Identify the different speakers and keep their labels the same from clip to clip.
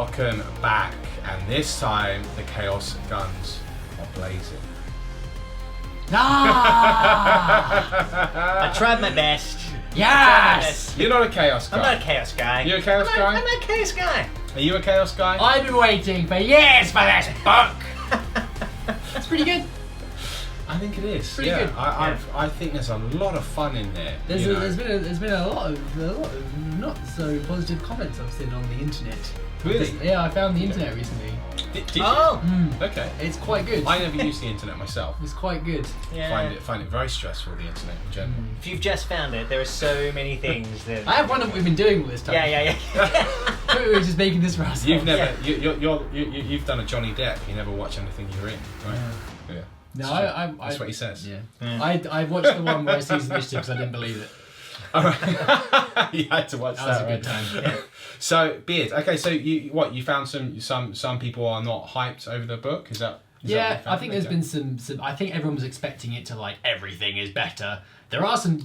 Speaker 1: Welcome back, and this time the Chaos guns are blazing.
Speaker 2: I tried my best.
Speaker 3: Yes!
Speaker 1: You're not a Chaos guy.
Speaker 2: I'm not a Chaos guy.
Speaker 1: You're a Chaos guy?
Speaker 2: I'm not a Chaos guy.
Speaker 1: Are you a Chaos guy?
Speaker 3: I've been waiting for years for this book! It's pretty good.
Speaker 1: I think it is.
Speaker 3: Pretty good.
Speaker 1: I think there's a lot of fun in there.
Speaker 3: There's been a lot of not so positive comments I've seen on the internet.
Speaker 1: Really?
Speaker 3: Yeah, I found the internet recently.
Speaker 1: Did you?
Speaker 2: Oh.
Speaker 1: Okay.
Speaker 3: It's quite good.
Speaker 1: I never use the internet myself.
Speaker 3: It's quite good.
Speaker 2: Yeah.
Speaker 1: Find it very stressful, the internet in general.
Speaker 2: If you've just found it, there are so many things that.
Speaker 3: I have wondered what we've been doing all this time.
Speaker 2: Yeah.
Speaker 3: We were just making this for ourselves.
Speaker 1: You've never you've done a Johnny Depp. You never watch anything you're in, right? Yeah.
Speaker 3: No,
Speaker 1: That's what he says.
Speaker 3: Yeah. I watched the one where I seized the initiative because I didn't believe it.
Speaker 1: All right. You had to watch that.
Speaker 3: That was a
Speaker 1: right?
Speaker 3: good time.
Speaker 2: Yeah.
Speaker 1: So Beard. Okay, so you found some people are not hyped over the book. Is that?
Speaker 3: Yeah, I think there's been some. I think everyone was expecting it to like everything is better. There are some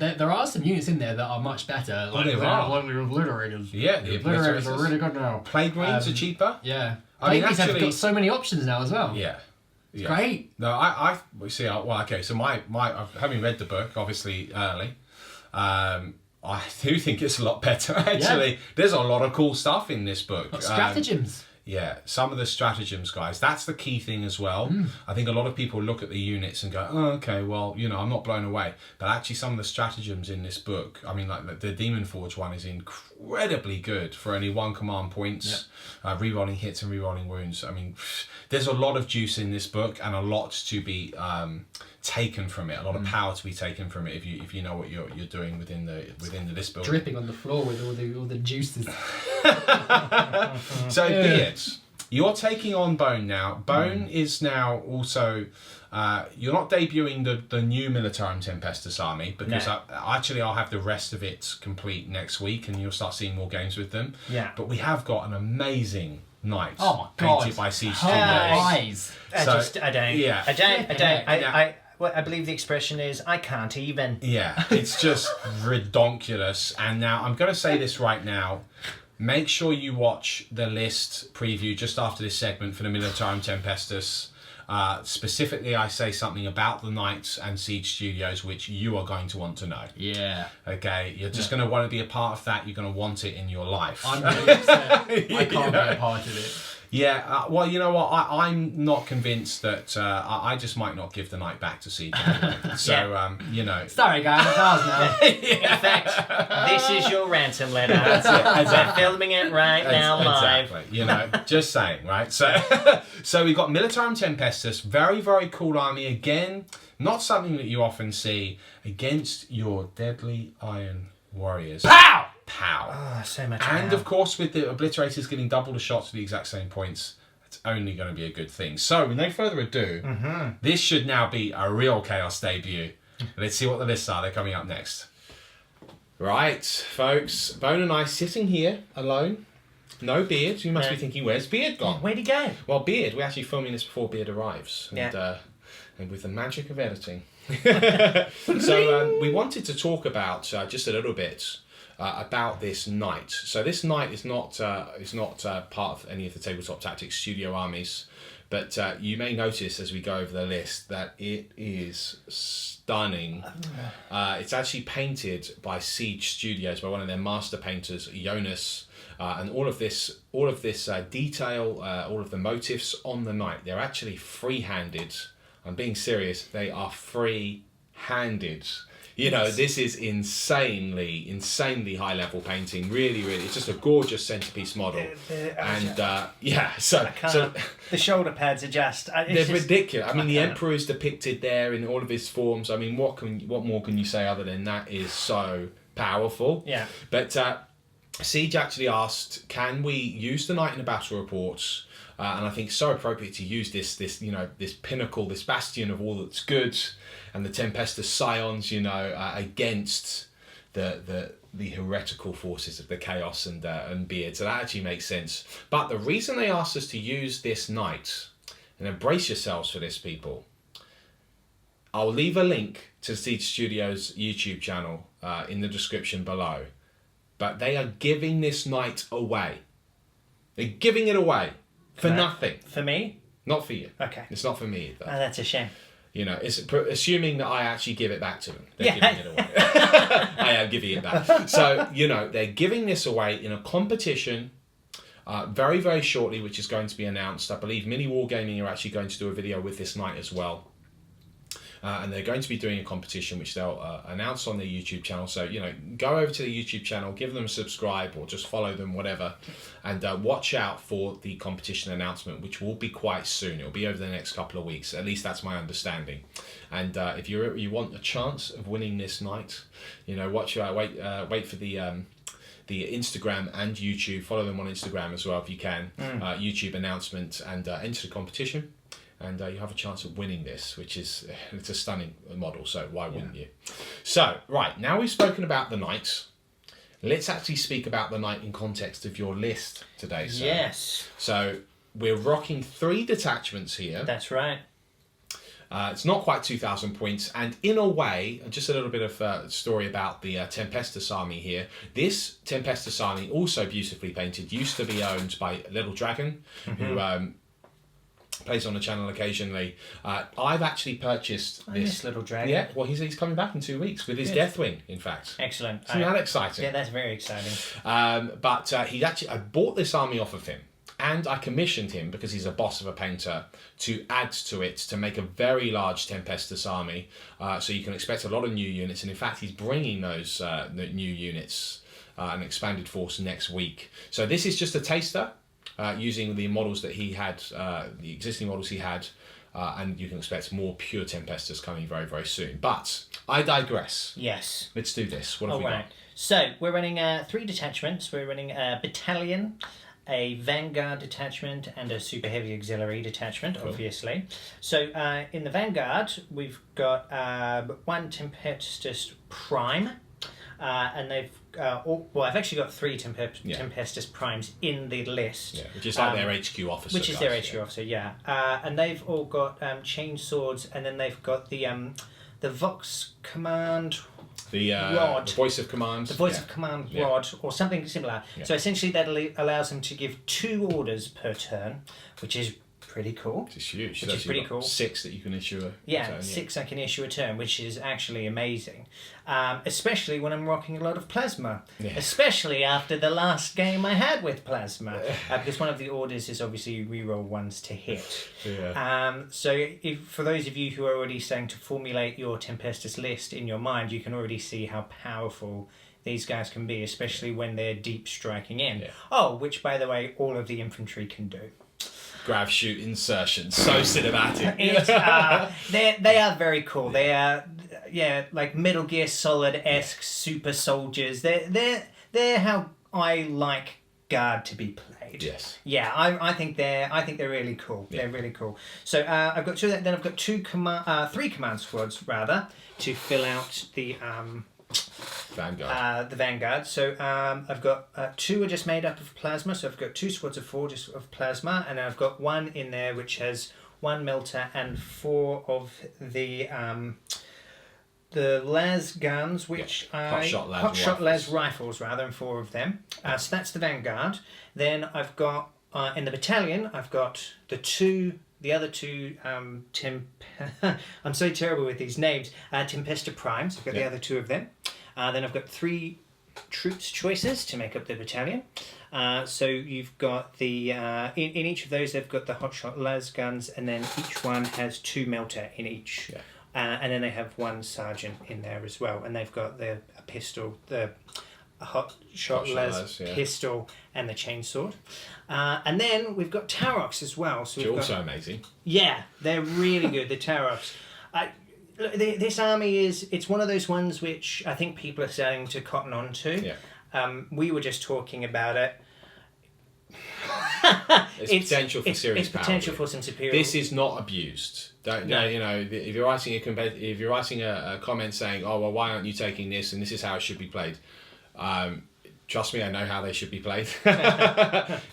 Speaker 3: units in there that are much better. Like
Speaker 1: there
Speaker 3: the
Speaker 1: are.
Speaker 3: obliterators.
Speaker 1: Yeah,
Speaker 3: The obliterators are really good now.
Speaker 1: Plague Marines are cheaper.
Speaker 3: Yeah.
Speaker 1: I mean,
Speaker 3: Plague Marines have
Speaker 1: actually-
Speaker 3: got so many options now as well.
Speaker 1: Yeah.
Speaker 3: Great.
Speaker 1: No, I see. Well, okay. So my having read the book obviously early, I do think it's a lot better actually.
Speaker 3: Yeah.
Speaker 1: There's a lot of cool stuff in this book.
Speaker 3: Got stratagems.
Speaker 1: Yeah, some of the stratagems, guys. That's the key thing as well. I think a lot of people look at the units and go, "Oh, okay, well, I'm not blown away." But actually, some of the stratagems in this book, I mean, like the Demon Forge one is incredibly good for only 1 command points, rerolling hits and rerolling wounds. I mean, there's a lot of juice in this book and a lot to be taken from it. A lot of power to be taken from it if you know what you're doing within the list building.
Speaker 3: Dripping on the floor with all the juices.
Speaker 1: So Beards, you're taking on Bone now. Bone is now also you're not debuting the new Militarum Tempestus army because I'll have the rest of it complete next week and you'll start seeing more games with them.
Speaker 2: Yeah.
Speaker 1: But we have got an amazing knight
Speaker 3: God.
Speaker 1: painted by Siege Studios.
Speaker 3: Eyes.
Speaker 2: I don't.
Speaker 1: Yeah.
Speaker 2: I believe the expression is I can't even.
Speaker 1: Yeah, it's just redonkulous. And now I'm going to say this right now. Make sure you watch the list preview just after this segment for the Militarum Tempestus. Specifically, I say something about the Knights and Siege Studios, which you are going to want to know.
Speaker 3: Yeah.
Speaker 1: Okay, you're just going to want to be a part of that. You're going to want it in your life.
Speaker 3: I'm really upset. I can't be a part of it.
Speaker 1: Yeah, well, you know what? I'm not convinced that I just might not give the Knight back to Siege. Anyway. So,
Speaker 3: Sorry, guys, it's ours now.
Speaker 2: In fact, this is your ransom letter.
Speaker 1: That's it.
Speaker 2: We're filming it right now live.
Speaker 1: Exactly. Just saying, right? So we've got Militarum Tempestus, very, very cool army. Again, not something that you often see against your deadly iron warriors.
Speaker 3: Pow!
Speaker 2: Oh, so much
Speaker 1: And
Speaker 2: power.
Speaker 1: of course, with the obliterators getting double the shots for the exact same points, it's only going to be a good thing. So, with no further ado, this should now be a real Chaos debut. Let's see what the lists are. They're coming up next. Right, folks. Bone and I sitting here alone. No Beard. You must be thinking, where's Beard gone?
Speaker 2: Where'd he go?
Speaker 1: Well, Beard, we're actually filming this before Beard arrives. And with the magic of editing. So, we wanted to talk about just a little bit about this knight. So this knight is not part of any of the Tabletop Tactics studio armies, but you may notice as we go over the list that it is stunning. It's actually painted by Siege Studios, by one of their master painters, Jonas, and all of this detail, all of the motifs on the knight, they're actually free-handed. I'm being serious. They are free-handed. This is insanely high-level painting. Really, it's just a gorgeous centerpiece model. The
Speaker 2: shoulder pads are just...
Speaker 1: They're ridiculous. I mean, the Emperor is depicted there in all of his forms. I mean, what more can you say other than that is so powerful?
Speaker 2: Yeah.
Speaker 1: But Siege actually asked, can we use the Knight in the battle reports? And I think it's so appropriate to use this pinnacle, this bastion of all that's good, and the Tempestus Scions, against the heretical forces of the Chaos and Beard. So that actually makes sense. But the reason they asked us to use this Knight, and embrace yourselves for this, people, I'll leave a link to Siege Studios' YouTube channel in the description below. But they are giving this Knight away. They're giving it away for
Speaker 2: No.
Speaker 1: nothing.
Speaker 2: For me?
Speaker 1: Not for you.
Speaker 2: Okay.
Speaker 1: It's not for me either.
Speaker 2: Oh, that's a shame.
Speaker 1: You know, it's assuming that I actually give it back to them. They're
Speaker 2: Yeah.
Speaker 1: giving it away. I am giving it back. So, you know, they're giving this away in a competition very, very shortly, which is going to be announced. I believe Mini Wargaming are actually going to do a video with this night as well. And they're going to be doing a competition which they'll announce on their YouTube channel. So, you know, go over to the YouTube channel, give them a subscribe or just follow them, whatever. And watch out for the competition announcement, which will be quite soon. It'll be over the next couple of weeks. At least that's my understanding. And if you want a chance of winning this night, you know, wait for the Instagram and YouTube. Follow them on Instagram as well if you can. YouTube announcement and enter the competition. And you have a chance of winning this, which is, it's a stunning model, so why wouldn't you? So, right, now we've spoken about the knights, let's actually speak about the knight in context of your list today, sir.
Speaker 2: Yes.
Speaker 1: So, we're rocking 3 detachments here.
Speaker 2: That's right.
Speaker 1: It's not quite 2,000 points, and in a way, just a little bit of story about the Tempestus army here. This Tempestus army, also beautifully painted, used to be owned by Little Dragon, who plays on the channel occasionally. I've actually purchased this
Speaker 2: Little Dragon.
Speaker 1: Yeah, well, he's coming back in 2 weeks with his Deathwing, in fact.
Speaker 2: Excellent.
Speaker 1: Isn't that exciting?
Speaker 2: Yeah, that's very exciting.
Speaker 1: But I bought this army off of him, and I commissioned him, because he's a boss of a painter, to add to it, to make a very large Tempestus army. So you can expect a lot of new units, and in fact, he's bringing those the new units, an expanded force next week. So this is just a taster. Using the models that he had, the existing models he had, and you can expect more pure Tempestus coming very, very soon. But I digress.
Speaker 2: Yes.
Speaker 1: Let's do this. What have
Speaker 2: All
Speaker 1: we
Speaker 2: right.
Speaker 1: got?
Speaker 2: So we're running 3 detachments. We're running a battalion, a vanguard detachment, and a super heavy auxiliary detachment, obviously. So in the vanguard, we've got 1 Tempestus Prime. And they've I've actually got 3 Tempestus Primes in the list.
Speaker 1: Yeah, which is like their HQ officer.
Speaker 2: Which is their HQ officer, yeah. And they've all got chain swords, and then they've got the Vox Command rod.
Speaker 1: The voice of command.
Speaker 2: The voice of command rod, or something similar.
Speaker 1: Yeah.
Speaker 2: So essentially that allows them to give 2 orders per turn, which is pretty cool.
Speaker 1: Which is huge.
Speaker 2: Which is pretty cool.
Speaker 1: 6 that you can issue a turn,
Speaker 2: 6 I can issue a turn, which is actually amazing. Especially when I'm rocking a lot of plasma.
Speaker 1: Yeah.
Speaker 2: Especially after the last game I had with plasma. Because one of the orders is obviously reroll 1s to hit.
Speaker 1: Yeah.
Speaker 2: So for those of you who are already starting to formulate your Tempestus list in your mind, you can already see how powerful these guys can be, especially when they're deep striking in.
Speaker 1: Yeah.
Speaker 2: Oh, which by the way, all of the infantry can do.
Speaker 1: Grab, shoot, insertion. So cinematic.
Speaker 2: They are very cool. They are, like Metal Gear Solid-esque super soldiers. They're how I like Guard to be played.
Speaker 1: Yes.
Speaker 2: Yeah, I think they're really cool.
Speaker 1: Yeah.
Speaker 2: They're really cool. So I've got 2. Then I've got 3 command squads rather to fill out the
Speaker 1: Vanguard.
Speaker 2: the Vanguard. So I've got 2 are just made up of plasma. So I've got 2 squads of 4 just of plasma, and then I've got 1 in there which has 1 melter and 4 of the las guns, which
Speaker 1: Hot shot
Speaker 2: las rifles rather, and 4 of them. So that's the Vanguard. Then I've got in the battalion I've got the other 2 I'm so terrible with these names. Tempesta Primes. I've got the other 2 of them. Then I've got 3 troops choices to make up the battalion. So you've got the in each of those they've got the hotshot las guns, and then each one has 2 melter in each.
Speaker 1: Yeah.
Speaker 2: And then they have 1 sergeant in there as well, and they've got a pistol, the hotshot las pistol, and the chainsword. And then we've got Taroks as well. So we've
Speaker 1: also amazing.
Speaker 2: Yeah, they're really good. The Taroks. This army it's one of those ones which I think people are starting to cotton on to.
Speaker 1: Yeah.
Speaker 2: We were just talking about it.
Speaker 1: It's potential for serious
Speaker 2: It's potential for some superior.
Speaker 1: This is not abused. You know, if you're writing a comment saying, "Oh well, why aren't you taking this?" and this is how it should be played. Trust me, I know how they should be played.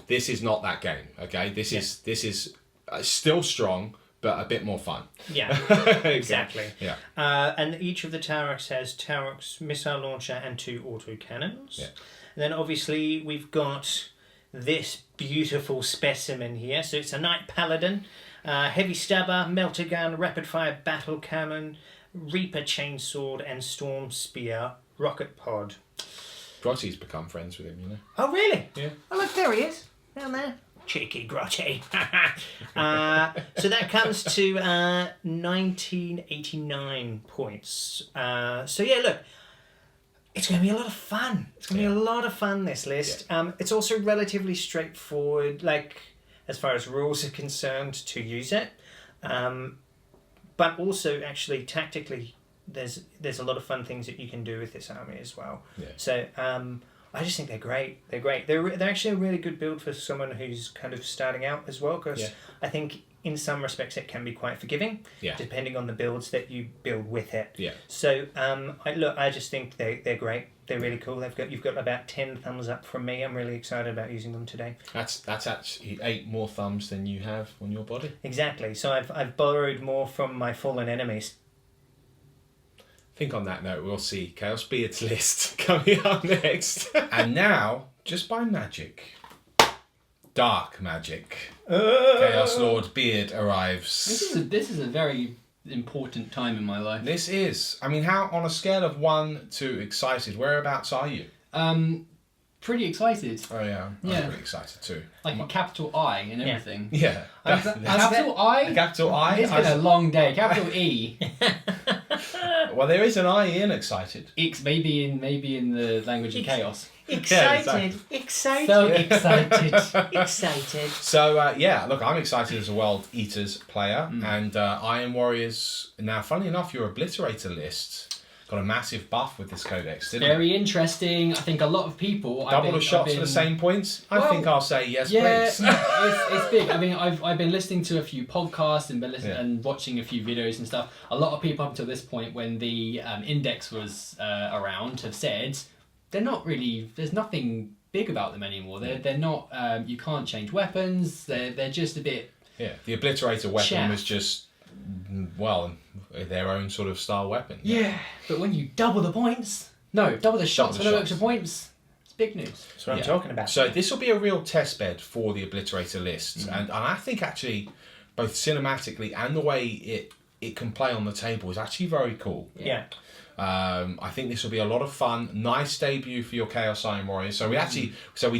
Speaker 1: This is not that game. Okay, this is still strong, but a bit more fun.
Speaker 2: Yeah, exactly.
Speaker 1: Yeah.
Speaker 2: And each of the Taroks has Taroks missile launcher and 2 autocannons.
Speaker 1: Yeah.
Speaker 2: And then obviously we've got this beautiful specimen here. So it's a Knight Paladin, heavy stabber, melter gun, rapid fire battle cannon, Reaper chainsword, and storm spear rocket pod.
Speaker 1: Grotty's become friends with him, you know.
Speaker 2: Oh really?
Speaker 1: Yeah.
Speaker 2: Oh look, there he is down there. Cheeky Grotty. So that comes to 1989 points. So yeah, look, it's going to be a lot of fun. It's going to be a lot of fun, this list.
Speaker 1: Yeah.
Speaker 2: It's also relatively straightforward, like as far as rules are concerned, to use it. But also, actually, tactically, there's a lot of fun things that you can do with this army as well.
Speaker 1: Yeah.
Speaker 2: So I just think they're great. They're great. They're actually a really good build for someone who's kind of starting out as well, because I think in some respects it can be quite forgiving, depending on the builds that you build with it.
Speaker 1: Yeah.
Speaker 2: So I just think they're great. They're really cool. You've got about 10 thumbs up from me. I'm really excited about using them today.
Speaker 1: That's actually 8 more thumbs than you have on your body.
Speaker 2: Exactly. So I've borrowed more from my fallen enemies.
Speaker 1: I think on that note, we'll see Chaos Beard's list coming up next. And now, just by magic, dark magic, Chaos Lord Beard arrives.
Speaker 3: This is a very important time in my life.
Speaker 1: This is. I mean, how on a scale of 1 to excited, whereabouts are you?
Speaker 3: Pretty excited.
Speaker 1: Oh yeah, I'm pretty excited too.
Speaker 3: Like a capital I and everything.
Speaker 1: Yeah.
Speaker 3: Capital I?
Speaker 1: Capital I?
Speaker 3: It's been a long day. Capital E.
Speaker 1: Well, there is an I in excited.
Speaker 3: X maybe in the language of chaos.
Speaker 2: Excited.
Speaker 3: So excited.
Speaker 1: So look, I'm excited as a World Eaters player, and Iron Warriors. Now, funnily enough, your Obliterator list got a massive buff with this Codex, didn't it?
Speaker 3: Very interesting. I think a lot of people
Speaker 1: Double the shots for the same points. I think I'll say yes, please.
Speaker 3: it's big. I mean, I've been listening to a few podcasts and and watching a few videos and stuff. A lot of people up until this point, when the index was around, have said they're not really. There's nothing big about them anymore. They're not. You can't change weapons. They're just a bit.
Speaker 1: Yeah, the Obliterator weapon was just their own sort of style weapon.
Speaker 3: Yeah, but when you double the shots for no extra points, it's big news.
Speaker 2: That's what I'm talking about.
Speaker 1: So this will be a real test bed for the Obliterator list, and I think actually both cinematically and the way it can play on the table is actually very cool.
Speaker 2: Yeah.
Speaker 1: I think this will be a lot of fun. Nice debut for your Chaos Iron Warriors. So we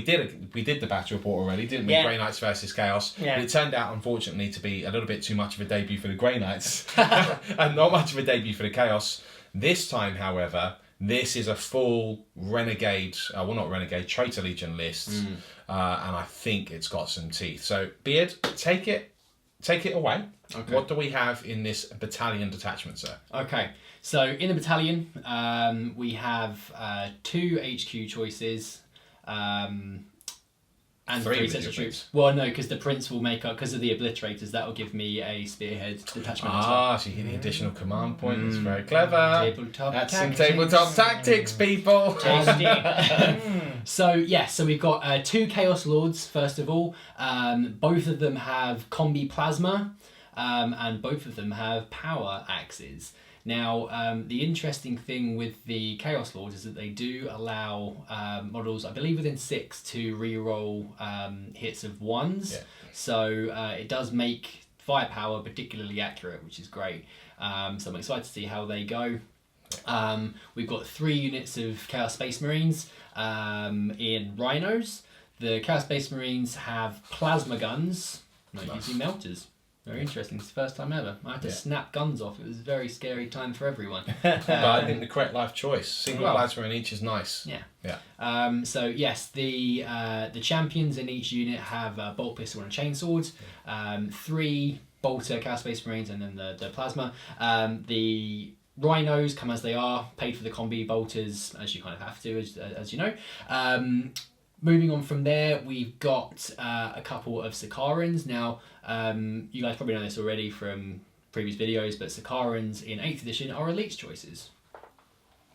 Speaker 1: did the battle report already, didn't we?
Speaker 2: Yeah.
Speaker 1: Grey Knights versus Chaos.
Speaker 2: Yeah.
Speaker 1: But it turned out, unfortunately, to be a little bit too much of a debut for the Grey Knights and not much of a debut for the Chaos. This time, however, this is a full renegade, not renegade, Traitor Legion list, and I think it's got some teeth. So Beard, take it away. Okay. What do we have in this battalion detachment, sir?
Speaker 3: Okay. So in the battalion, we have 2 HQ choices and 3 sets of troops. Well, no, because the Prince will make up, because of the Obliterators, that will give me a Spearhead detachment as well.
Speaker 1: So you get the additional command point. That's very clever.
Speaker 3: Tabletop
Speaker 1: That's
Speaker 3: tactics.
Speaker 1: some tabletop tactics, people.
Speaker 2: Tasty.
Speaker 3: So we've got 2 Chaos Lords, first of all. Both of them have combi plasma, and both of them have power axes. Now, the interesting thing with the Chaos Lords is that they do allow models, I believe within 6, to reroll hits of 1s. Yeah. So it does make firepower particularly accurate, which is great. So I'm excited to see how they go. We've got 3 units of Chaos Space Marines in Rhinos. The Chaos Space Marines have plasma guns, not using melters. Very interesting. It's the first time ever. I had to snap guns off. It was a very scary time for everyone.
Speaker 1: But I think the correct life choice. Single plasma in each is nice.
Speaker 3: Yeah. So yes, the champions in each unit have a bolt pistol and a chainsword. 3 bolter Chaos Space Marines, and then the plasma. The Rhinos come as they are, paid for the combi bolters, as you kind of have to, as you know. Moving on from there, we've got a couple of Sicarans. Now, you guys probably know this already from previous videos, but Sicarans in 8th edition are elite choices.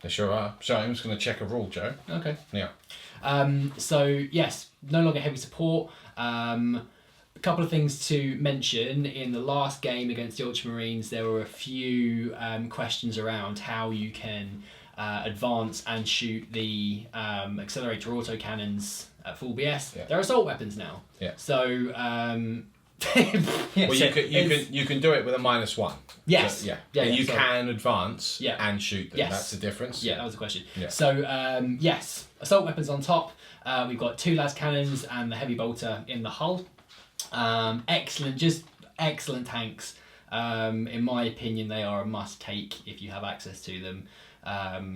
Speaker 1: They sure are. So I'm just going to check a rule, Joe.
Speaker 3: Okay.
Speaker 1: Yeah.
Speaker 3: So, yes, no longer heavy support. A couple of things to mention. In the last game against the Ultramarines, there were a few questions around how you can advance and shoot the accelerator autocannons at full BS.
Speaker 1: Yeah.
Speaker 3: They're assault weapons now.
Speaker 1: Yeah.
Speaker 3: So
Speaker 1: well, you can do it with a -1.
Speaker 3: Yes.
Speaker 1: So,
Speaker 3: Yeah.
Speaker 1: And you
Speaker 3: so,
Speaker 1: can advance and shoot them.
Speaker 3: Yes.
Speaker 1: That's the difference.
Speaker 3: Yeah, that was the question.
Speaker 1: Yeah.
Speaker 3: So yes, assault weapons on top. We've got 2 las cannons and the heavy bolter in the hull. Excellent tanks. In my opinion, they are a must-take if you have access to them.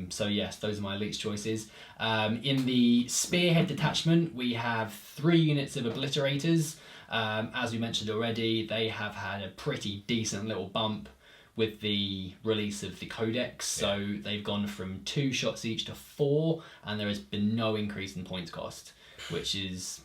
Speaker 3: So yes, those are my elite choices. In the spearhead detachment, we have 3 units of obliterators. As we mentioned already, they have had a pretty decent little bump with the release of the Codex. So they've gone from 2 shots each to 4, and there has been no increase in points cost, which is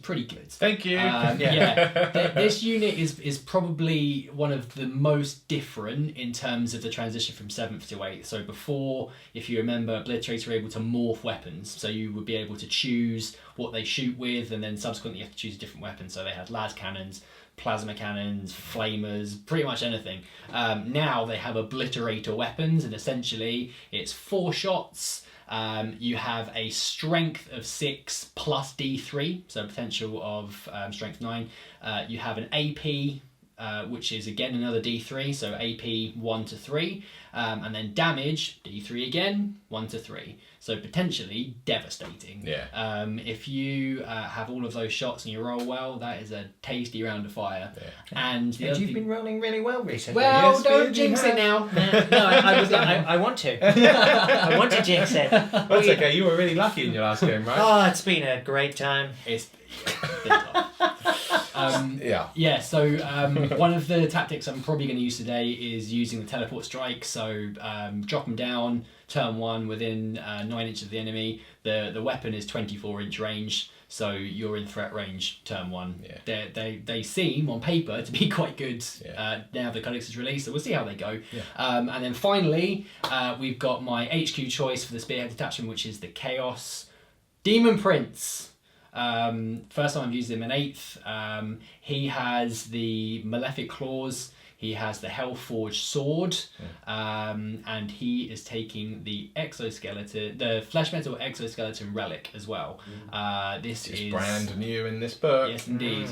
Speaker 3: pretty good.
Speaker 1: Thank you.
Speaker 3: This unit is probably one of the most different in terms of the transition from 7th to 8th. So before, if you remember, obliterators were able to morph weapons, so you would be able to choose what they shoot with, and then subsequently you have to choose a different weapon. So they had las cannons, plasma cannons, flamers, pretty much anything. Now they have obliterator weapons, and essentially it's 4 shots. You have a strength of 6 plus D3, so potential of strength 9. You have an AP, which is again another D3, so AP 1 to 3. And then damage, D3 again, 1 to 3. So potentially devastating.
Speaker 1: Yeah.
Speaker 3: If you have all of those shots and you roll well, that is a tasty round of fire.
Speaker 1: Yeah.
Speaker 3: And
Speaker 2: you've been rolling really well recently.
Speaker 3: Well,
Speaker 1: Yes,
Speaker 3: don't
Speaker 1: you
Speaker 3: jinx
Speaker 1: have.
Speaker 3: it now.
Speaker 2: I want to. I want to jinx it.
Speaker 1: That's okay. You were really lucky in your last game, right?
Speaker 2: Oh, it's been a great time.
Speaker 3: It's been tough. So one of the tactics I'm probably going to use today is using the teleport strike. So drop them down, turn 1 within 9 inches of the enemy. The weapon is 24-inch range, so you're in threat range turn 1.
Speaker 1: Yeah.
Speaker 3: They seem on paper to be quite good now the Codex is released, so we'll see how they go.
Speaker 1: Yeah.
Speaker 3: And then finally, we've got my HQ choice for the spearhead detachment, which is the Chaos Demon Prince. First time I've used him in 8th. He has the Malefic Claws, he has the Hellforged Sword, and he is taking the exoskeleton, the Flesh Metal Exoskeleton Relic as well. This is
Speaker 1: brand new in this book.
Speaker 3: Yes, indeed.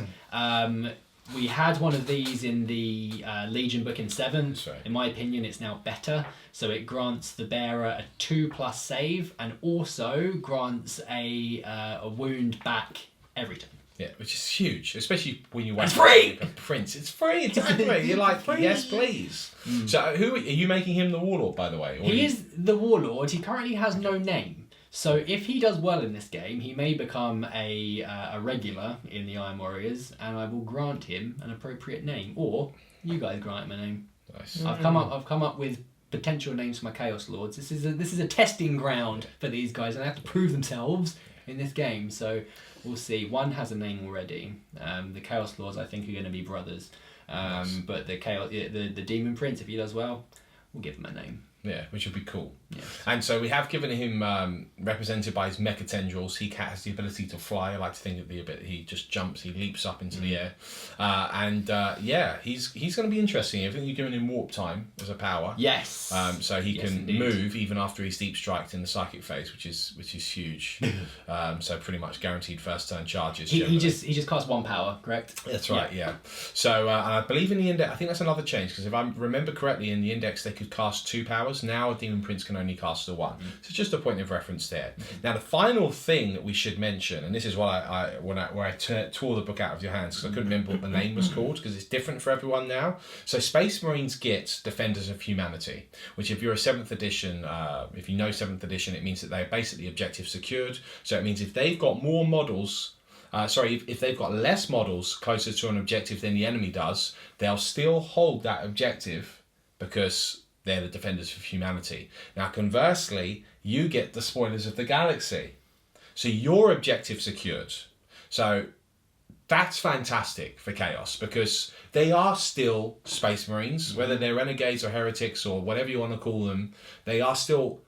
Speaker 3: We had one of these in the Legion book in 7th.
Speaker 1: Right.
Speaker 3: In my opinion, it's now better. So it grants the bearer a 2+ save, and also grants a wound back every turn.
Speaker 1: Yeah, which is huge, especially when you want
Speaker 3: free!
Speaker 1: a prince. It's free, exactly. You're like, yes, please. So who are you making him the warlord, by the way? Or
Speaker 3: He is the warlord. He currently has no name. So if he does well in this game, he may become a regular in the Iron Warriors, and I will grant him an appropriate name, or you guys grant him a name.
Speaker 1: Nice.
Speaker 3: I've come up with potential names for my Chaos Lords. This is a testing ground for these guys, and they have to prove themselves in this game. So we'll see. One has a name already. The Chaos Lords, I think, are going to be brothers. But the Demon Prince, if he does well, we'll give him a name.
Speaker 1: Yeah, which would be cool.
Speaker 3: Yes.
Speaker 1: And so we have given him, represented by his mecha tendrils, he has the ability to fly. I like to think of the ability, he just jumps, he leaps up into the air. He's going to be interesting. I think you're giving him warp time as a power.
Speaker 3: Yes.
Speaker 1: So he can
Speaker 3: indeed.
Speaker 1: move even after he's deep striked in the psychic phase, which is huge. So pretty much guaranteed first turn charges.
Speaker 3: He just casts 1 power, correct?
Speaker 1: That's right, yeah. So and I believe in the index, I think that's another change, because if I remember correctly, in the index they could cast 2 powers. Now a Demon Prince can only cast the 1. So just a point of reference there. Now the final thing that we should mention, and this is what I tore the book out of your hands, because I couldn't remember what the name was called, because it's different for everyone now. So Space Marines get Defenders of Humanity, which if you're a 7th edition, if you know 7th edition, it means that they're basically objective secured. So it means if they've got more models, if they've got less models closer to an objective than the enemy does, they'll still hold that objective because they're the Defenders of Humanity. Now, conversely, you get the Spoilers of the Galaxy. So your objective secured. So that's fantastic for Chaos, because they are still Space Marines, whether they're renegades or heretics or whatever you want to call them, they are still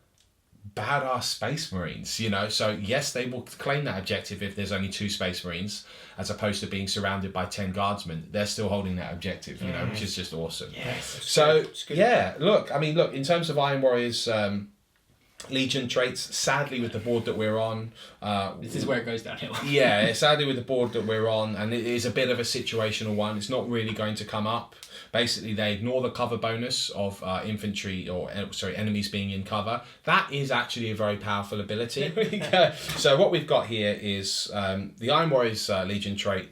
Speaker 1: badass Space Marines, you know. So yes, they will claim that objective if there's only 2 Space Marines, as opposed to being surrounded by 10 guardsmen. They're still holding that objective, you know, which is just awesome.
Speaker 3: Yes.
Speaker 1: So yeah, look, in terms of Iron Warriors, Legion traits. Sadly, with the board that we're on,
Speaker 3: this is where it goes downhill.
Speaker 1: yeah, sadly with the board that we're on, and it is a bit of a situational one. It's not really going to come up. Basically, they ignore the cover bonus of infantry enemies being in cover. That is actually a very powerful ability. So what we've got here is the Iron Warriors Legion trait.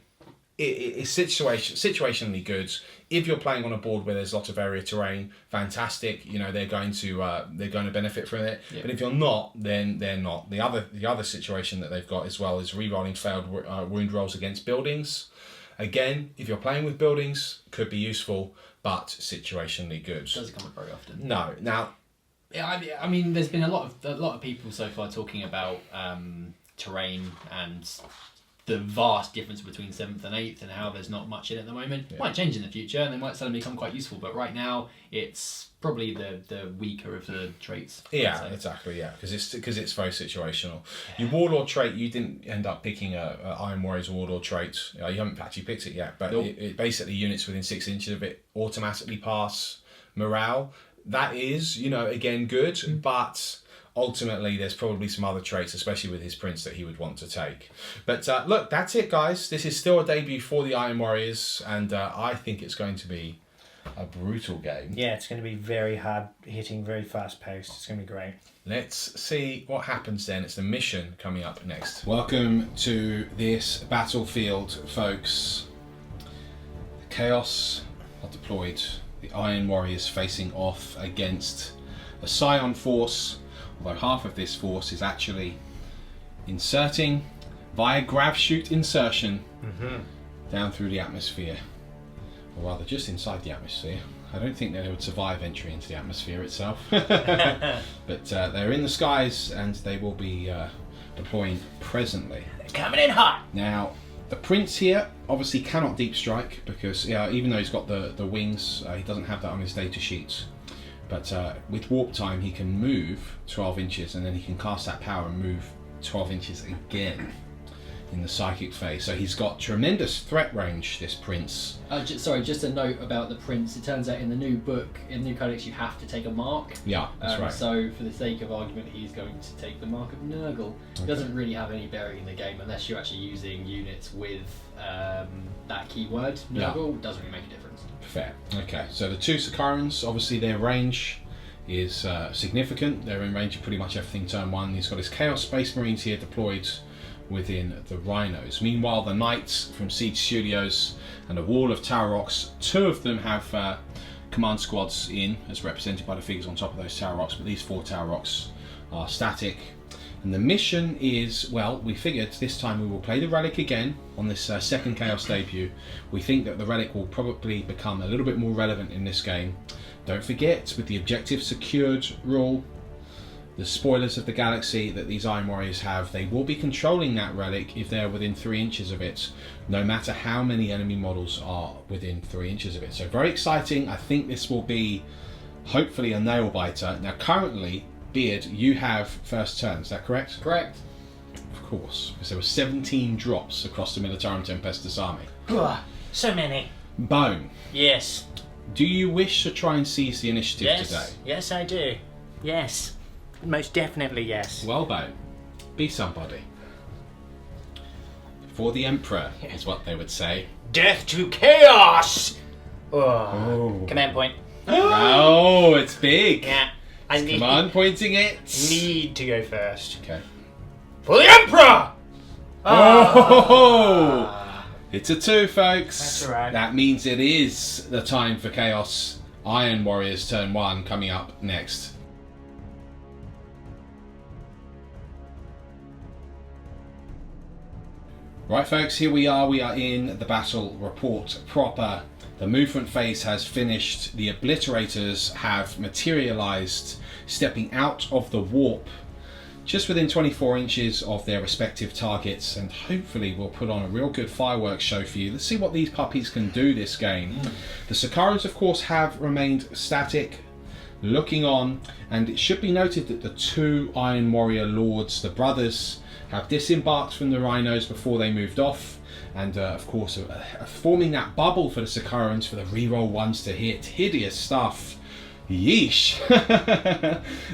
Speaker 1: It's situationally good. If you're playing on a board where there's lots of area terrain, fantastic. You know, they're going to benefit from it. Yep. But if you're not, then they're not. The other situation that they've got as well is rerolling failed wound rolls against buildings. Again, if you're playing with buildings, could be useful, but situationally good.
Speaker 3: Doesn't come up very often.
Speaker 1: No. Now,
Speaker 3: yeah, I mean, there's been a lot of people so far talking about terrain and the vast difference between 7th and 8th and how there's not much in it at the moment. Yeah. Might change in the future and they might suddenly become quite useful, but right now it's probably the weaker of the traits.
Speaker 1: Yeah, exactly, yeah, because it's very situational. Your Warlord trait, you didn't end up picking a Iron Warriors Warlord trait. You haven't actually picked it yet, but nope. it basically units within 6 inches of it automatically pass morale. That is, again, good, but ultimately, there's probably some other traits, especially with his prince, that he would want to take. But look, that's it, guys. This is still a debut for the Iron Warriors, and I think it's going to be a brutal game.
Speaker 2: Yeah, it's going to be very hard hitting, very fast paced. It's going to be great.
Speaker 1: Let's see what happens then. It's the mission coming up next. Welcome to this battlefield, folks. The Chaos are deployed. The Iron Warriors facing off against a Scion force. Although half of this force is actually inserting via grav chute insertion down through the atmosphere. Or rather, just inside the atmosphere. I don't think they would survive entry into the atmosphere itself. But they're in the skies and they will be deploying presently.
Speaker 2: They're coming in hot!
Speaker 1: Now, the Prince here obviously cannot deep strike because even though he's got the wings, he doesn't have that on his data sheets. But with warp time, he can move 12 inches and then he can cast that power and move 12 inches again in the psychic phase. So he's got tremendous threat range, this Prince.
Speaker 3: Just a note about the Prince. It turns out in the new book, in the new Codex, you have to take a mark.
Speaker 1: Yeah, that's right.
Speaker 3: So for the sake of argument, he's going to take the mark of Nurgle. Okay. It doesn't really have any bearing in the game unless you're actually using units with that keyword. Nurgle doesn't really make a difference.
Speaker 1: Fair. Okay, so the two Sakarans, obviously their range is significant. They're in range of pretty much everything turn 1. He's got his Chaos Space Marines here deployed within the Rhinos. Meanwhile, the Knights from Siege Studios and the Wall of Tower Rocks, 2 of them have command squads in, as represented by the figures on top of those Tower Rocks, but these 4 Tower Rocks are static. And the mission is, well, we figured this time we will play the Relic again on this second Chaos debut. We think that the Relic will probably become a little bit more relevant in this game. Don't forget, with the objective secured rule, the spoilers of the galaxy that these Iron Warriors have, they will be controlling that Relic if they're within 3 inches of it, no matter how many enemy models are within 3 inches of it. So very exciting. I think this will be hopefully a nail biter. Now currently, Beard, you have first turn, is that correct?
Speaker 3: Correct.
Speaker 1: Of course, because there were 17 drops across the Militarum Tempestus army.
Speaker 2: So many.
Speaker 1: Bone.
Speaker 2: Yes.
Speaker 1: Do you wish to try and seize the initiative today?
Speaker 2: Yes, I do. Yes. Most definitely yes.
Speaker 1: Well, Bone, be somebody. For the Emperor, is what they would say.
Speaker 2: Death to chaos! Oh. Command point.
Speaker 1: Oh, it's big.
Speaker 2: Yeah.
Speaker 1: Command pointing it.
Speaker 2: Need to go first.
Speaker 1: Okay.
Speaker 2: For the Emperor!
Speaker 1: Oh! It's a 2, folks.
Speaker 2: That's alright.
Speaker 1: That means it is the time for Chaos. Iron Warriors turn 1 coming up next. Right, folks, here we are. We are in the battle report proper. The movement phase has finished. The obliterators have materialized, stepping out of the warp just within 24 inches of their respective targets, and hopefully we'll put on a real good fireworks show for you. Let's see what these puppies can do this game. The Sakarans, of course, have remained static, looking on, and it should be noted that the 2 Iron Warrior Lords, the brothers, have disembarked from the Rhinos before they moved off. And of course, forming that bubble for the Sakarans for the reroll 1s to hit. Hideous stuff. Yeesh.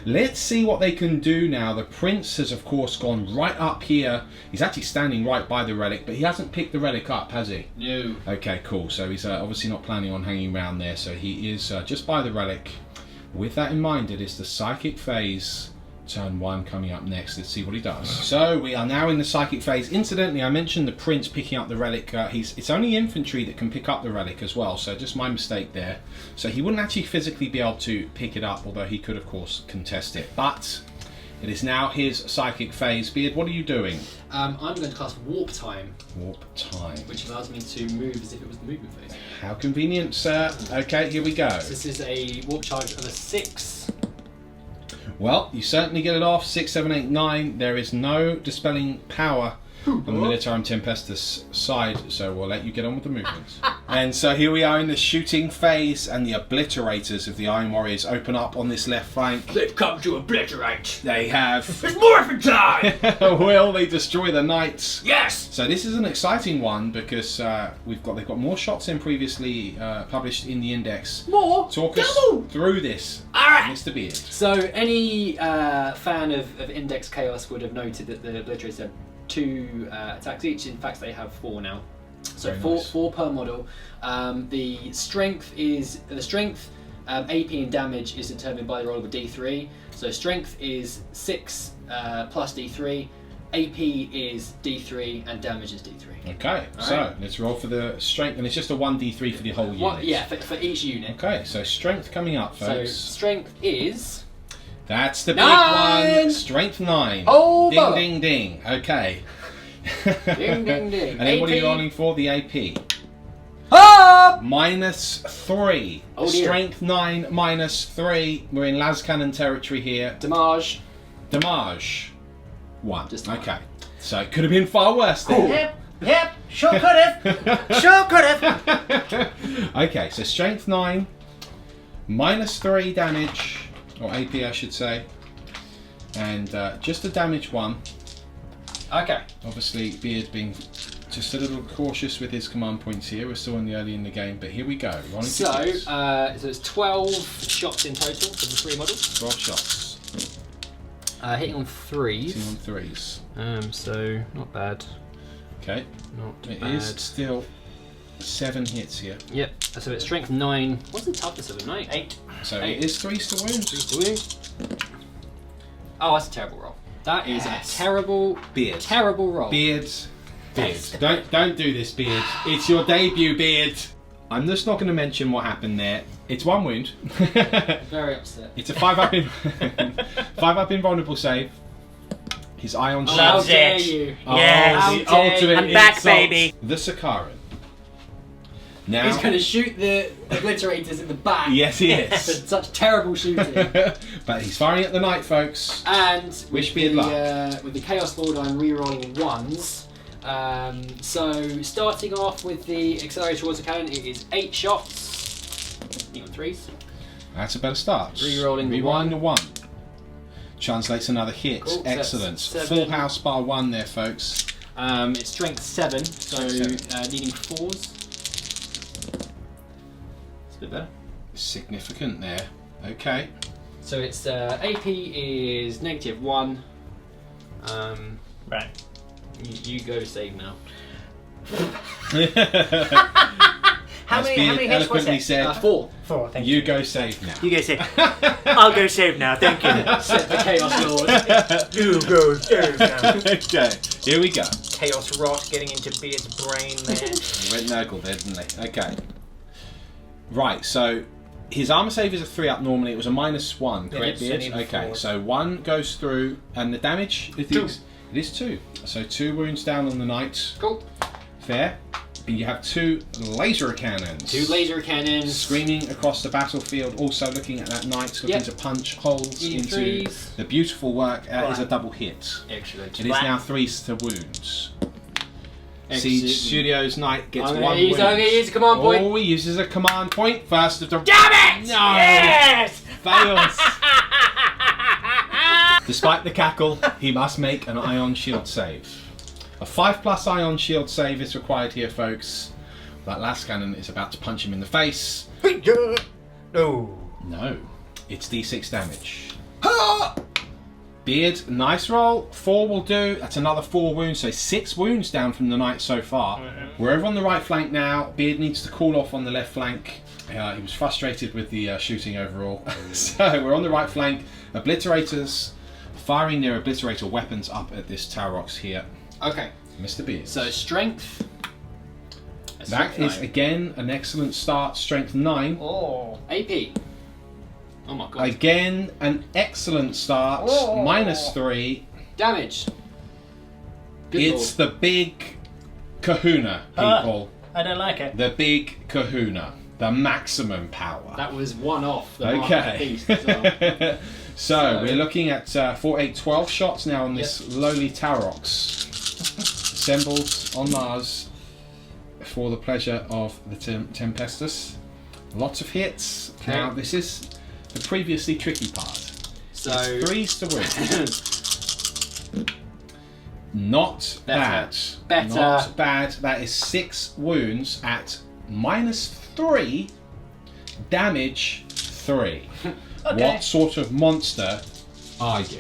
Speaker 1: Let's see what they can do now. The prince has, of course, gone right up here. He's actually standing right by the relic, but he hasn't picked the relic up, has he?
Speaker 3: No.
Speaker 1: Okay, cool. So he's obviously not planning on hanging around there. So he is just by the relic. With that in mind, it is the psychic phase. Turn 1 coming up next. Let's see what he does. So we are now in the psychic phase. Incidentally, I mentioned the prince picking up the relic. It's only infantry that can pick up the relic as well, so just my mistake there. So he wouldn't actually physically be able to pick it up, although he could of course contest it. But it is now his psychic phase. Beard, what are you doing?
Speaker 3: I'm going to cast Warp Time.
Speaker 1: Warp Time.
Speaker 3: Which allows me to move as if it was the movement phase.
Speaker 1: How convenient, sir. Okay, here we go.
Speaker 3: So this is a warp charge of a 6.
Speaker 1: Well, you certainly get it off. 6, 7, 8, 9. There is no dispelling power on the Militarum Tempestus side, so we'll let you get on with the movements. And so here we are in the shooting phase, and the obliterators of the Iron Warriors open up on this left flank.
Speaker 3: They've come to obliterate.
Speaker 1: They have.
Speaker 3: It's morphin' time!
Speaker 1: Will they destroy the knights?
Speaker 3: Yes!
Speaker 1: So this is an exciting one because they've got more shots than previously published in the index.
Speaker 3: More?
Speaker 1: Talk us through this,
Speaker 3: Alright!
Speaker 1: Mr. Beard.
Speaker 3: So any fan of Index Chaos would have noted that the obliterators have 2 attacks each. In fact, they have 4 now. So
Speaker 1: Very nice.
Speaker 3: 4 per model. The strength, AP and damage is determined by the roll of a D3. So strength is 6 plus D3. AP is D3 and damage is D3.
Speaker 1: Okay, so let's roll for the strength, and it's just a 1d3 for the whole unit.
Speaker 3: Yeah, for each unit.
Speaker 1: Okay, so strength coming up, folks.
Speaker 3: So strength is...
Speaker 1: That's the big
Speaker 3: 9!
Speaker 1: one. Strength 9.
Speaker 3: Oh,
Speaker 1: ding, ding, ding. Okay.
Speaker 3: Ding, ding, ding.
Speaker 1: And then what are you
Speaker 3: AP.
Speaker 1: rolling for? The AP.
Speaker 3: Ah!
Speaker 1: -3.
Speaker 3: Oh, dear.
Speaker 1: Strength 9 -3. We're in Lascannon territory here.
Speaker 3: Damage.
Speaker 1: Damage 1.
Speaker 3: Just 1.
Speaker 1: Okay. So it could have been far worse then.
Speaker 2: Yep, sure could have. Sure could have.
Speaker 1: Okay, so strength 9, -3 damage, or AP I should say, and just a damage 1.
Speaker 3: Okay.
Speaker 1: Obviously, Beard being just a little cautious with his command points here. We're still early in the game, but here we go.
Speaker 3: So it's 12 shots in total for the 3 models.
Speaker 1: 12 shots.
Speaker 3: Hitting on 3s.
Speaker 1: Hitting on 3s.
Speaker 3: So not bad.
Speaker 1: Okay.
Speaker 3: Not
Speaker 1: It
Speaker 3: bad.
Speaker 1: is still 7 hits here.
Speaker 3: Yep. So it's strength 9. What's the toughness of a knight? 8.
Speaker 1: So
Speaker 3: 8.
Speaker 1: it is 3s to wound.
Speaker 3: 3 to wound. Oh, that's a terrible roll. That is a terrible,
Speaker 1: Beard.
Speaker 3: terrible roll.
Speaker 1: Beard. Don't do this, Beard. It's your debut, Beard. I'm just not going to mention what happened there. It's 1 wound.
Speaker 3: Very upset.
Speaker 1: It's a 5 up in 5 up invulnerable save. His ion shield.
Speaker 3: How
Speaker 2: Loves
Speaker 3: dare
Speaker 2: it.
Speaker 3: you?
Speaker 2: Yes.
Speaker 3: How
Speaker 1: the
Speaker 3: dare
Speaker 1: ultimate
Speaker 3: you.
Speaker 2: I'm back,
Speaker 1: insult.
Speaker 2: baby.
Speaker 1: The Sakaran. Now,
Speaker 3: He's going to shoot the obliterators in the back.
Speaker 1: yes, he
Speaker 3: For
Speaker 1: is.
Speaker 3: such terrible shooting.
Speaker 1: But he's firing at the knight, folks.
Speaker 3: And
Speaker 1: Wish
Speaker 3: with
Speaker 1: me
Speaker 3: the,
Speaker 1: luck.
Speaker 3: with the Chaos Lord, I'm re-rolling 1s. So starting off with the accelerator towards the cannon, it is 8 shots. Even 3s.
Speaker 1: That's a better start.
Speaker 3: Re-rolling the
Speaker 1: Rewind
Speaker 3: 1.
Speaker 1: the 1. Translates another hit.
Speaker 3: Cool, so
Speaker 1: Excellent.
Speaker 3: that's
Speaker 1: Full
Speaker 3: 7.
Speaker 1: house bar 1 there, folks.
Speaker 3: It's strength 7, so
Speaker 1: Strength 7.
Speaker 3: needing 4s. It's a bit better.
Speaker 1: Significant there. Okay.
Speaker 3: So it's AP is -1.
Speaker 2: Right.
Speaker 3: You go save now.
Speaker 2: How
Speaker 1: As
Speaker 2: many
Speaker 1: Beard
Speaker 2: hits was
Speaker 1: eloquently
Speaker 2: it?
Speaker 1: said,
Speaker 3: 4.
Speaker 2: 4, thank
Speaker 1: you go save now.
Speaker 2: you. You go save. I'll go save now, thank you.
Speaker 3: Set the Chaos Lord.
Speaker 2: You go save now.
Speaker 1: Okay, here we go.
Speaker 2: Chaos rot getting into Beard's brain there.
Speaker 1: Went Nurgle there, didn't they? Okay. Right, so his armor save is a 3 up normally. It was a -1, correct,
Speaker 2: Yeah,
Speaker 1: Beard?
Speaker 2: so
Speaker 1: Okay,
Speaker 2: 4.
Speaker 1: so 1 goes through, and the damage is
Speaker 2: 2.
Speaker 1: It is 2. So 2 wounds down on the knight.
Speaker 3: Cool.
Speaker 1: Fair. And you have 2 laser cannons.
Speaker 3: 2 laser cannons.
Speaker 1: Screaming across the battlefield, also looking at that knight, looking to punch holes into
Speaker 3: E3s.
Speaker 1: the beautiful work. Is a double hit.
Speaker 3: Excellent.
Speaker 1: It is now 3s to wounds.
Speaker 3: Excellent.
Speaker 1: Siege Studios Knight gets
Speaker 3: I'm
Speaker 1: 1
Speaker 3: gonna use,
Speaker 1: wound.
Speaker 3: I'm gonna use a command point.
Speaker 1: Oh, he uses a command point first of the.
Speaker 2: Damn it!
Speaker 1: No!
Speaker 2: Yes!
Speaker 1: Fails. Despite the cackle, he must make an ion shield save. A 5+ ion shield save is required here, folks. That last cannon is about to punch him in the face.
Speaker 2: No.
Speaker 1: No. It's D6 damage. Beard, nice roll. 4 will do. That's another 4 wounds, so 6 wounds down from the knight so far. We're over on the right flank now. Beard needs to cool off on the left flank. He was frustrated with the shooting overall. So we're on the right flank. Obliterators firing their obliterator weapons up at this Taurox here.
Speaker 3: Okay.
Speaker 1: Mr. Beard.
Speaker 3: So strength.
Speaker 1: That is again an excellent start. Strength 9.
Speaker 2: Oh.
Speaker 3: AP. Oh my god.
Speaker 1: Again an excellent start. -3.
Speaker 3: Damage. Good
Speaker 1: It's
Speaker 3: lord.
Speaker 1: the big kahuna, people.
Speaker 2: I don't like it.
Speaker 1: The big kahuna. The maximum power.
Speaker 3: That was one off the mark of the
Speaker 1: Okay.
Speaker 3: beast as well.
Speaker 1: So we're looking at 4, 8, 12 shots now on this lowly Taurox. Assembled en masse for the pleasure of the Tempestus. Lots of hits.
Speaker 3: Okay.
Speaker 1: Now this is the previously tricky part.
Speaker 3: So
Speaker 1: It's 3s to win. Not bad.
Speaker 3: Better.
Speaker 1: Not bad. That is 6 wounds at -3, damage 3.
Speaker 2: Okay.
Speaker 1: What sort of monster are you?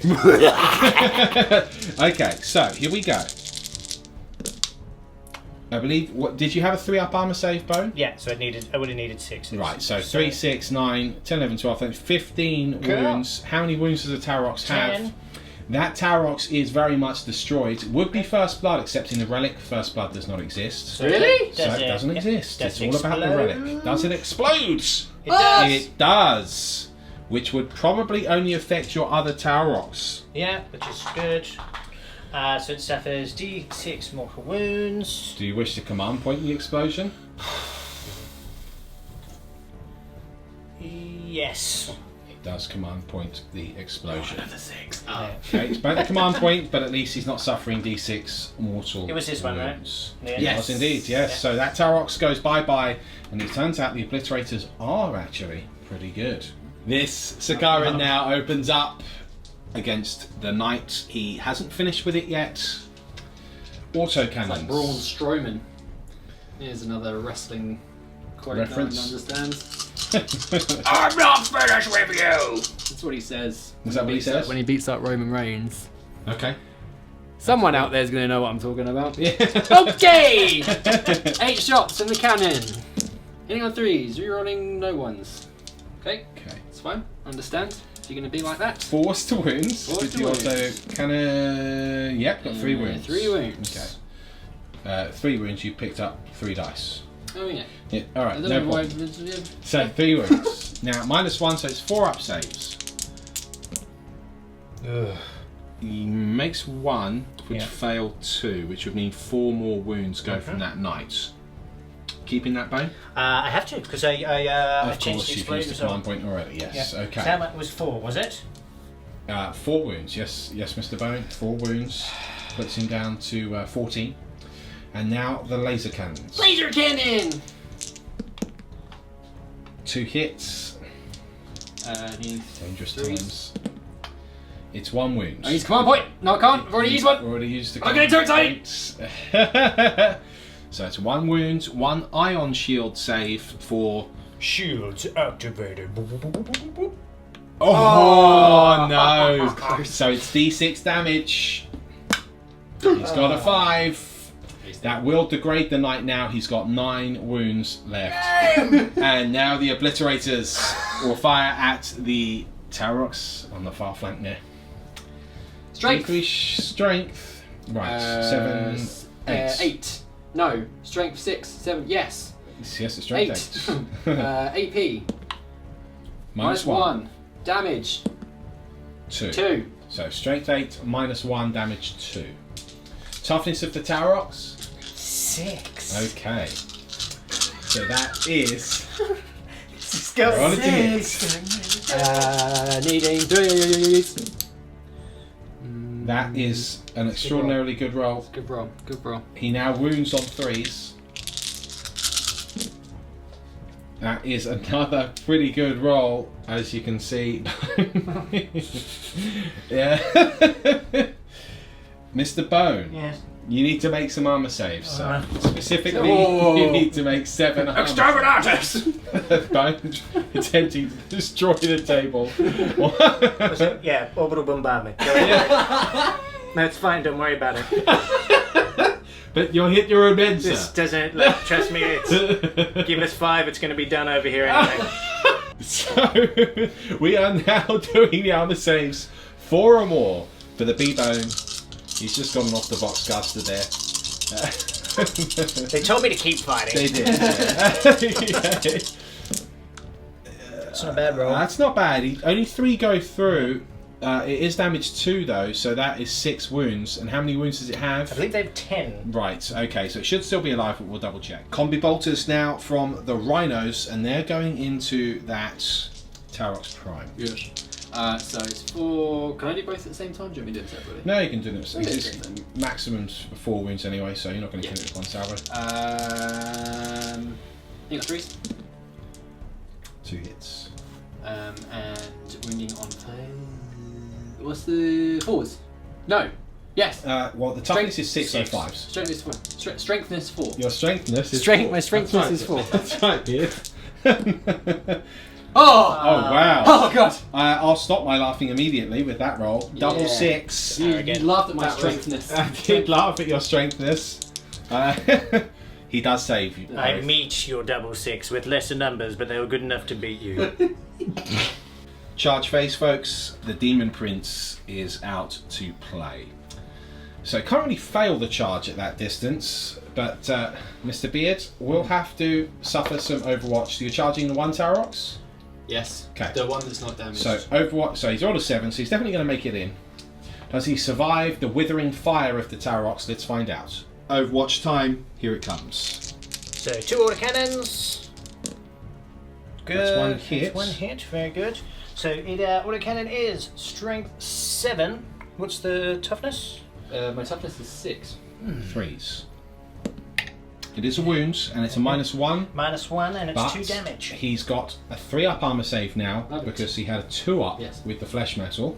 Speaker 1: Okay, so here we go. I believe. What did you have a 3-up armor save, Bone?
Speaker 2: Yeah, so I would have needed 6.
Speaker 1: Right, so 3, 6, 9, 10, 11, 12, 13, 15 wounds. How many wounds does a Taurox have?
Speaker 2: 10.
Speaker 1: That Taurox is very much destroyed. Would be First Blood, except in the relic. First Blood does not exist.
Speaker 3: Really?
Speaker 1: So it doesn't exist.
Speaker 2: does
Speaker 1: It's all about the
Speaker 2: explode?
Speaker 1: relic. Does it explode?
Speaker 2: It does.
Speaker 1: It does. Which would probably only affect your other Taurox.
Speaker 2: Yeah, which is good. So it suffers D6 mortal wounds.
Speaker 1: Do you wish to command point the explosion?
Speaker 2: Yes.
Speaker 1: It does command point the explosion.
Speaker 3: Another 6. Oh.
Speaker 1: Okay, it's both the command point, but at least he's not suffering D6 mortal
Speaker 2: It was this one, right?
Speaker 1: wounds.
Speaker 2: Yeah.
Speaker 1: Yes,
Speaker 3: Yes.
Speaker 1: indeed, yes.
Speaker 2: Yeah.
Speaker 1: So that Taurox goes bye-bye, and it turns out the obliterators are actually pretty good. This Sakaran now opens up against the knight. He hasn't finished with it yet. Auto
Speaker 3: It's like
Speaker 1: cannons.
Speaker 3: Braun Strowman. Here's another wrestling quote
Speaker 1: Reference.
Speaker 3: no one understands.
Speaker 1: I'm not finished with you!
Speaker 3: That's what he says.
Speaker 1: Is that what he says?
Speaker 3: When he beats up Roman Reigns.
Speaker 1: Okay.
Speaker 3: Someone out there is going to know what I'm talking about.
Speaker 1: Yeah.
Speaker 3: Okay! 8 shots in the cannon. Hitting on 3s, rerolling no ones. Okay,
Speaker 1: Okay.
Speaker 3: it's fine. Understand. You're going to be like that.
Speaker 1: 4 to wounds.
Speaker 3: Four
Speaker 1: With
Speaker 3: to
Speaker 1: the
Speaker 3: wounds.
Speaker 1: auto cannon. Yep, got 3 wounds.
Speaker 3: 3 wounds.
Speaker 1: Okay. 3 wounds, you picked up 3 dice.
Speaker 3: Oh yeah.
Speaker 1: Yeah,
Speaker 3: I
Speaker 1: alright,
Speaker 3: don't
Speaker 1: no
Speaker 3: know why.
Speaker 1: problem. So 3 wounds. Now, -1, so it's 4 up saves. He makes 1, which
Speaker 2: Yeah.
Speaker 1: failed 2, which would mean 4 more wounds go from that knight. Keeping that bone?
Speaker 2: I have to, because I
Speaker 1: Of
Speaker 2: changed
Speaker 1: course,
Speaker 2: the
Speaker 1: you've
Speaker 2: explosion.
Speaker 1: used the command point already, yes.
Speaker 2: Yeah.
Speaker 1: Okay.
Speaker 2: So how much was 4, was it?
Speaker 1: 4 wounds, yes, Mr. Bone. 4 wounds puts him down to 14. And now the laser cannons.
Speaker 3: Laser cannon!
Speaker 1: 2 hits.
Speaker 3: He's
Speaker 1: Dangerous
Speaker 3: 3.
Speaker 1: times. It's 1 wound.
Speaker 3: Oh, he's command point! No, I can't. I've already used one!
Speaker 1: Already used the
Speaker 3: I'm getting too
Speaker 1: command point. So it's 1 wound, 1 ion shield save for.
Speaker 2: Shields activated.
Speaker 1: Oh no! So it's D6 damage. He's got a 5. That will degrade the knight now. He's got 9 wounds left. And now the obliterators will fire at the Taurox on the far flank there.
Speaker 3: Strength!
Speaker 1: Increase strength. Right, 7, 8.
Speaker 3: 8. No. Strength 6, 7. Yes.
Speaker 1: Yes, it's strength
Speaker 3: 8.
Speaker 1: 8.
Speaker 3: AP.
Speaker 1: -1.
Speaker 3: Damage.
Speaker 1: 2.
Speaker 3: 2.
Speaker 1: So strength 8, -1, damage 2. Toughness of the Taurox.
Speaker 2: 6.
Speaker 1: Okay. So that is.
Speaker 2: Go
Speaker 1: Roll it to hit.
Speaker 3: Needing 3.
Speaker 1: That is an extraordinarily good roll.
Speaker 3: Good roll. Good roll.
Speaker 1: He now wounds on 3s. That is another pretty good roll, as you can see. Yeah. Mr. Bone.
Speaker 2: Yes.
Speaker 1: You need to make some armor saves. So specifically, you need to make 7 armor
Speaker 2: Exterminatus!
Speaker 1: Don't attempting to destroy the table.
Speaker 2: Yeah, orbital bombardment. No, it's fine. Don't worry about it.
Speaker 1: But you'll hit your own men,
Speaker 2: This
Speaker 1: sir.
Speaker 2: doesn't. Look, trust me. It's give us 5. It's going to be done over here anyway.
Speaker 1: So we are now doing the armor saves 4 or more for the B-bone. He's just gone off the box caster there.
Speaker 2: They told me to keep fighting.
Speaker 1: They did. Yeah.
Speaker 2: It's not a bad roll.
Speaker 1: That's not bad. Only 3 go through. It is damage 2 though, so that is 6 wounds. And how many wounds does it have?
Speaker 2: I believe they have 10.
Speaker 1: Right, okay, so it should still be alive, but we'll double check. Combi bolters now from the rhinos, and they're going into that Tarox Prime.
Speaker 3: Yes. So it's 4. Can I do both at the same time? Do you want me to do them separately?
Speaker 1: No, you can do them.
Speaker 3: Okay,
Speaker 1: It's maximum 4 wounds anyway, so you're not going to kill it with 1 salvo.
Speaker 3: I think that's 3s.
Speaker 1: 2 hits.
Speaker 3: And wounding on fail. What's the 4s? No. Yes.
Speaker 1: Well, the toughness is 6 or 5s.
Speaker 3: Strengthness 4. Strengthness 4.
Speaker 1: Your strengthness is
Speaker 2: Strength-
Speaker 1: 4.
Speaker 2: my strengthness is 4.
Speaker 1: That's right, Beard.
Speaker 3: Oh!
Speaker 1: Oh, wow.
Speaker 3: Oh god!
Speaker 1: I'll stop my laughing immediately with that roll. Double
Speaker 3: Yeah.
Speaker 1: 6.
Speaker 3: You laughed at my
Speaker 1: That was-
Speaker 3: strengthness.
Speaker 1: I did laugh at your strengthness. He does save you.
Speaker 2: I meet your double 6 with lesser numbers, but they were good enough to beat you.
Speaker 1: Charge phase, folks. The Demon Prince is out to play. So currently fail the charge at that distance, but Mr. Beard will have to suffer some Overwatch. So you're charging the 1 Tarox?
Speaker 3: Yes.
Speaker 1: Okay.
Speaker 3: The one that's not damaged.
Speaker 1: So Overwatch. So he's rolled a 7, so he's definitely going to make it in. Does he survive the withering fire of the Tarox? Let's find out. Overwatch time. Here it comes.
Speaker 2: So 2 autocannons. Good.
Speaker 1: That's 1 hit.
Speaker 2: That's 1 hit. Very good. So it autocannon is strength 7. What's the toughness?
Speaker 3: my toughness is 6.
Speaker 1: 3s. It is a wound, and it's a -1.
Speaker 2: -1, and it's
Speaker 1: But
Speaker 2: 2 damage.
Speaker 1: he's got a 3-up armor save now
Speaker 3: Lovely.
Speaker 1: because he had a 2-up
Speaker 3: Yes.
Speaker 1: with the flesh metal,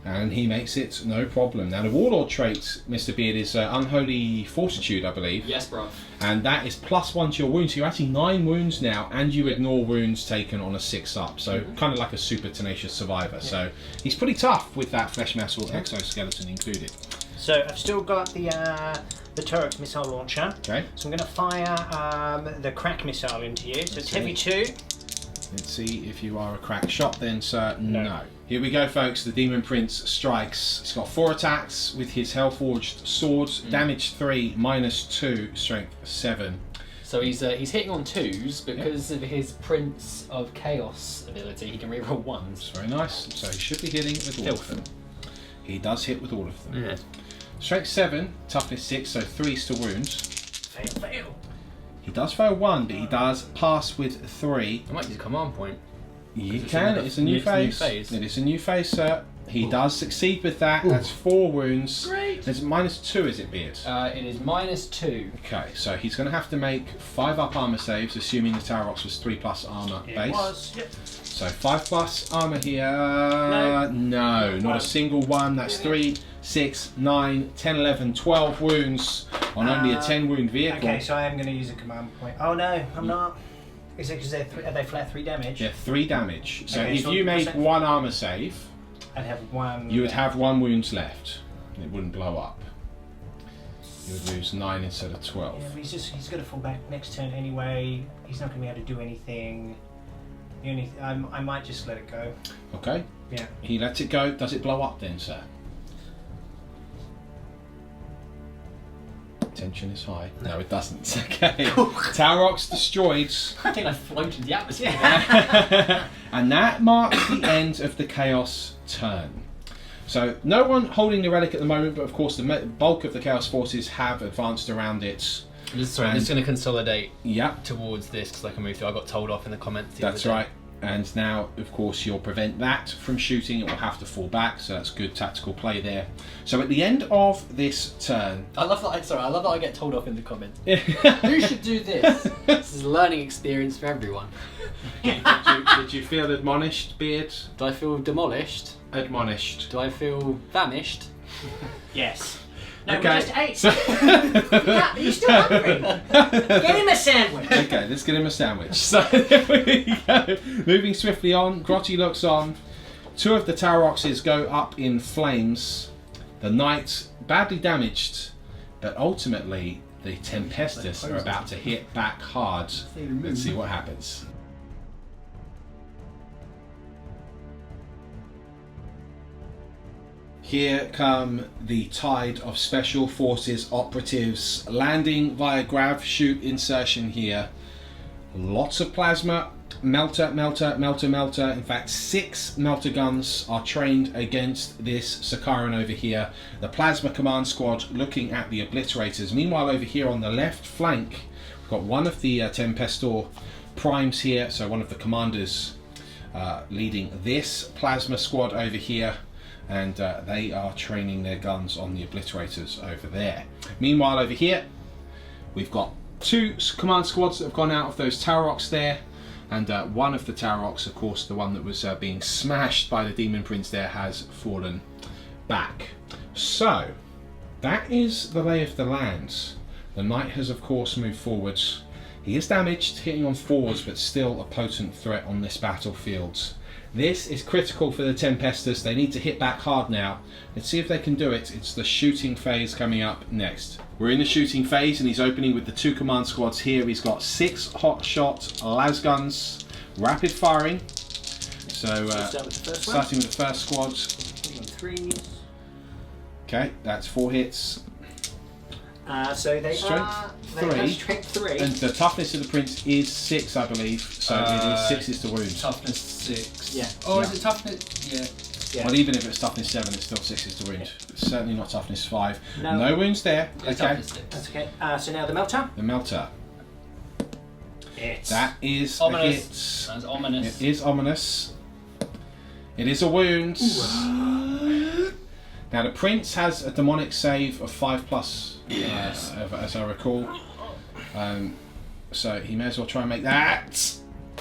Speaker 1: and he makes it no problem. Now the warlord trait, Mr. Beard, is unholy fortitude, I believe,
Speaker 3: Yes, bro.
Speaker 1: and that is +1 to your wounds. So you're actually 9 wounds now, and you ignore wounds taken on a 6-up. So kind of like a super tenacious survivor. So he's pretty tough with that flesh metal exoskeleton included.
Speaker 2: So I've still got the Turret missile launcher.
Speaker 1: Okay.
Speaker 2: So I'm going to fire the crack missile into you. So it's heavy 2.
Speaker 1: Let's see if you are a crack shot then, sir.
Speaker 2: No.
Speaker 1: No. Here we go, folks. The Demon Prince strikes. He's got 4 attacks with his Hellforged swords. Damage 3, -2, strength 7.
Speaker 3: So he's hitting on 2s because of his Prince of Chaos ability. He can reroll 1s.
Speaker 1: It's very nice. So he should be hitting with all of them. He does hit with all of them.
Speaker 3: Yeah.
Speaker 1: Strength 7, toughness 6, so 3s to wounds.
Speaker 2: Fail.
Speaker 1: He does fail 1, but he does pass with 3.
Speaker 3: I might use a command point.
Speaker 1: You
Speaker 3: It's
Speaker 1: can.
Speaker 3: another-
Speaker 1: It's a new
Speaker 3: it's a new
Speaker 1: phase.
Speaker 3: phase.
Speaker 1: It is a new phase, sir. He
Speaker 3: Ooh.
Speaker 1: does succeed with that.
Speaker 3: Ooh.
Speaker 1: That's 4 wounds.
Speaker 3: Great.
Speaker 1: It's -2, is it, Beard?
Speaker 3: It is -2.
Speaker 1: Okay, so he's going to have to make 5-up armor saves, assuming the Tarox was 3+ armor
Speaker 2: It
Speaker 1: base.
Speaker 2: was. Yep.
Speaker 1: So 5+ armor here.
Speaker 2: No.
Speaker 1: No, not a single one. That's 3, 6, 9, 10, 11, 12 wounds on only a 10 wound vehicle.
Speaker 2: Okay, so I am going to use a command point. Oh no, I'm not. Is it because are they flat 3 damage?
Speaker 1: Yeah, 3 damage. So
Speaker 2: Okay,
Speaker 1: if
Speaker 2: so
Speaker 1: you made
Speaker 2: 100%.
Speaker 1: 1 armor save,
Speaker 2: I'd have 1.
Speaker 1: you would have 1 wounds left. It wouldn't blow up. You would lose 9 instead of 12.
Speaker 2: Yeah, but he's got to fall back next turn anyway. He's not going to be able to do anything. The only I might just let it go.
Speaker 1: Okay,
Speaker 2: Yeah.
Speaker 1: he lets it go. Does it blow up then, sir? Tension is high. No, it doesn't. Okay. Tarox destroyed.
Speaker 3: I think I floated the atmosphere.
Speaker 1: And that marks the end of the Chaos turn. So no one holding the relic at the moment, but of course the bulk of the Chaos forces have advanced around it.
Speaker 3: Sorry, I'm just going to consolidate
Speaker 1: Yeah,
Speaker 3: towards this because I can move through. I got told off in the comments. the
Speaker 1: that's
Speaker 3: other day.
Speaker 1: right. And now, of course, you'll prevent that from shooting. It will have to fall back, so that's good tactical play there. So at the end of this turn...
Speaker 3: I love that. I love that I get told off in the comments. Who should do this? This is a learning experience for everyone.
Speaker 1: Did you feel admonished, Beard?
Speaker 3: Do I feel demolished?
Speaker 1: Admonished.
Speaker 3: Do I feel famished?
Speaker 2: Yes. No, we
Speaker 1: Okay.
Speaker 2: just ate.
Speaker 1: So
Speaker 2: Yeah, are you still hungry? Get him a sandwich.
Speaker 1: okay, let's get him a sandwich. So there we go. Moving swiftly on, Grotty looks on. 2 of the Taroxes go up in flames. The knight badly damaged, but ultimately the Tempestus are about to hit back hard. Let's see what happens. Here come the tide of Special Forces operatives landing via grav chute insertion here. Lots of plasma, melter. In fact, 6 melter guns are trained against this Sakaran over here. The plasma command squad looking at the obliterators. Meanwhile, over here on the left flank, we've got one of the Tempestor primes here. So one of the commanders leading this plasma squad over here. And they are training their guns on the obliterators over there. Meanwhile, over here, we've got 2 command squads that have gone out of those Tarox there. And one of the Tarox, of course, the one that was being smashed by the Demon Prince there, has fallen back. So, that is the lay of the land. The Knight has, of course, moved forwards. He is damaged, hitting on 4s, but still a potent threat on this battlefield. This is critical for the Tempestus. They need to hit back hard now. Let's see if they can do it. It's the shooting phase coming up next. We're in the shooting phase and he's opening with the 2 command squads here. He's got 6 hot shot las guns, rapid firing. So starting with the first squad.
Speaker 2: 3s.
Speaker 1: Okay, that's 4 hits.
Speaker 2: So they
Speaker 1: Strength
Speaker 2: are
Speaker 1: 3.
Speaker 2: strength 3.
Speaker 1: And the toughness of the prince is 6, I believe. So it is 6 is the wound.
Speaker 3: Toughness 6.
Speaker 2: Yeah.
Speaker 3: Oh,
Speaker 1: Yeah.
Speaker 3: is it toughness? Yeah.
Speaker 2: Yeah.
Speaker 1: Well, even if it's toughness 7, it's still 6 is the wound. It's certainly not toughness 5.
Speaker 2: No.
Speaker 1: No wounds there.
Speaker 3: It's
Speaker 1: Okay.
Speaker 3: toughness 6.
Speaker 2: That's okay. So now the melter.
Speaker 1: The melter.
Speaker 2: It's
Speaker 1: That is
Speaker 3: Ominous.
Speaker 1: a hit.
Speaker 3: That's ominous.
Speaker 1: It is ominous. It is a wound. Now the prince has a demonic save of 5+,
Speaker 3: Yes.
Speaker 1: as I recall. So he may as well try and make that.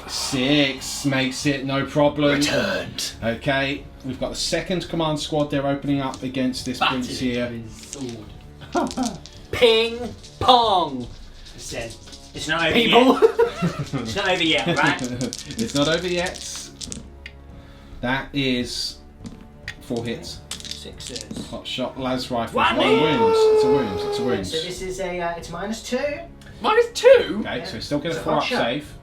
Speaker 1: 6 makes it no problem.
Speaker 3: Returned.
Speaker 1: Okay, we've got the second command squad. They're opening up against this prince
Speaker 3: Batted
Speaker 1: here.
Speaker 3: with his sword.
Speaker 2: ping pong. It says it's not over
Speaker 3: People.
Speaker 2: yet. It's not over yet, right?
Speaker 1: It's not over yet. That is 4 hits.
Speaker 2: 6s.
Speaker 1: Hot shot, las rifle,
Speaker 2: One
Speaker 1: 1 wound. It's a wound. It's a wound.
Speaker 2: So this is a it's -2.
Speaker 3: -2.
Speaker 1: Okay, so he's still going to
Speaker 2: It's a
Speaker 1: 4
Speaker 2: hot
Speaker 1: up
Speaker 2: shot.
Speaker 1: save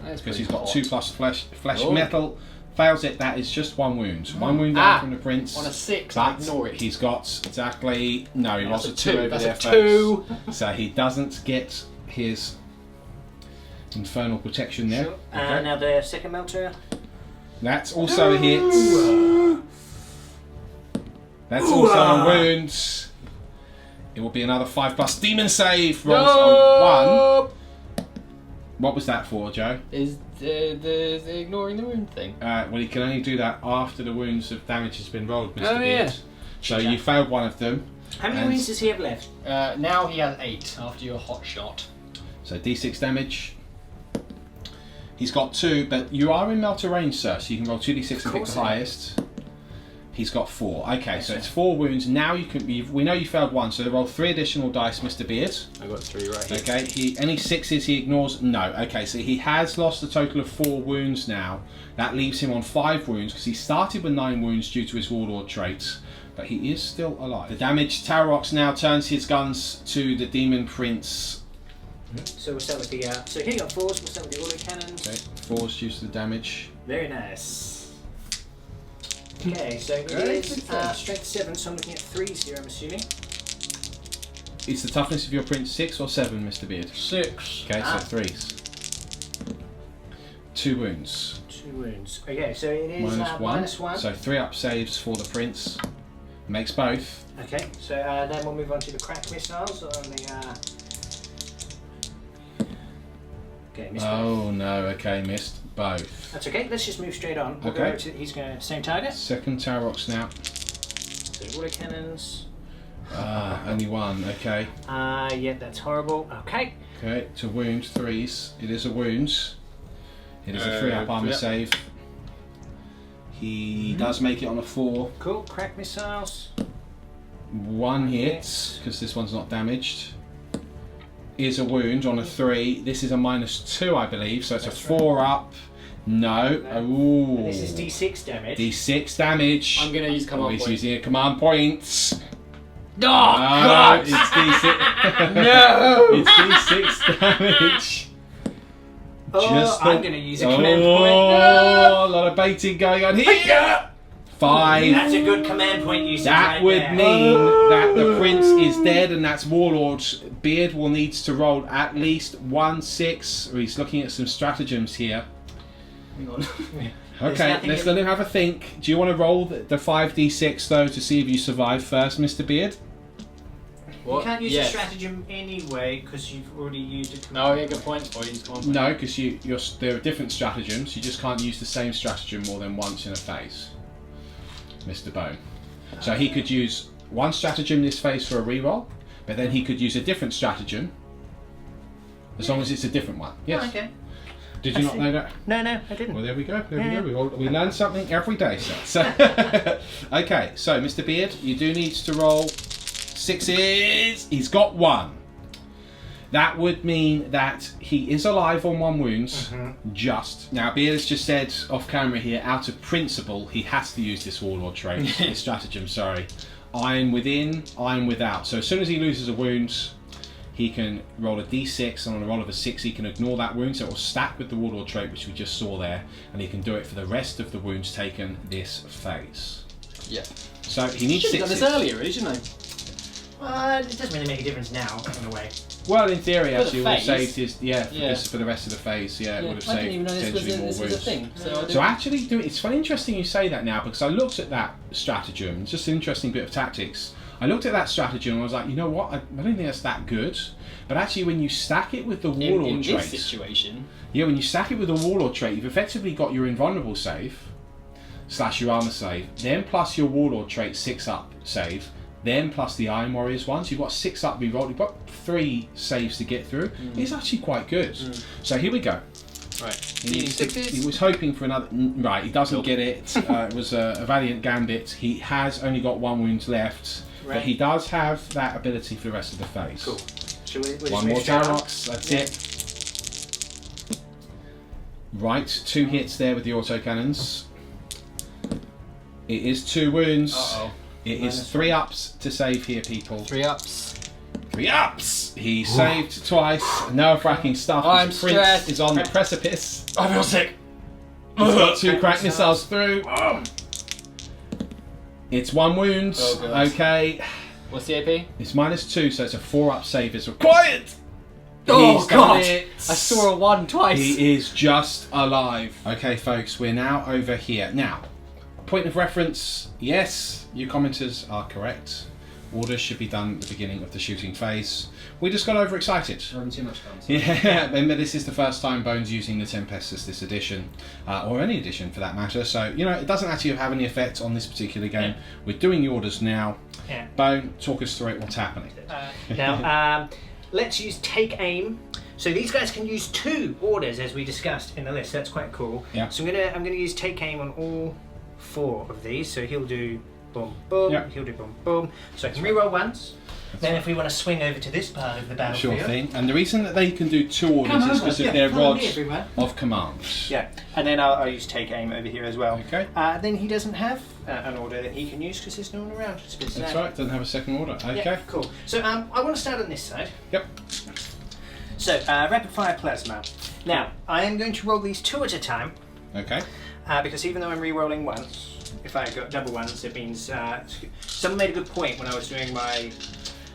Speaker 3: That's
Speaker 1: because
Speaker 3: pretty
Speaker 1: he's got
Speaker 3: hot.
Speaker 1: 2+ flesh
Speaker 3: Oh.
Speaker 1: metal. Fails it. That is just 1 wound. 1 wound down from the prince.
Speaker 3: On a 6, I
Speaker 1: But
Speaker 3: ignore it.
Speaker 1: he's got exactly no. He
Speaker 3: That's
Speaker 1: lost
Speaker 3: a
Speaker 1: a 2
Speaker 3: 2.
Speaker 1: over
Speaker 3: That's
Speaker 1: there,
Speaker 3: a 2.
Speaker 1: folks. So he doesn't get his infernal protection there.
Speaker 2: Sure.
Speaker 1: Okay.
Speaker 2: Now the second melter.
Speaker 1: That's also a hit. That's also a wound. It will be another 5+ demon save. Rolls on 1. What was that for, Joe?
Speaker 3: Is the ignoring the wound thing?
Speaker 1: Well, he can only do that after the wounds of damage has been rolled, Mr.
Speaker 3: Oh,
Speaker 1: Beard.
Speaker 3: yeah.
Speaker 1: So you failed one of them.
Speaker 2: How many
Speaker 1: And-
Speaker 2: wounds does he have left?
Speaker 3: Now he has 8 after your hot shot.
Speaker 1: So D6 damage. He's got 2, but you are in melter range, sir, so you can roll 2d6 and pick the highest. He's got 4. Okay, so it's 4 wounds. Now you can. We know you failed 1, so roll 3 additional dice, Mr. Beard.
Speaker 3: I got 3 right here.
Speaker 1: Okay, any 6s he ignores? No. Okay, so he has lost a total of 4 wounds now. That leaves him on 5 wounds because he started with 9 wounds due to his warlord traits, but he is still alive. The damaged Tarox now turns his guns to the Demon Prince.
Speaker 2: So we'll start with the. So here you got 4s. We'll start with the autocannons.
Speaker 1: Okay, 4's due to the damage.
Speaker 2: Very nice. Okay, so it is strength 7, so I'm looking at 3s here, I'm assuming.
Speaker 1: Is the toughness of your prince 6 or 7, Mr. Beard?
Speaker 3: 6.
Speaker 1: Okay, so 3s. 2 wounds.
Speaker 2: 2 wounds. Okay, so it is
Speaker 1: -1. So 3 up saves for the prince. Makes both.
Speaker 2: Okay, so then we'll move on to the crack missiles on the. Okay, missed both.
Speaker 1: Oh no, okay, missed both.
Speaker 2: That's okay, let's just move straight on. We'll go
Speaker 1: Okay.
Speaker 2: over to. He's going to. Same target.
Speaker 1: Second Tarox now.
Speaker 2: So autocannons.
Speaker 1: Only 1, okay.
Speaker 2: Yeah, that's horrible. Okay.
Speaker 1: Okay, to wound 3s. It is a wound. It is a 3 up armor
Speaker 3: yep.
Speaker 1: save. He does make it on a 4.
Speaker 2: Cool, crack missiles.
Speaker 1: 1 hit, because this one's not damaged. Is a wound on a 3. This is a -2, I believe, so it's a 4 up. No. Ooh.
Speaker 2: This is D6 damage.
Speaker 1: D6 damage.
Speaker 3: I'm gonna use command
Speaker 1: He's
Speaker 3: point.
Speaker 1: using a command point.
Speaker 3: Oh God!
Speaker 1: It's D6.
Speaker 3: No!
Speaker 1: It's D6 damage.
Speaker 2: Oh, I'm going to use a command point.
Speaker 1: Oh, a lot of baiting going on here. 5.
Speaker 2: That's a good command point usage
Speaker 1: That
Speaker 2: right
Speaker 1: would
Speaker 2: there.
Speaker 1: mean that the prince is dead, and that's Warlord. Beard will need to roll at least 1/6. He's looking at some stratagems here.
Speaker 3: Hang on.
Speaker 1: Okay, let's let him have a think. Do you want to roll the 5d6 though to see if you survive first, Mr. Beard?
Speaker 2: You can't use
Speaker 3: Yes.
Speaker 2: a stratagem anyway because you've already used a command
Speaker 3: Oh, yeah, good point. Or use command point.
Speaker 1: No, because there are different stratagems. You just can't use the same stratagem more than once in a phase, Mr. Bone. So he could use one stratagem this phase for a reroll, but then he could use a different stratagem as long as it's a different one. Yes.
Speaker 2: Oh, okay.
Speaker 1: Did you not know that?
Speaker 2: No, I didn't.
Speaker 1: Well, there we go. There we go. We learn something every day, sir. So, okay, so Mr. Beard, you do need to roll 6s. He's got 1. That would mean that he is alive on 1 wound. Just now, Beard has just said off camera here, out of principle, he has to use this Warlord trait, this stratagem. Sorry, iron within, iron without. So as soon as he loses a wound, he can roll a d6, and on a roll of a 6 he can ignore that wound, so it will stack with the Warlord trait which we just saw there, and he can do it for the rest of the wounds taken this phase.
Speaker 3: Yeah.
Speaker 1: So he needs
Speaker 3: Should have done
Speaker 1: 6s.
Speaker 3: this earlier, really, shouldn't I?
Speaker 2: It doesn't really make a difference now, in a way.
Speaker 1: Well, in theory,
Speaker 3: For the
Speaker 1: actually, it would have
Speaker 3: phase?
Speaker 1: saved his this for the rest of the phase. Yeah, it would have
Speaker 3: I didn't
Speaker 1: saved
Speaker 3: even know this was
Speaker 1: potentially more
Speaker 3: this
Speaker 1: wounds.
Speaker 3: was a thing. So, I
Speaker 1: So
Speaker 3: didn't-
Speaker 1: actually, it's funny, interesting you say that now, because I looked at that stratagem. It's just an interesting bit of tactics. I looked at that stratagem and I was like, you know what? I don't think that's that good. But actually, when you stack it with the Warlord
Speaker 3: in
Speaker 1: trait,
Speaker 3: this situation,
Speaker 1: yeah, when you stack it with the Warlord trait, you've effectively got your invulnerable save / your armor save, then plus your Warlord trait 6-up save, then plus the Iron Warriors one. So you've got 6-up reroll. You've got 3 saves to get through. It's actually quite good. So here we go.
Speaker 3: right?
Speaker 1: He was hoping for another. Right, he doesn't get it. It was a valiant gambit. He has only got 1 wound left, but he does have that ability for the rest of the phase.
Speaker 2: Cool. Shall we, we'll
Speaker 1: 1 more
Speaker 2: just move straight on?
Speaker 1: Tarox, that's it. Right, 2 hits there with the autocannons. It is 2 wounds.
Speaker 3: Uh-oh.
Speaker 1: It is 3 ups to save here, people.
Speaker 3: 3 ups.
Speaker 1: 3 ups! He saved twice. Nerve-wracking stuff.
Speaker 3: I'm
Speaker 1: His prince
Speaker 3: stressed.
Speaker 1: is on the precipice.
Speaker 3: I feel sick.
Speaker 1: He's got 2 crack missiles through. It's 1 wound.
Speaker 3: Oh, God.
Speaker 1: Okay.
Speaker 3: What's the AP?
Speaker 1: It's -2, so it's a 4-up save is required.
Speaker 3: Oh,
Speaker 1: He's done
Speaker 3: God.
Speaker 1: it.
Speaker 3: I saw a 1 twice.
Speaker 1: He is just alive. Okay, folks, we're now over here. Now, point of reference, yes, you commenters are correct. Orders should be done at the beginning of the shooting phase. We just got overexcited.
Speaker 3: Having too much fun.
Speaker 1: Yeah, and this is the first time Bone's using the Tempestus this edition, or any edition for that matter, so, you know, it doesn't actually have any effect on this particular game. We're doing the orders now.
Speaker 2: Yeah.
Speaker 1: Bone, talk us through it, what's happening.
Speaker 2: Now, let's use take aim. So these guys can use 2 orders as we discussed in the list. That's quite cool.
Speaker 1: Yeah.
Speaker 2: So I'm gonna use take aim on all 4 of these. So he'll do boom boom.
Speaker 1: Yeah.
Speaker 2: He'll do boom boom. So I can reroll once. Then if we want to swing over to this part of the battlefield.
Speaker 1: Sure thing. And the reason that they can do 2 orders is because of their
Speaker 2: follow me,
Speaker 1: rods
Speaker 2: everyone.
Speaker 1: of command.
Speaker 2: Yeah, and then I'll use take aim over here as well.
Speaker 1: Okay.
Speaker 2: Then he doesn't have an order that he can use because there's no one around. It's a bit
Speaker 1: That's
Speaker 2: sad.
Speaker 1: right, doesn't have a second order. Okay.
Speaker 2: Yeah, cool. So I want to start on this side.
Speaker 1: Yep.
Speaker 2: So rapid fire plasma. Now I am going to roll these 2 at a time
Speaker 1: Okay.
Speaker 2: because even though I'm re-rolling once, if I got double ones, it means someone made a good point when I was doing my.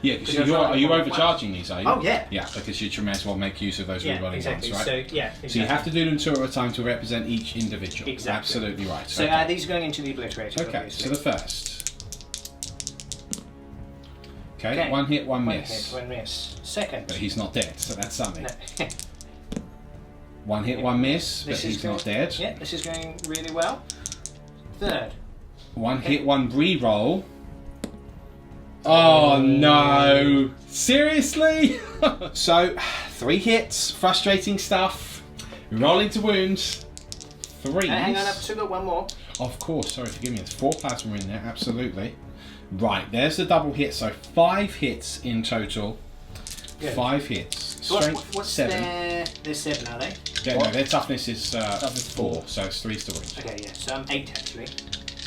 Speaker 1: Yeah, because
Speaker 2: Because
Speaker 1: are you
Speaker 2: I-
Speaker 1: overcharging these, are you?
Speaker 2: Oh, yeah.
Speaker 1: Yeah, because you may as well make use of those rerolling
Speaker 2: exactly.
Speaker 1: ones, right?
Speaker 2: So yeah, exactly.
Speaker 1: So you have to do them 2 at a time to represent each individual.
Speaker 2: Exactly.
Speaker 1: Absolutely right.
Speaker 2: So
Speaker 1: okay.
Speaker 2: these are going into the obliterator.
Speaker 1: Okay,
Speaker 2: obviously.
Speaker 1: so the first. Okay, 1 hit, 1
Speaker 2: One
Speaker 1: miss.
Speaker 2: hit, 1 miss. Second.
Speaker 1: But he's not dead, so that's something.
Speaker 2: No.
Speaker 1: 1 hit, 1 miss, but
Speaker 2: This is
Speaker 1: he's not
Speaker 2: going-
Speaker 1: dead.
Speaker 2: Yeah, this is going really well. Third.
Speaker 1: 1 hit, 1 re-roll. Oh no! Seriously? So, 3 hits, frustrating stuff. Roll into wounds. 3.
Speaker 2: Hang on, I've still got 1 more.
Speaker 1: Of course, sorry, forgive me. There's 4 plasma in there, absolutely. Right, there's the double hit. So 5 hits in total.
Speaker 2: Good.
Speaker 1: 5 hits.
Speaker 2: So
Speaker 1: Strength
Speaker 2: what's
Speaker 1: 7.
Speaker 2: They're 7, are they?
Speaker 1: Yeah, no, their toughness is 4, so it's 3 to wound.
Speaker 2: Okay, yeah. So I'm 8 actually.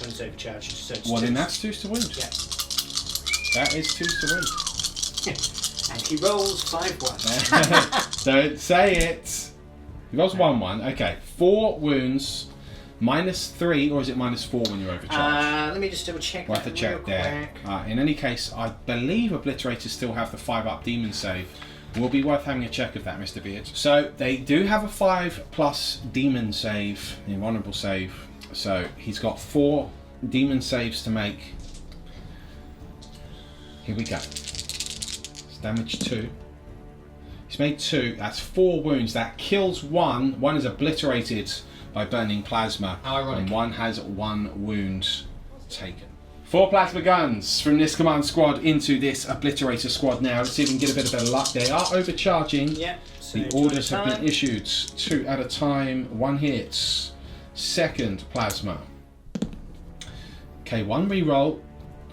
Speaker 2: One's overcharged. So it's
Speaker 1: Well,
Speaker 2: 2.
Speaker 1: then that's 2 to wound.
Speaker 2: Yeah.
Speaker 1: That is 2 to wound.
Speaker 2: And he rolls 5-1.
Speaker 1: Don't say it. He rolls 1-1. Okay, 4 wounds, -3, or is it -4 when you're overcharged?
Speaker 2: Let me just double check.
Speaker 1: We'll have to check there. In any case, I believe Obliterators still have the 5-up demon save. Will be worth having a check of that, Mr. Beard. So they do have a 5+ demon save, invulnerable save. So he's got 4 demon saves to make. Here we go. It's damage 2. He's made 2. That's 4 wounds. That kills 1. 1 is obliterated by burning plasma.
Speaker 3: How ironic.
Speaker 1: And 1 has 1 wound taken. 4 plasma guns from this command squad into this obliterator squad now. Let's see if we can get a bit of better luck. They are overcharging.
Speaker 2: Yeah. So
Speaker 1: The orders have been issued. 2 at a time. 1 hit. Second plasma. Okay, 1 reroll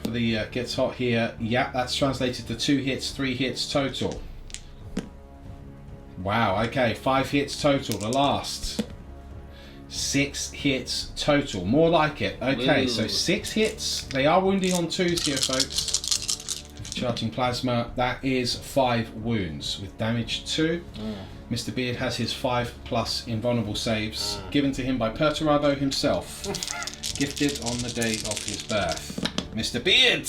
Speaker 1: for the gets hot here. Yeah, that's translated to 2 hits, 3 hits total. Wow, okay, 5 hits total. The last. 6 hits total. More like it. Okay, so 6 hits. They are wounding on 2s here, folks. Charging plasma. That is 5 wounds with damage 2. Mr. Beard has his 5+ invulnerable saves given to him by Perturabo himself. Gifted on the day of his birth. Mr. Beard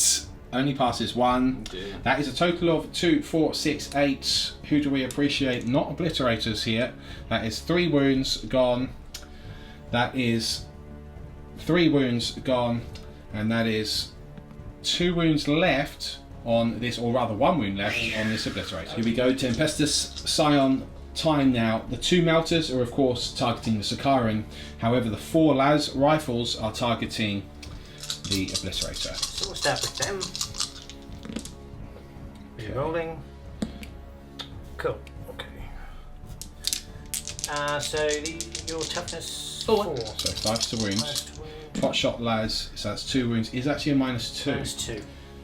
Speaker 1: only passes 1. That is a total of 2, 4, 6, 8. Who do we appreciate? Not obliterators here. That is 3 wounds gone. That is 3 wounds gone. And that is 2 wounds left on this, or rather 1 wound left on this obliterator. Here we go, Tempestus Scion time now. The 2 melters are of course targeting the Sakaran. However, the 4 las rifles are targeting the obliterator.
Speaker 2: So we'll start with them. Rolling. Cool. Okay. So your toughness 4.
Speaker 1: So 5 to wounds. Pot shot las, so that's 2 wounds. Is actually a -2.
Speaker 2: -2.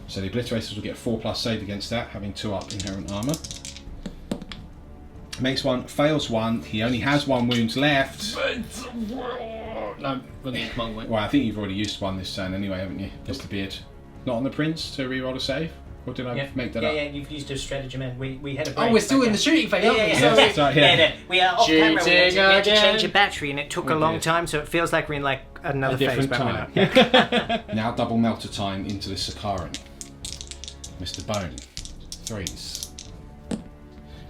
Speaker 1: So the obliterators will get 4+ save against that, having 2 up inherent armor. Makes 1, fails 1. He only has 1 wound left.
Speaker 3: No, command point.
Speaker 1: Well, I think you've already used 1 this turn anyway, haven't you, Mr. Beard? Not on the Prince to reroll a save? Or did I make that up?
Speaker 2: Yeah, you've used a stratagem and we had a break.
Speaker 3: Oh, we're still in the shooting phase, aren't we?
Speaker 1: Yeah, sorry, yeah.
Speaker 2: We are off camera. We had to
Speaker 3: again.
Speaker 2: change a battery and it took a long time, so it feels like we're in like another phase.
Speaker 1: Different
Speaker 2: But we're
Speaker 1: time.
Speaker 2: not. Yeah.
Speaker 1: Now double melter time into the Sakaran. Mr. Bone. 3s.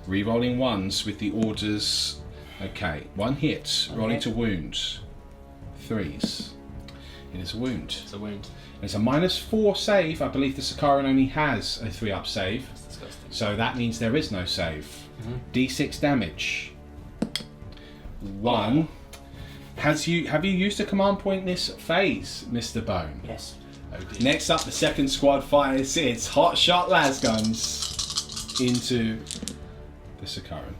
Speaker 1: Rerolling 1s with the orders. Okay, 1 hit. Rolling to wound. 3s. It is a wound.
Speaker 3: It's a wound.
Speaker 1: It's a -4 save. I believe the Sakaran only has a 3-up save.
Speaker 3: That's disgusting.
Speaker 1: So that means there is no save. D6 damage. 1. Have you used a command point this phase, Mr. Bone?
Speaker 2: Yes.
Speaker 1: Okay. Next up, the second squad fires its hot shot las guns into the Sakaran.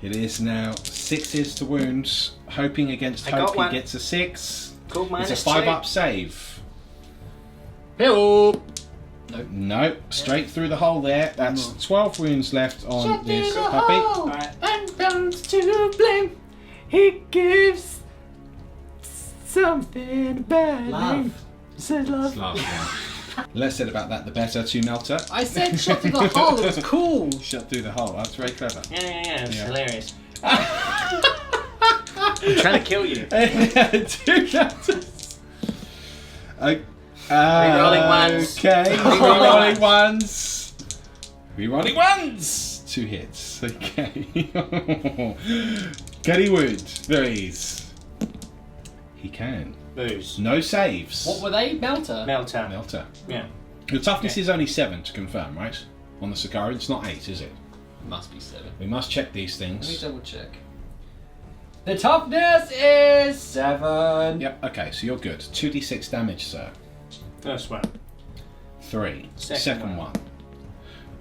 Speaker 1: It is now 6s to wounds, hoping against hope he gets a 6.
Speaker 2: Cool,
Speaker 1: It's a 5-up save.
Speaker 3: Hello.
Speaker 1: No, straight through the hole there. That's 12 wounds left on this puppy.
Speaker 2: Alright.
Speaker 3: And bounds to blame. He gives something bad.
Speaker 2: Love.
Speaker 3: Said love.
Speaker 1: Love, yeah. Less said about that, the better. 2 melter.
Speaker 3: I said shot through the hole. It was cool.
Speaker 1: Shut through the hole. That's very clever.
Speaker 2: Yeah. It's
Speaker 1: Yeah.
Speaker 2: hilarious. I'm trying to kill you.
Speaker 1: 2 melters.
Speaker 2: Rerolling 1s.
Speaker 1: Okay, rerolling 1s. Rerolling 1s. 2 hits. Okay. Can he wound? 3s. He can.
Speaker 2: Booze.
Speaker 1: No saves.
Speaker 3: What were they? Melter.
Speaker 2: Melter.
Speaker 1: Melter.
Speaker 2: Yeah.
Speaker 1: Your toughness is only 7 to confirm, right? On the Sakaran, it's not 8, is it?
Speaker 3: Must be 7.
Speaker 1: We must check these
Speaker 3: Let me
Speaker 1: things.
Speaker 3: double check. The toughness is 7.
Speaker 1: Yep. Okay, so you're good. 2d6 damage, sir.
Speaker 2: First one.
Speaker 1: 3.
Speaker 2: Second
Speaker 1: one.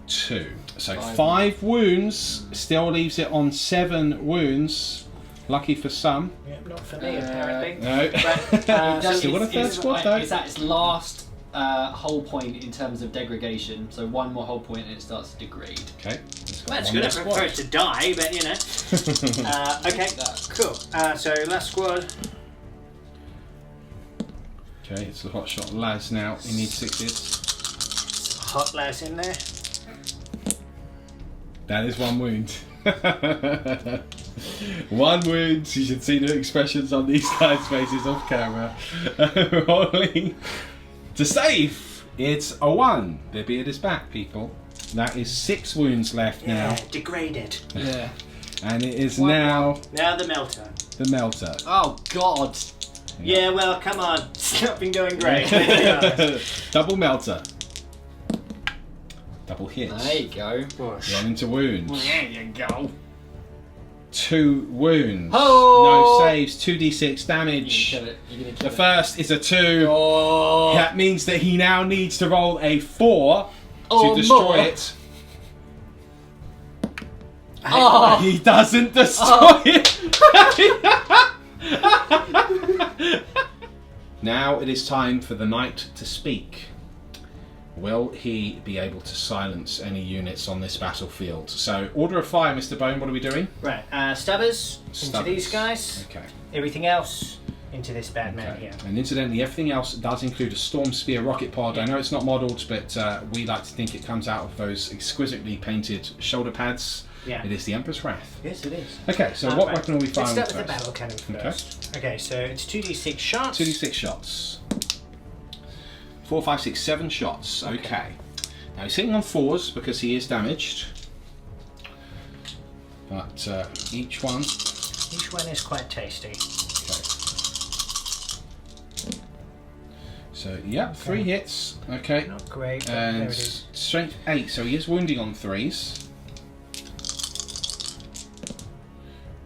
Speaker 1: 2. So
Speaker 3: 5.
Speaker 1: 5 wounds. Still leaves it on 7 wounds. Lucky for some.
Speaker 2: Yeah, not for me apparently.
Speaker 1: No.
Speaker 2: But,
Speaker 1: Still got a third squad though.
Speaker 3: It's at its last hull point in terms of degradation. So 1 more hull point and it starts to degrade.
Speaker 1: Okay.
Speaker 2: Well, that's good. For it to die, but you know. Okay, cool. So last squad.
Speaker 1: Okay, it's the hotshot Laz now. He needs 6 hits.
Speaker 2: Hot Laz in there.
Speaker 1: That is 1 wound. 1 wound. You should see the expressions on these guys' faces off camera. Rolling to save. It's a 1. The beard is back, people. That is 6 wounds left now.
Speaker 2: Degraded.
Speaker 3: Yeah.
Speaker 1: And it is now
Speaker 2: Now the melter.
Speaker 1: the melter.
Speaker 3: Oh God.
Speaker 2: Yeah, well, come on. It's not been going great.
Speaker 1: Double melter. Double hits.
Speaker 3: There you go.
Speaker 1: Run into wounds.
Speaker 3: There you go.
Speaker 1: 2 wounds.
Speaker 3: Oh!
Speaker 1: No saves. 2d6 damage.
Speaker 3: You're gonna kill
Speaker 1: The
Speaker 3: it.
Speaker 1: first is a 2.
Speaker 3: Oh.
Speaker 1: That means that he now needs to roll a 4
Speaker 3: Oh,
Speaker 1: to destroy
Speaker 3: more.
Speaker 1: it.
Speaker 3: Oh.
Speaker 1: He doesn't destroy it. Now it is time for the knight to speak. Will he be able to silence any units on this battlefield? So, order of fire, Mr. Bone, what are we doing?
Speaker 2: Right, stubbers into
Speaker 1: Stubbers.
Speaker 2: these guys.
Speaker 1: Okay.
Speaker 2: Everything else into this bad man
Speaker 1: Okay.
Speaker 2: here.
Speaker 1: And incidentally, everything else does include a Storm Spear rocket pod. I know it's not modelled, but we like to think it comes out of those exquisitely painted shoulder pads.
Speaker 2: Yeah.
Speaker 1: It is the Emperor's Wrath.
Speaker 2: Yes, it is.
Speaker 1: Okay, so what
Speaker 2: Right.
Speaker 1: weapon are we
Speaker 2: Let's
Speaker 1: firing
Speaker 2: start
Speaker 1: first?
Speaker 2: with the battle cannon first. Okay, so it's 2d6 shots.
Speaker 1: 2d6 shots. 4, 5, 6, 7 shots. Okay. Now he's hitting on 4s because he is damaged. But each one.
Speaker 2: Each one is quite tasty.
Speaker 1: Okay. So, yeah, 3 hits. Okay.
Speaker 2: Not great, but there
Speaker 1: And
Speaker 2: it is.
Speaker 1: strength 8, so he is wounding on 3s.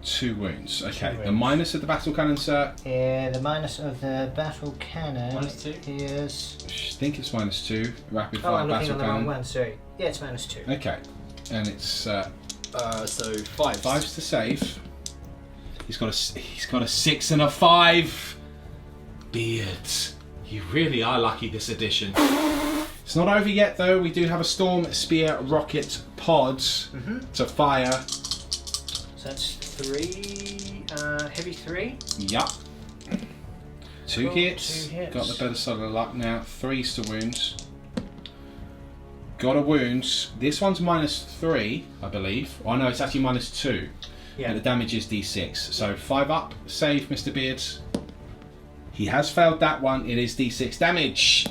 Speaker 1: 2 wounds. Okay. The
Speaker 2: wounds.
Speaker 1: minus of the battle cannon, sir.
Speaker 2: Yeah, the minus of the battle cannon
Speaker 3: -2.
Speaker 2: is...
Speaker 1: I think it's -2. Rapid
Speaker 2: Oh,
Speaker 1: fire
Speaker 2: I'm looking
Speaker 1: battle
Speaker 2: on the wrong
Speaker 1: cannon.
Speaker 2: one, sorry. Yeah, it's -2.
Speaker 1: Okay. And it's
Speaker 3: So 5.
Speaker 1: 5s to save. He's got a 6 and a 5. Beard. You really are lucky this edition. It's not over yet though. We do have a Storm Spear rocket pod to fire.
Speaker 2: So that's 3, heavy 3.
Speaker 1: Yup. 2
Speaker 2: Roll
Speaker 1: hits.
Speaker 2: 2 hits.
Speaker 1: Got the better side of the luck now. 3s to wounds. Got a wound. This one's -3, I believe. Oh no, it's actually -2.
Speaker 2: Yeah.
Speaker 1: And the damage is d6. So 5 up. Save, Mr. Beard. He has failed that one. It is d6 damage.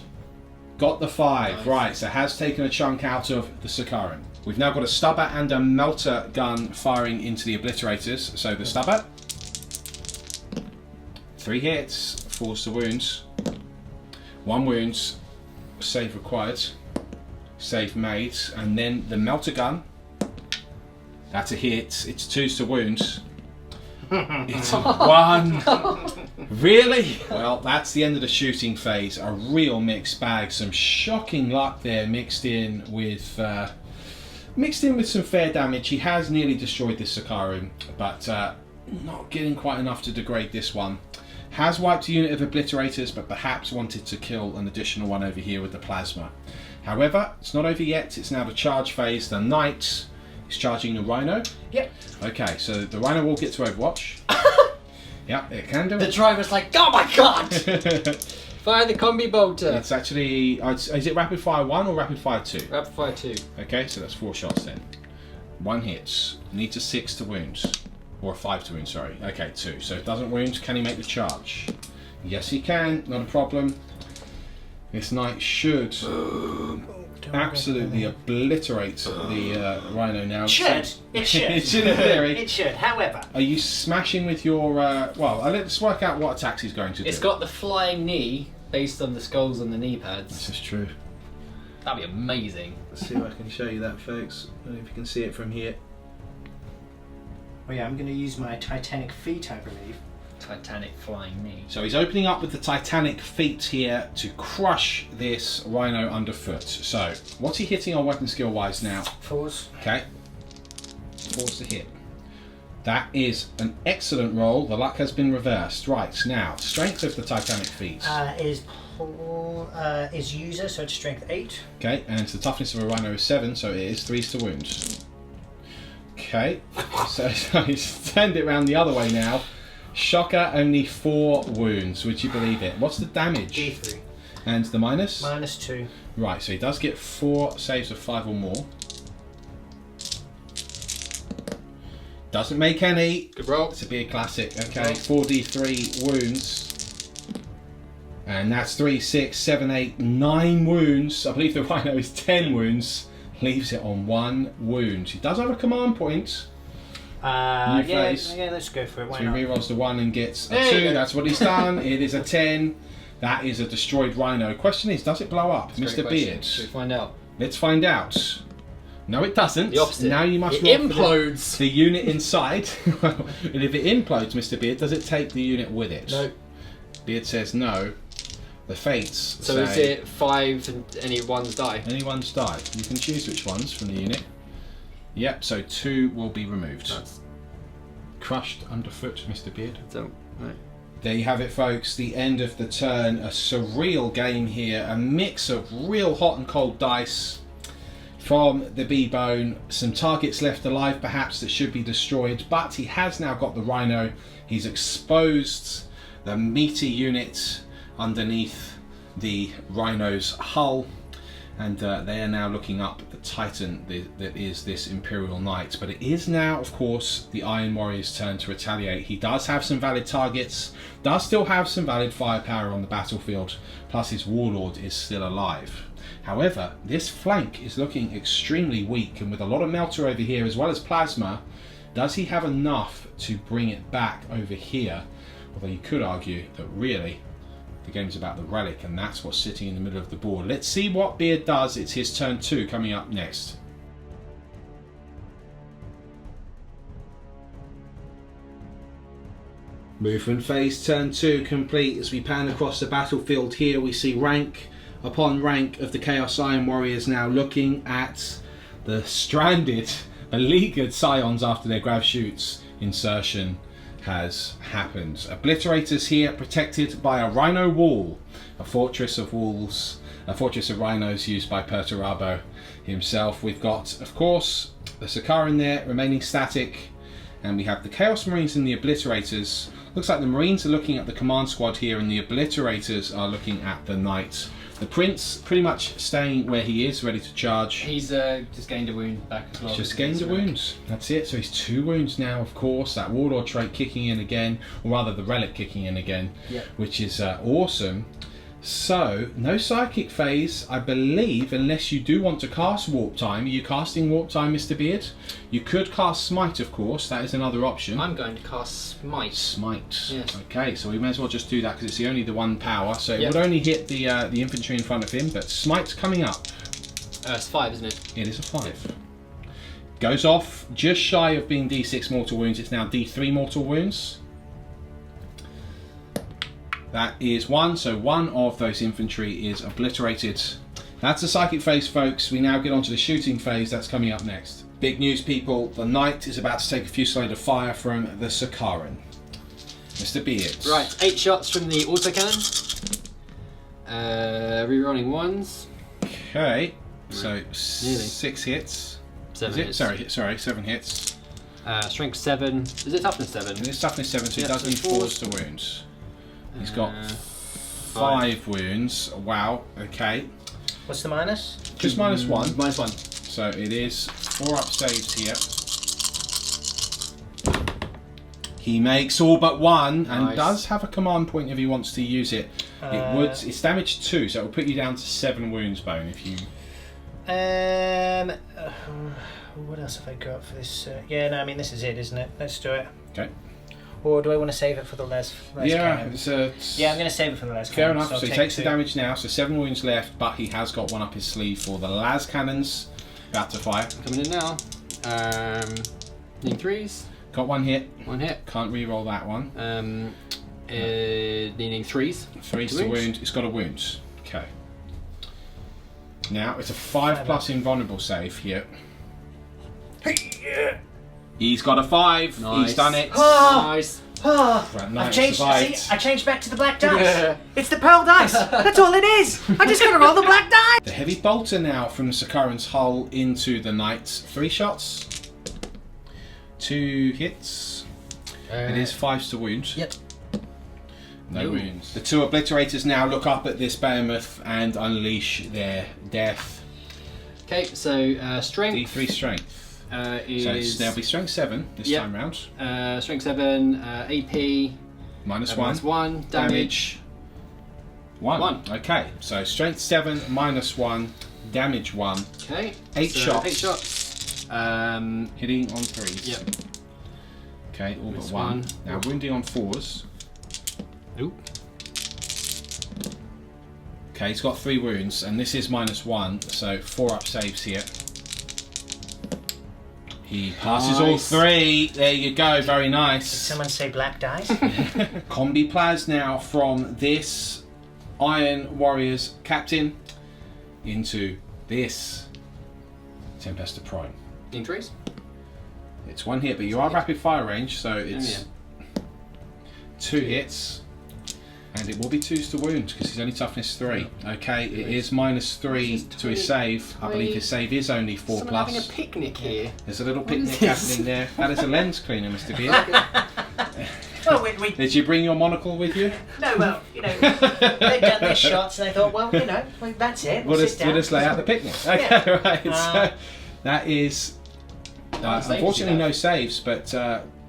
Speaker 1: Got the 5.
Speaker 3: Nice.
Speaker 1: Right, so has taken a chunk out of the Sakaran. We've now got a stubber and a melter gun firing into the obliterators. So the stubber. 3 hits. 4s to wounds. 1 wound. Save required. Save made. And then the melter gun. That's a hit. It's 2s to wounds. It's a 1. Really? Well, that's the end of the shooting phase. A real mixed bag. Some shocking luck there, mixed in with some fair damage. He has nearly destroyed this Sakaru, but not getting quite enough to degrade this one. Has wiped a unit of obliterators, but perhaps wanted to kill an additional one over here with the plasma. However, it's not over yet. It's now the charge phase. The knight is charging the rhino.
Speaker 2: Yep.
Speaker 1: Okay, so the rhino will get to Overwatch. Yeah, it can do
Speaker 3: The
Speaker 1: it.
Speaker 3: driver's like, oh my God! Fire the combi bolter.
Speaker 1: It's actually, is it rapid fire 1 or rapid fire 2?
Speaker 3: Rapid fire 2.
Speaker 1: Okay, so that's 4 shots then. 1 hits. Needs a 6 to wound. Or a 5 to wound, sorry. Okay, 2. So it doesn't wound. Can he make the charge? Yes, he can. Not a problem. This knight should absolutely obliterate the rhino now.
Speaker 2: Should. It should.
Speaker 1: It should in theory.
Speaker 2: It should. However,
Speaker 1: Are you smashing with your... well, let's work out what attacks he's going to do.
Speaker 3: It's got the flying knee based on the skulls on the knee pads.
Speaker 1: This is true.
Speaker 3: That'd be amazing.
Speaker 1: Let's see if I can show you that, folks. I don't know if you can see it from here.
Speaker 2: oh yeah, I'm going to use my Titanic feet, I believe.
Speaker 3: Titanic flying knee.
Speaker 1: So he's opening up with the Titanic feet here to crush this rhino underfoot. So, what's he hitting on weapon skill wise now?
Speaker 2: 4s.
Speaker 1: Okay. 4's to hit. That is an excellent roll. The luck has been reversed. Right, now, strength of the Titanic feet.
Speaker 2: Is battle is user, so it's strength 8.
Speaker 1: Okay, and the toughness of a rhino is 7, so it is 3 to wounds. Okay, so he's turned it around the other way now. Shocker, only 4 wounds. Would you believe it? What's the damage?
Speaker 2: D3.
Speaker 1: And the minus?
Speaker 2: -2.
Speaker 1: Right, so he does get 4 saves of 5 or more. Doesn't make any.
Speaker 3: Good roll.
Speaker 1: It's a big classic. Okay, 4d3 wounds. And that's 3, 6, 7, 8, 9 wounds. I believe the rhino is 10 wounds. Leaves it on 1 wound. He does have a command point.
Speaker 2: Yeah,
Speaker 1: phase.
Speaker 2: let's go for it. Why
Speaker 1: So
Speaker 2: not?
Speaker 1: he rerolls the 1 and gets a
Speaker 3: There you
Speaker 1: 2.
Speaker 3: go.
Speaker 1: That's what he's done. It is a 10. That is a destroyed rhino. Question is, does it blow up? Mr. Beard.
Speaker 3: Should we find out?
Speaker 1: Let's find out. No, it doesn't.
Speaker 3: The opposite.
Speaker 1: Now you must
Speaker 3: It
Speaker 1: roll for
Speaker 3: implodes.
Speaker 1: the unit inside. And if it implodes, Mr. Beard, does it take the unit with it?
Speaker 3: No.
Speaker 1: Beard says no. The fates
Speaker 3: So
Speaker 1: say
Speaker 3: is it 5 and any ones die?
Speaker 1: anyone's die. You can choose which ones from the unit. Yep, so 2 will be removed.
Speaker 3: That's,
Speaker 1: Crushed underfoot, Mr. Beard.
Speaker 3: don't, no.
Speaker 1: There you have it, folks. The end of the turn. A surreal game here. A mix of real hot and cold dice from the B-Bone. Some targets left alive, perhaps, that should be destroyed. But he has now got the rhino. He's exposed the meaty unit underneath the rhino's hull. And they are now looking up at the Titan that is this Imperial Knight. But it is now, of course, the Iron Warrior's turn to retaliate. He does have some valid targets, does still have some valid firepower on the battlefield, plus his Warlord is still alive. However, this flank is looking extremely weak, and with a lot of Melter over here, as well as Plasma, does he have enough to bring it back over here? Although you could argue that really, the game's about the relic, and that's what's sitting in the middle of the board. Let's see what Beard does. It's his turn 2 coming up next. Movement phase turn 2 complete. As we pan across the battlefield here, we see rank upon rank of the Chaos Iron Warriors now looking at the stranded, beleaguered Scions after their grav shoots insertion has happened. Obliterators here protected by a rhino wall, a fortress of walls, a fortress of rhinos used by Perturabo himself. We've got, of course, the Sakaran there remaining static, and we have the Chaos Marines and the Obliterators. Looks like the Marines are looking at the command squad here, and the Obliterators are looking at the Knight. The Prince pretty much staying where he is, ready to charge.
Speaker 3: He's just gained a wound back as well.
Speaker 1: He's just gained a wound. That's it. So he's 2 wounds now, of course. That Warlord trait kicking in again, or rather the Relic kicking in again,
Speaker 3: Yep.
Speaker 1: which is awesome. So, no Psychic phase, I believe, unless you do want to cast Warp Time. Are you casting Warp Time, Mr. Beard? You could cast Smite, of course. That is another option.
Speaker 3: I'm going to cast Smite.
Speaker 1: Smite.
Speaker 3: Yes.
Speaker 1: Okay, so we may as well just do that because it's only the 1 power. So it
Speaker 3: Yep.
Speaker 1: would only hit the infantry in front of him, but Smite's coming up.
Speaker 3: It's 5, isn't it?
Speaker 1: It is a 5. Goes off just shy of being D6 mortal wounds. It's now D3 mortal wounds. That is 1, so 1 of those infantry is obliterated. That's the psychic phase, folks. We now get on to the shooting phase. That's coming up next. Big news, people. The Knight is about to take a fusillade of fire from the Sakaran. Mr. Beard.
Speaker 3: Right, 8 shots from the autocannon. Rerolling 1s.
Speaker 1: Okay, so
Speaker 3: Nearly.
Speaker 1: 6 hits.
Speaker 3: 7
Speaker 1: Is it?
Speaker 3: hits.
Speaker 1: Sorry, 7 hits.
Speaker 3: Strength 7. Is it toughness 7?
Speaker 1: And it's toughness 7, so he
Speaker 3: Yeah,
Speaker 1: does
Speaker 3: so
Speaker 1: need
Speaker 3: 4s.
Speaker 1: 4s to wounds. He's got
Speaker 3: 5.
Speaker 1: 5 wounds. Wow, okay.
Speaker 2: What's the minus?
Speaker 1: Just -1.
Speaker 3: -1.
Speaker 1: So it is 4 up saves here. He makes all but 1 and
Speaker 3: Nice.
Speaker 1: does have a command point if he wants to use it. It's damage 2, so it will put you down to 7 wounds, Bone, if you...
Speaker 2: What else have I got for this? Yeah, no, I mean, this is it, isn't it? Let's do it.
Speaker 1: Okay.
Speaker 2: Or do I want to save it for the last
Speaker 1: Yeah,
Speaker 2: cannon?
Speaker 1: it's
Speaker 2: Yeah, I'm going to save it for the last
Speaker 1: fair
Speaker 2: cannon.
Speaker 1: enough.
Speaker 2: I'll
Speaker 1: So he
Speaker 2: take
Speaker 1: takes the
Speaker 2: 2.
Speaker 1: damage now, so 7 wounds left, but he has got 1 up his sleeve for the las cannons. About to fire.
Speaker 3: Coming in now. Needing 3s.
Speaker 1: Got 1 hit.
Speaker 3: 1 hit.
Speaker 1: Can't re-roll that one.
Speaker 3: Needing 3s.
Speaker 1: 3
Speaker 3: 2
Speaker 1: to
Speaker 3: wounds.
Speaker 1: wound. It's got a wound. Okay. Now it's a 5+ invulnerable save here. He's got a 5.
Speaker 3: Nice.
Speaker 1: He's done it.
Speaker 3: Nice.
Speaker 2: Oh,
Speaker 1: That knight
Speaker 2: I've changed.
Speaker 1: survived.
Speaker 2: See, I changed back to the black dice. It's the pearl dice. That's all it is. I just gotta roll the black dice.
Speaker 1: The heavy bolter now from Sakaran's hull into the knight. 3 shots. 2 hits. It is 5s to wound.
Speaker 3: Yep.
Speaker 1: No
Speaker 3: Ooh.
Speaker 1: wounds. The 2 obliterators now look up at this behemoth and unleash their death.
Speaker 3: Okay, so strength.
Speaker 1: D3 strength.
Speaker 3: Is
Speaker 1: So there'll be strength 7 this
Speaker 3: Yep.
Speaker 1: time round.
Speaker 3: strength 7, AP,
Speaker 1: Minus
Speaker 3: minus
Speaker 1: 1.
Speaker 3: 1, damage.
Speaker 1: 1.
Speaker 3: 1.
Speaker 1: Okay, so strength 7, minus 1, damage 1.
Speaker 3: Okay.
Speaker 1: 8
Speaker 3: so
Speaker 1: shots.
Speaker 3: 8 shots.
Speaker 1: Hitting on 3s.
Speaker 3: Yep.
Speaker 1: Okay, all but
Speaker 3: Minus
Speaker 1: 1.
Speaker 3: one.
Speaker 1: Now wounding on 4s.
Speaker 3: Ooh.
Speaker 1: Okay, he's got 3 wounds, and this is minus 1, so 4 up saves here. He passes all
Speaker 3: Nice.
Speaker 1: 3. There you go, very
Speaker 2: Did
Speaker 1: nice.
Speaker 2: someone say black dice?
Speaker 1: Combi Plaz now from this Iron Warriors captain into this Tempestus Prime.
Speaker 3: Increase.
Speaker 1: It's 1 hit, but you are rapid fire range, so it's 2 hits. And it will be 2s to wound because he's only toughness 3. Okay, it is minus 3 to his save. I believe his save is only 4
Speaker 3: Someone
Speaker 1: plus.
Speaker 3: having a picnic here.
Speaker 1: There's a little picnic
Speaker 3: is this?
Speaker 1: happening there. That is a lens cleaner, Mr. Beard.
Speaker 2: Well, we
Speaker 1: Did you bring your monocle with you?
Speaker 2: no, well, you know, they've done their shots and they thought, well, you know, well, that's it. We'll sit down.
Speaker 1: We'll just lay out the picnic. Okay,
Speaker 2: Yeah.
Speaker 1: right. So that is
Speaker 3: saves
Speaker 1: unfortunately
Speaker 3: you have?
Speaker 1: no saves, but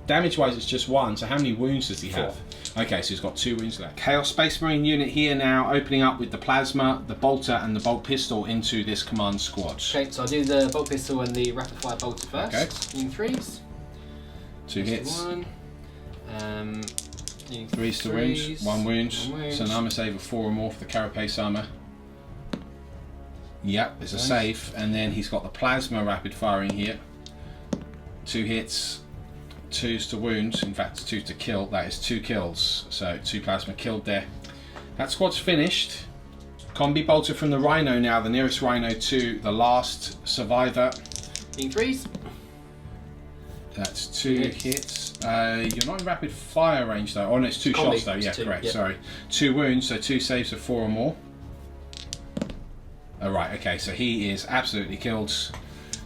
Speaker 1: damage-wise it's just 1. So how many wounds does he have? Okay, so he's got 2 wounds left. Chaos Space Marine unit here now, opening up with the plasma, the bolter, and the bolt pistol into this command squad.
Speaker 3: Okay, so I'll do the bolt pistol and the rapid fire bolter first.
Speaker 1: Okay.
Speaker 3: Using 3s.
Speaker 1: 2 hits.
Speaker 3: 1.
Speaker 1: 3s to wound. 1 wound. So an armor save of 4 or more for the carapace armor. Yep, there's a
Speaker 3: Nice.
Speaker 1: save, and then he's got the plasma rapid firing here. 2 hits, 2s to wound. In fact, 2 to kill. That is 2 kills. So 2 plasma killed there. That squad's finished. Combi bolter from the Rhino now, the nearest Rhino to the last survivor.
Speaker 3: Using 3s.
Speaker 1: That's 2 hits. You're not in rapid fire range though. Oh no, it's 2
Speaker 3: Combi,
Speaker 1: shots though.
Speaker 3: it's
Speaker 1: Yeah,
Speaker 3: 2,
Speaker 1: correct.
Speaker 3: yep.
Speaker 1: Sorry. 2 wounds, so 2 saves of 4 or more. Oh, right, okay, so he is absolutely killed. So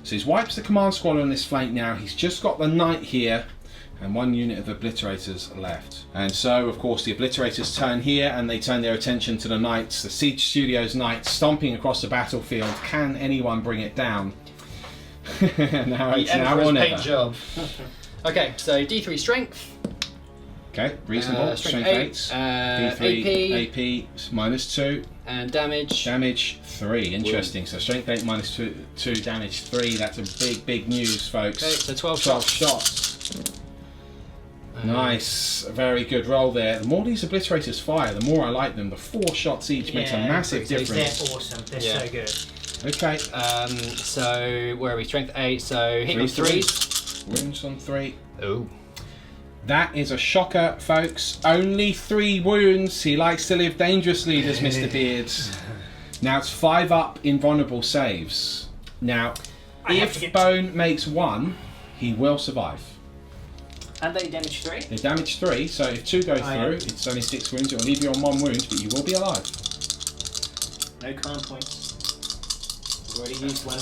Speaker 1: he's wipes the command squad on this flank now. He's just got the knight here and 1 unit of obliterators left. And so, of course, the obliterators turn here and they turn their attention to the knights. The Siege Studios knights stomping across the battlefield. Can anyone bring it down? Now it's now or never.
Speaker 3: job. Okay, so D3 strength.
Speaker 1: Okay, reasonable.
Speaker 3: Strength
Speaker 1: Strength 8. D3, AP, minus 2.
Speaker 3: And damage.
Speaker 1: Damage 3. Interesting. So strength 8 minus 2, damage 3. That's a big news, folks.
Speaker 3: Okay, so 12
Speaker 1: 12
Speaker 3: shots.
Speaker 1: Nice. Very good roll there. The more these obliterators fire, the more I like them. The 4 shots each makes a massive difference.
Speaker 2: They're awesome. They're so good.
Speaker 1: Okay.
Speaker 3: So where are we? Strength 8. So hit with 3s.
Speaker 1: Wounds on 3.
Speaker 3: Oh.
Speaker 1: That is a shocker, folks. Only 3 wounds. He likes to live dangerously, does Mr. Beards. Now it's 5 up in vulnerable saves. Now, if Bone makes 1, he will survive.
Speaker 2: And they damage 3?
Speaker 1: They damage 3, so if 2 go through, it's only 6 wounds. It will leave you on 1 wound, but you will be alive.
Speaker 2: No command points. I've already used one.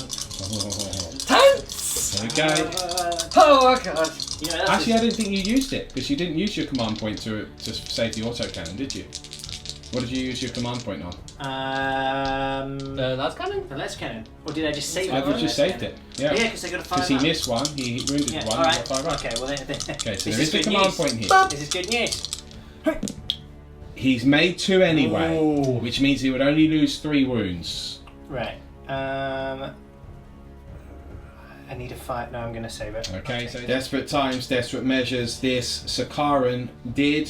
Speaker 3: Totes!
Speaker 1: Okay.
Speaker 3: Oh god.
Speaker 2: You know,
Speaker 1: Actually, I didn't think you used it, because you didn't use your command point to save the autocannon, did you? What did you use your command point on?
Speaker 3: That's cannon?
Speaker 2: The last cannon. Or did I just save it?
Speaker 1: I just saved it. Yeah.
Speaker 2: Yeah, because I got a 5
Speaker 1: Because he
Speaker 2: up.
Speaker 1: missed 1, he wounded 1, he
Speaker 2: alright.
Speaker 1: got 5 up.
Speaker 2: Okay, well then.
Speaker 1: Okay, so
Speaker 2: this
Speaker 1: there is a
Speaker 2: good
Speaker 1: command
Speaker 2: news.
Speaker 1: point here.
Speaker 2: This is good news.
Speaker 1: He's made 2 anyway,
Speaker 3: Ooh.
Speaker 1: which means he would only lose 3 wounds.
Speaker 2: Right. I need a 5. No, I'm going to save it.
Speaker 1: Okay, so desperate times, desperate measures. This Sakaran did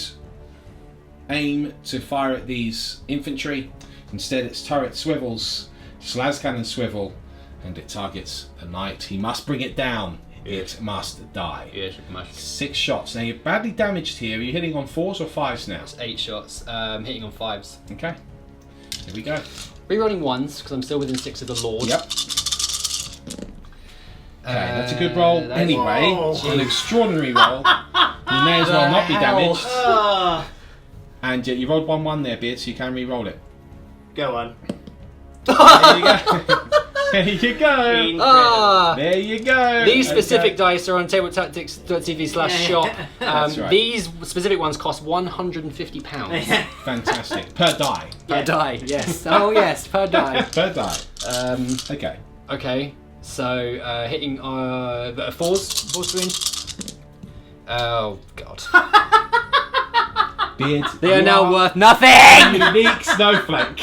Speaker 1: aim to fire at these infantry. Instead, its turret swivels, las cannon swivel, and it targets the knight. He must bring it down. It must die.
Speaker 3: Yes, it must.
Speaker 1: 6 shots. Now you're badly damaged here. Are you hitting on 4s or 5s now?
Speaker 3: That's 8 shots. Hitting on 5s.
Speaker 1: Okay. Here we go.
Speaker 3: Rerolling 1s because I'm still within 6 of the Lord.
Speaker 1: Yep. Okay, that's a good roll
Speaker 3: that's-
Speaker 1: anyway.
Speaker 2: Whoa.
Speaker 1: An extraordinary roll. You may as well not be damaged.
Speaker 2: Ah,
Speaker 1: And you rolled 1-1 there, Beard, so you can re-roll it.
Speaker 2: go on.
Speaker 1: There you go. There you go.
Speaker 2: Incredible.
Speaker 1: There you go.
Speaker 4: These specific
Speaker 1: Okay.
Speaker 4: dice are on tabletoptactics.tv/shop.
Speaker 1: That's right.
Speaker 4: These specific ones cost £150
Speaker 1: Fantastic. Per die.
Speaker 4: per die. Yes. Oh yes, per die.
Speaker 1: Per die. Okay.
Speaker 4: Okay. So hitting fours to win. Oh god.
Speaker 1: Beard.
Speaker 4: They are
Speaker 1: you
Speaker 4: now worth nothing.
Speaker 1: unique snowflake.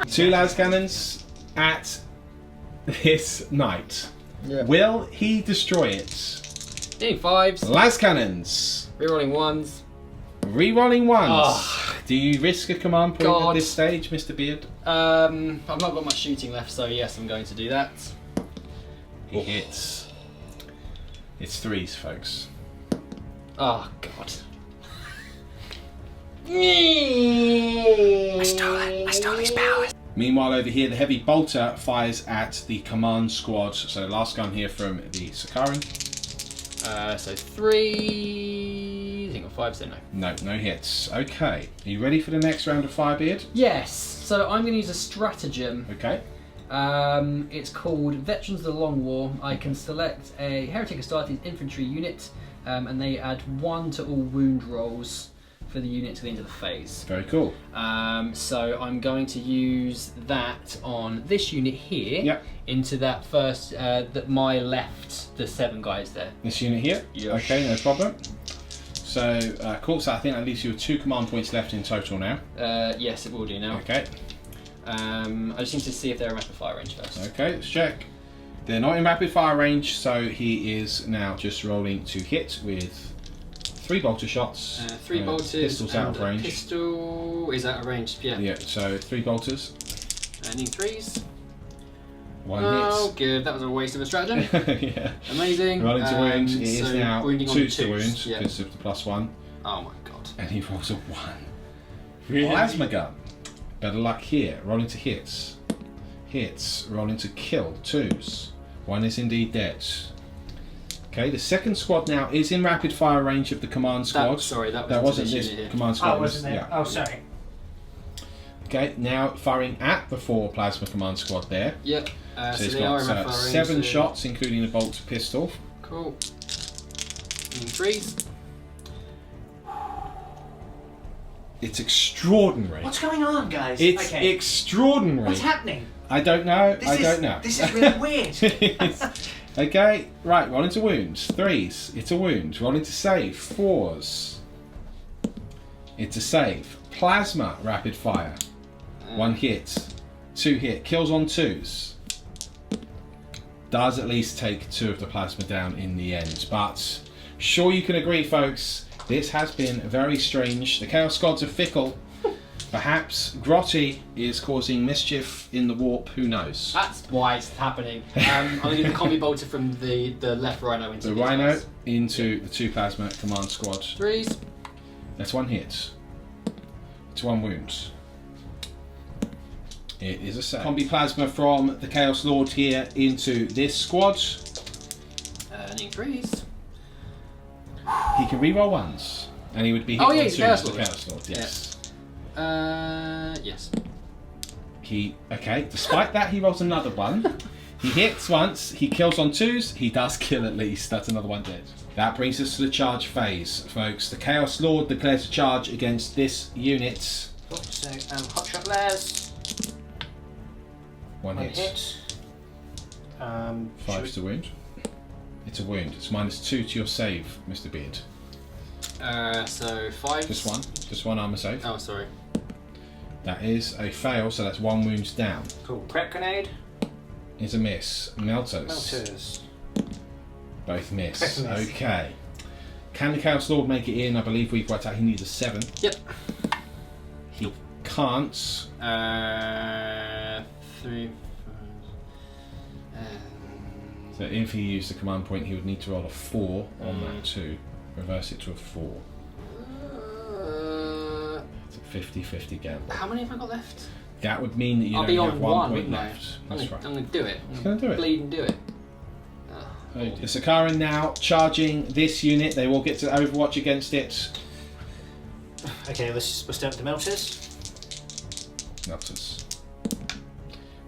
Speaker 1: 2 las cannons at this knight.
Speaker 4: Yeah.
Speaker 1: Will he destroy it?
Speaker 4: Hitting fives.
Speaker 1: Las cannons.
Speaker 4: Rerolling ones.
Speaker 1: Rerolling ones.
Speaker 4: Oh.
Speaker 1: Do you risk a command point at
Speaker 4: God.
Speaker 1: this stage, Mr. Beard?
Speaker 4: I've not got much shooting left, so yes, I'm going to do that.
Speaker 1: He hits. It's 3s, folks.
Speaker 4: Oh god.
Speaker 2: I stole his powers.
Speaker 1: Meanwhile, over here, the heavy bolter fires at the command squad. So, last gun here from the Sakaran.
Speaker 4: So 3. I think of 5, so no.
Speaker 1: No hits. Okay. Are you ready for the next round of Firebeard?
Speaker 3: Yes. So I'm going to use a stratagem.
Speaker 1: Okay.
Speaker 3: It's called Veterans of the Long War. I can select a Heretic Astartes infantry unit, and they add 1 to all wound rolls for the unit to the end of the phase.
Speaker 1: Very cool.
Speaker 3: So I'm going to use that on this unit here.
Speaker 1: Yep.
Speaker 3: Into that first, my left, the 7 guys there.
Speaker 1: This unit here?
Speaker 3: Yes.
Speaker 1: Okay, no problem. So, cool. So I think that leaves you with 2 command points left in total now.
Speaker 3: Yes, it will do now.
Speaker 1: Okay.
Speaker 3: I just need to see if they're in rapid fire range first.
Speaker 1: Okay, let's check. They're not in rapid fire range, so he is now just rolling to hit with 3 bolter shots.
Speaker 4: 3 bolters.
Speaker 1: Pistols out of
Speaker 4: and a
Speaker 1: range.
Speaker 4: Pistol is out of range. Yeah.
Speaker 1: Yeah, so 3 bolters.
Speaker 4: Ending 3s.
Speaker 1: 1
Speaker 4: Oh,
Speaker 1: hit.
Speaker 4: good. That was a waste of a stratagem.
Speaker 1: Yeah.
Speaker 4: Amazing.
Speaker 1: Rolling to wound. It is
Speaker 4: so
Speaker 1: now
Speaker 4: wounding
Speaker 1: 2
Speaker 4: on
Speaker 1: to wound
Speaker 4: twos. Yeah.
Speaker 1: because of the +1.
Speaker 4: Oh my god.
Speaker 1: And he rolls a 1. Plasma gun. Better luck here. Rolling to hits. Hits. Rolling to kill. 2s. 1 is indeed dead. Okay, the second squad now is in rapid fire range of the command squad.
Speaker 4: That
Speaker 1: wasn't
Speaker 4: this
Speaker 1: this
Speaker 4: unit here.
Speaker 1: command squad.
Speaker 2: Oh, wasn't there?
Speaker 1: Yeah.
Speaker 2: Oh, sorry.
Speaker 1: Okay, now firing at the 4 plasma command squad there.
Speaker 4: Yep.
Speaker 1: So
Speaker 4: So
Speaker 1: he's
Speaker 4: they are in
Speaker 1: got
Speaker 4: rapid fire range.
Speaker 1: 7
Speaker 4: so-
Speaker 1: shots, including a bolt pistol.
Speaker 4: Cool. Ending 3s.
Speaker 1: It's extraordinary.
Speaker 2: What's going on, guys?
Speaker 1: It's
Speaker 2: okay.
Speaker 1: extraordinary.
Speaker 2: What's happening?
Speaker 1: I don't know. I don't know.
Speaker 2: This is really weird.
Speaker 1: Okay, right, rolling to wounds. 3s, it's a wound. Rolling to save. 4s. It's a save. Plasma, rapid fire. 1 hit. 2 hit. Kills on 2s. Does at least take 2 of the plasma down in the end. But sure you can agree, folks, this has been very strange. The Chaos Gods are fickle. Perhaps Grotty is causing mischief in the warp, who knows?
Speaker 4: That's why it's happening. I'm going to do the combi bolter from the left rhino into
Speaker 1: The
Speaker 4: these
Speaker 1: Rhino
Speaker 4: guys.
Speaker 1: into the 2 plasma command squad.
Speaker 4: 3s.
Speaker 1: That's 1 hit. It's 1 wound. It is a save. Combi plasma from the Chaos Lord here into this squad.
Speaker 4: Ending 3s.
Speaker 1: He can reroll 1s, and he would be hit
Speaker 4: Oh, yeah,
Speaker 1: on
Speaker 4: he's
Speaker 1: 2s,
Speaker 4: Chaos
Speaker 1: the
Speaker 4: Lord.
Speaker 1: Chaos Lord. Yes.
Speaker 4: Yes.
Speaker 1: Okay. Despite that, he rolls another 1. He hits once. He kills on 2s. He does kill at least. That's another 1 dead. That brings us to the charge phase, folks. The Chaos Lord declares a charge against this unit.
Speaker 2: So, hotshot layers.
Speaker 1: 1
Speaker 2: 1
Speaker 1: hit.
Speaker 2: hit.
Speaker 1: 5's to wound. It's a wound. It's -2 to your save, Mr. Beard.
Speaker 4: So 5.
Speaker 1: Just 1. Just 1 armor save.
Speaker 4: Oh, sorry.
Speaker 1: That is a fail, so that's 1 wound down.
Speaker 2: Cool. Prep grenade.
Speaker 1: Is a miss. Melters.
Speaker 2: Melters.
Speaker 1: Both miss.
Speaker 2: Both miss.
Speaker 1: Okay. Can the Chaos Lord make it in? I believe we've worked out he needs a 7.
Speaker 4: Yep.
Speaker 1: He can't.
Speaker 4: 3.
Speaker 1: So if he used the command point, he would need to roll a 4 on that too. Reverse it to a 4. It's a 50-50 gamble.
Speaker 4: How many have I got left?
Speaker 1: That would mean that you
Speaker 4: I'll
Speaker 1: only
Speaker 4: be
Speaker 1: have
Speaker 4: on
Speaker 1: 1
Speaker 4: 1,
Speaker 1: point
Speaker 4: wouldn't I?
Speaker 1: left.
Speaker 4: I'm
Speaker 1: That's
Speaker 4: gonna
Speaker 1: right.
Speaker 4: do it.
Speaker 1: He's gonna do it.
Speaker 4: Bleed and do it.
Speaker 1: The Sakaran now charging this unit. They will get to Overwatch against it.
Speaker 2: Okay, we'll start with the melters.
Speaker 1: Melters.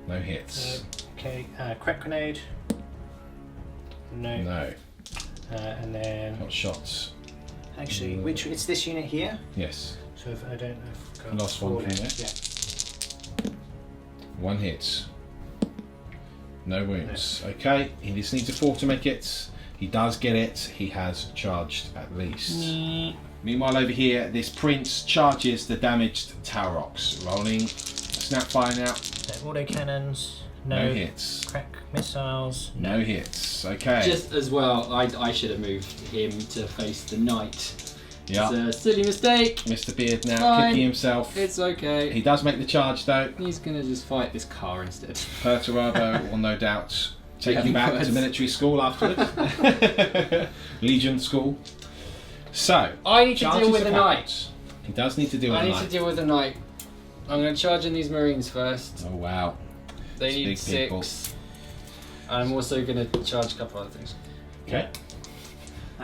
Speaker 1: No hits.
Speaker 2: Okay, crack grenade. No.
Speaker 1: No.
Speaker 2: And then
Speaker 1: Hot shots.
Speaker 2: actually, it's this unit here.
Speaker 1: Yes.
Speaker 2: So if I don't know. If I've got
Speaker 1: Last one from there.
Speaker 2: Yeah.
Speaker 1: One hit. No wounds. Okay, he just needs a 4 to make it. He does get it. He has charged at least. Meanwhile, over here, this prince charges the damaged Taurox. Rolling. Snapfire now.
Speaker 2: No auto cannons.
Speaker 1: No hits.
Speaker 2: Crack missiles.
Speaker 1: No hits. Okay.
Speaker 3: Just as well, I should have moved him to face the knight.
Speaker 1: Yeah.
Speaker 3: It's a silly mistake.
Speaker 1: Mr. Beard now
Speaker 3: Fine.
Speaker 1: kicking himself.
Speaker 3: It's okay.
Speaker 1: He does make the charge though.
Speaker 3: He's gonna just fight this car instead.
Speaker 1: Perturabo will no doubt take
Speaker 3: Yeah,
Speaker 1: you back
Speaker 3: because-
Speaker 1: to military school afterwards. Legion school. So,
Speaker 3: I need to
Speaker 1: charges
Speaker 3: deal with the
Speaker 1: backwards.
Speaker 3: knight.
Speaker 1: He does need to deal with
Speaker 3: I
Speaker 1: the
Speaker 3: need to
Speaker 1: knight.
Speaker 3: deal with the knight. I'm gonna charge in these marines first.
Speaker 1: Oh wow.
Speaker 3: They
Speaker 1: It's
Speaker 3: need
Speaker 1: big
Speaker 3: 6.
Speaker 1: people.
Speaker 3: I'm also gonna charge a couple other things.
Speaker 1: Okay.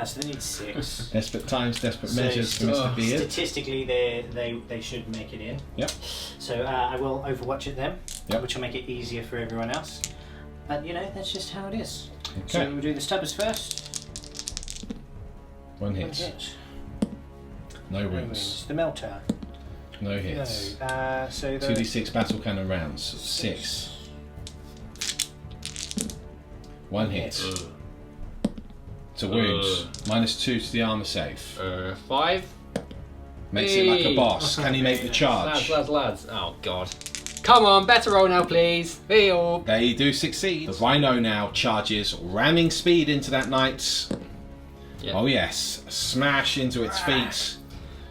Speaker 2: So they need 6.
Speaker 1: Desperate times, desperate
Speaker 2: So
Speaker 1: measures for Mr. Beard.
Speaker 2: Statistically, they should make it in.
Speaker 1: Yep.
Speaker 2: So I will overwatch it then,
Speaker 1: Yep.
Speaker 2: which will make it easier for everyone else. But that's just how it is.
Speaker 1: Okay.
Speaker 2: So we'll do the stubbers first.
Speaker 1: One
Speaker 2: One
Speaker 1: hit.
Speaker 2: hit.
Speaker 1: No
Speaker 2: No
Speaker 1: wounds.
Speaker 2: wounds. The melter.
Speaker 1: No hits.
Speaker 2: No. So the
Speaker 1: 2d6 battle cannon rounds. 6. One hit. To wounds. -2 to the armor save.
Speaker 3: 5.
Speaker 1: Makes it like a boss. Can he make the charge?
Speaker 3: Lads. Oh god. Come on, better roll now, please. Feel.
Speaker 1: They do succeed. The Rhino now charges, ramming speed into that knight.
Speaker 3: Yeah.
Speaker 1: Oh yes, smash into its feet.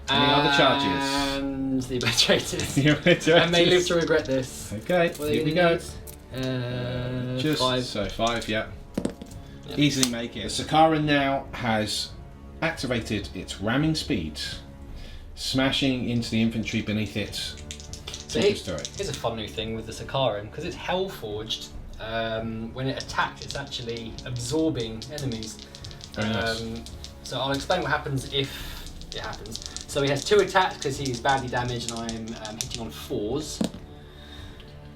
Speaker 1: Any other charges?
Speaker 3: And the obliterators.
Speaker 1: The obliterators.
Speaker 3: And they live to regret this.
Speaker 1: Okay,
Speaker 3: What are they
Speaker 1: here we
Speaker 3: gonna
Speaker 1: go.
Speaker 3: need?
Speaker 1: Just
Speaker 3: 5.
Speaker 1: so 5, yeah.
Speaker 3: Yeah.
Speaker 1: Easily make it. The Sakaran now has activated its ramming speed, smashing into the infantry beneath it.
Speaker 3: So
Speaker 1: Take us through it.
Speaker 3: here's a fun new thing with the Sakaran, because it's Hellforged. When it attacks, it's actually absorbing enemies.
Speaker 1: Very nice.
Speaker 3: So I'll explain what happens if it happens. So he has 2 attacks because he's badly damaged, and I'm hitting on 4s.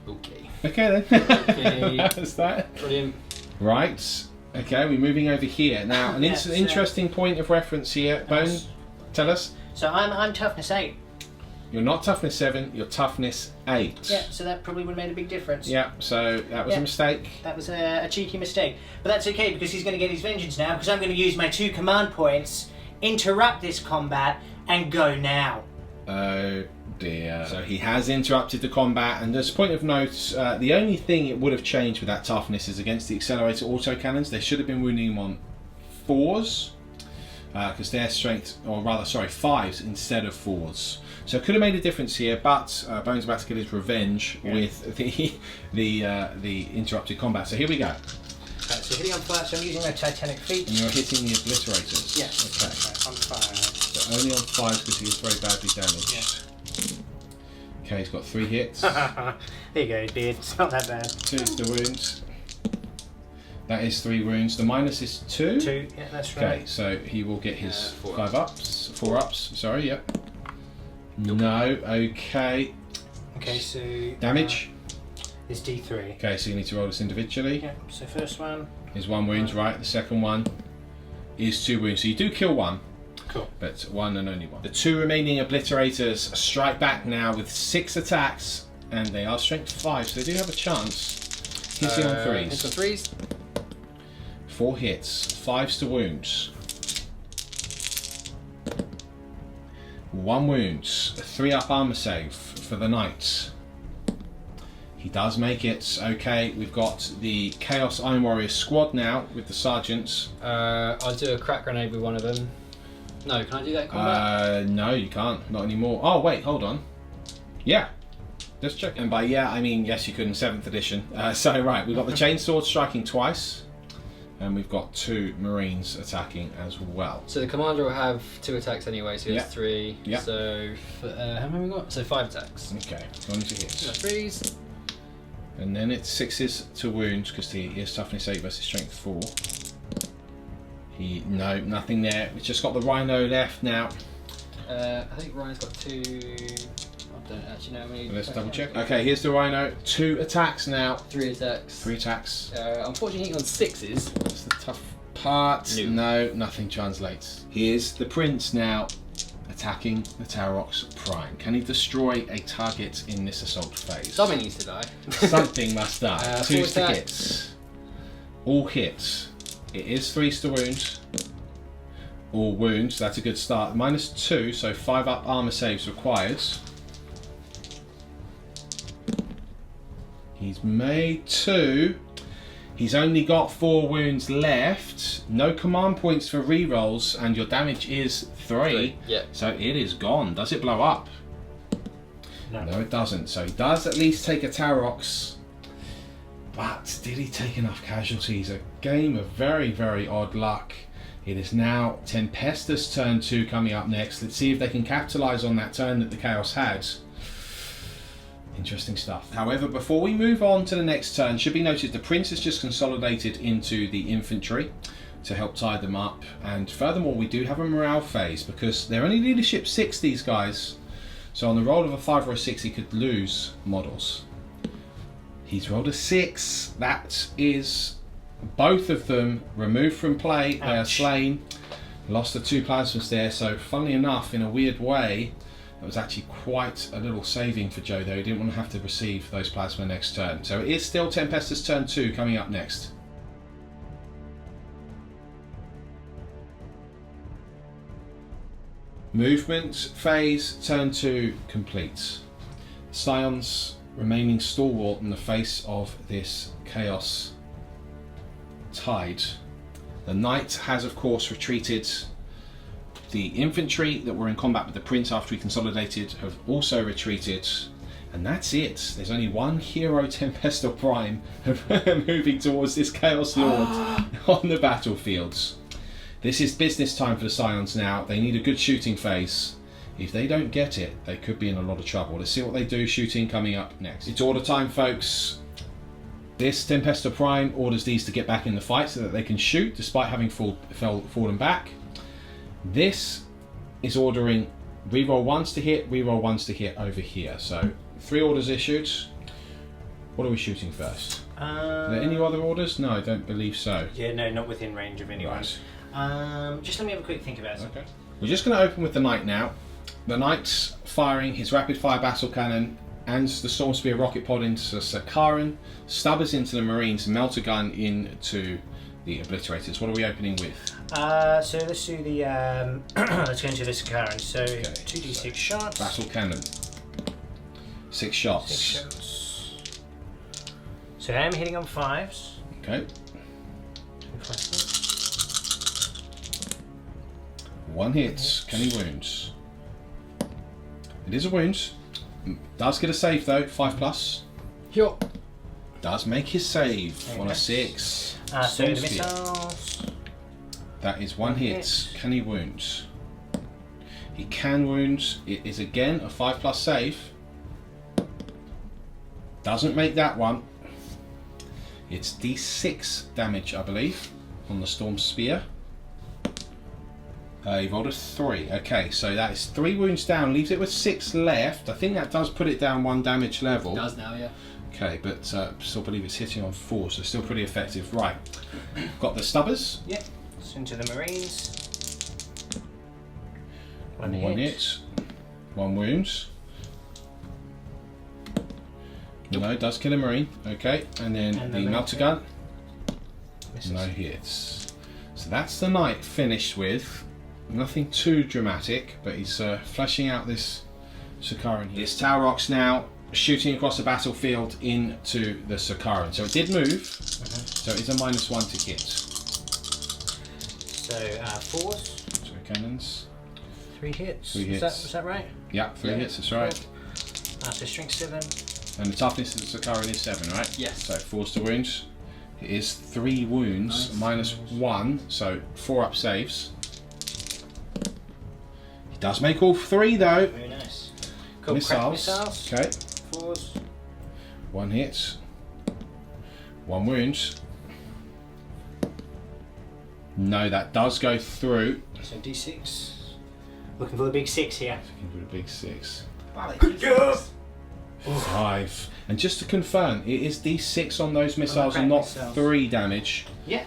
Speaker 3: Okay,
Speaker 1: Okay then.
Speaker 3: Okay.
Speaker 1: That's that.
Speaker 3: brilliant.
Speaker 1: Right. Okay, we're moving over here now. An
Speaker 2: Yes,
Speaker 1: interesting point of reference here. Bone,
Speaker 2: Yes.
Speaker 1: tell us.
Speaker 2: So I'm toughness 8.
Speaker 1: You're not toughness 7. You're toughness 8.
Speaker 2: Yeah. So that probably would have made a big difference.
Speaker 1: Yeah. So that was
Speaker 2: Yeah.
Speaker 1: a mistake.
Speaker 2: That was a cheeky mistake. But that's okay because he's going to get his vengeance now because I'm going to use my 2 command points, interrupt this combat, and go now.
Speaker 1: Oh dear. So he has interrupted the combat, and as a point of note, the only thing it would have changed with that toughness is against the accelerator autocannons. They should have been wounding him on 4s, because their strength, or rather, sorry, 5s instead of 4s. So it could have made a difference here, but Bone's about to get his revenge with the interrupted combat. So here we go.
Speaker 2: Right, so hitting on fire, so I'm using my Titanic feet.
Speaker 1: And you're hitting the obliterators.
Speaker 2: Yes.
Speaker 1: Okay.
Speaker 2: Right, on fire.
Speaker 1: So only on 5s because he is very badly damaged.
Speaker 2: Yeah.
Speaker 1: Okay, he's got 3 hits.
Speaker 2: There you go, Beard. It's not that bad.
Speaker 1: 2's the wounds. That is 3 wounds. The minus is 2.
Speaker 2: 2, yeah, that's right.
Speaker 1: Okay, so he will get his
Speaker 3: 4
Speaker 1: 4 ups. Sorry, yep. No, okay.
Speaker 2: Okay, so
Speaker 1: Damage.
Speaker 2: is D3.
Speaker 1: Okay, so you need to roll this individually.
Speaker 2: Yeah. So first one.
Speaker 1: Is 1 wound, right? The second one is 2 wounds. So you do kill 1.
Speaker 2: Cool.
Speaker 1: But 1 and only 1. The 2 remaining obliterators strike back now with 6 attacks, and they are strength 5, so they do have a chance. Hitting on 3s.
Speaker 3: Hits on 3s.
Speaker 1: 4 hits, 5s to wounds. 1 wounds, a 3 up armor save for the knight. He does make it. Okay, we've got the Chaos Iron Warrior squad now with the sergeants.
Speaker 3: I'll do a crack grenade with one of them. No, can I do that in combat?
Speaker 1: No, you can't. Not anymore. Oh, wait, hold on. Yeah. Just check. And by yeah, I mean yes, you could in 7th edition. So, right, we've got the Chainsword striking twice. And we've got 2 Marines attacking as well.
Speaker 3: So the commander will have 2 attacks anyway, so he has
Speaker 1: Yeah.
Speaker 3: 3.
Speaker 1: Yeah.
Speaker 3: So how many have we got? So 5 attacks.
Speaker 1: Okay, 1 to hit.
Speaker 3: 3s.
Speaker 1: And then it's 6s to wounds because he is toughness 8 versus strength 4. No, nothing there. We've just got the Rhino left now.
Speaker 3: I think Ryan's got 2. I don't actually know how many.
Speaker 1: Let's double check. Okay, here's the Rhino. 2 attacks now.
Speaker 3: 3 attacks.
Speaker 1: 3 attacks.
Speaker 3: Unfortunately, on 6s.
Speaker 1: That's the tough part. No, nothing translates. Here's the Prince now, attacking the Tarox Prime. Can he destroy a target in this assault phase?
Speaker 3: Something needs to die.
Speaker 1: Something must die. 2
Speaker 3: 4
Speaker 1: hits. All hits. It is 3 to wounds. All wounds. That's a good start. -2, so 5 up armor saves required. He's made 2. He's only got 4 wounds left. No command points for rerolls, and your damage is 3.
Speaker 3: Yeah.
Speaker 1: So it is gone. Does it blow up? No, it doesn't. So he does at least take a Tarox. But did he take enough casualties? A game of very, very odd luck. It is now Tempestus turn 2 coming up next. Let's see if they can capitalise on that turn that the Chaos had. Interesting stuff. However, before we move on to the next turn, should be noted the Prince has just consolidated into the infantry to help tie them up. And furthermore, we do have a morale phase because they're only leadership 6, these guys. So on the roll of a 5 or a 6, he could lose models. He's rolled a 6. That is both of them removed from play. They are slain. Lost the 2 plasmas there. So funnily enough, in a weird way, it was actually quite a little saving for Joe, though. He didn't want to have to receive those plasma next turn. So it is still Tempestus turn 2 coming up next. Movement phase turn 2 complete. Scions remaining stalwart in the face of this chaos tide. The knight has of course retreated. The infantry that were in combat with the Prince after he consolidated have also retreated, and that's it. There's only one hero Tempestor Prime moving towards this Chaos Lord on the battlefields. This is business time for the Scions now. They need a good shooting phase. If they don't get it, they could be in a lot of trouble. Let's see what they do. Shooting coming up next. It's order time, folks. This Tempestor Prime orders these to get back in the fight so that they can shoot despite having fallen back. This is ordering reroll 1s to hit, reroll 1s to hit over here. So 3 orders issued. What are we shooting first? Are there any other orders? No, I don't believe so.
Speaker 2: Yeah, no, not within range of anyone.
Speaker 1: Right.
Speaker 2: Just let me have a quick think about it.
Speaker 1: Okay. We're just going to open with the Knight now. The Knight's firing his rapid fire battle cannon and the Storm Spear rocket pod into Sakaran, Stubbers into the Marines, Melter Gun into the Obliterators. What are we opening with?
Speaker 2: So let's do the let's go into the Sakaran. So
Speaker 1: Okay,
Speaker 2: 2d6 shots.
Speaker 1: Battle cannon. 6 shots.
Speaker 2: 6 shots. So I am hitting on 5s.
Speaker 1: Okay. 1 hit. Can he wounds? It is a wound. Does get a save though. 5+.
Speaker 3: Yup.
Speaker 1: Does make his save
Speaker 2: Okay.
Speaker 1: on a 6.
Speaker 2: So
Speaker 1: Storm
Speaker 2: the
Speaker 1: Spear.
Speaker 2: missiles.
Speaker 1: That is 1 hit. Can he wound? He can wound. It is again a 5+ save. Doesn't make that one. It's d6 damage, I believe, on the Storm Spear. He rolled a 3. Okay, so that is 3 wounds down. Leaves it with 6 left. I think that does put it down 1 damage level.
Speaker 3: It does now, yeah.
Speaker 1: Okay, but still believe it's hitting on 4, so still pretty effective. Right, got the Stubbers.
Speaker 2: Yep. So into the Marines.
Speaker 1: 1 hit. 1 wound. No, it does kill a Marine. Okay, and then the Melter Gun.
Speaker 2: Misses.
Speaker 1: No hits. So that's the Knight finished with. Nothing too dramatic, but he's fleshing out this Sakaran here. This Tarox now shooting across the battlefield into the Sakaran. So it did move, so it's a -1 to hit.
Speaker 2: So 4s.
Speaker 1: So cannons.
Speaker 2: 3 hits.
Speaker 1: 3 hits.
Speaker 2: Was that right?
Speaker 1: Yeah, 3 hits, that's right.
Speaker 2: So strength 7.
Speaker 1: And the toughness of the Sakaran is 7, right?
Speaker 3: Yes.
Speaker 1: So 4's to wounds. It is 3 wounds, -1, so 4 up saves. He does make all 3 though.
Speaker 2: Very nice. Cool. Crack missiles.
Speaker 1: Okay.
Speaker 2: 4s.
Speaker 1: 1 hit. 1 wound. No, that does go through.
Speaker 2: So D6. Looking for the big 6 here.
Speaker 1: Looking for the big 6.
Speaker 2: Good job!
Speaker 1: 5. And just to confirm, it is D6 on those missiles and not
Speaker 2: missiles.
Speaker 1: 3 damage.
Speaker 2: Yeah,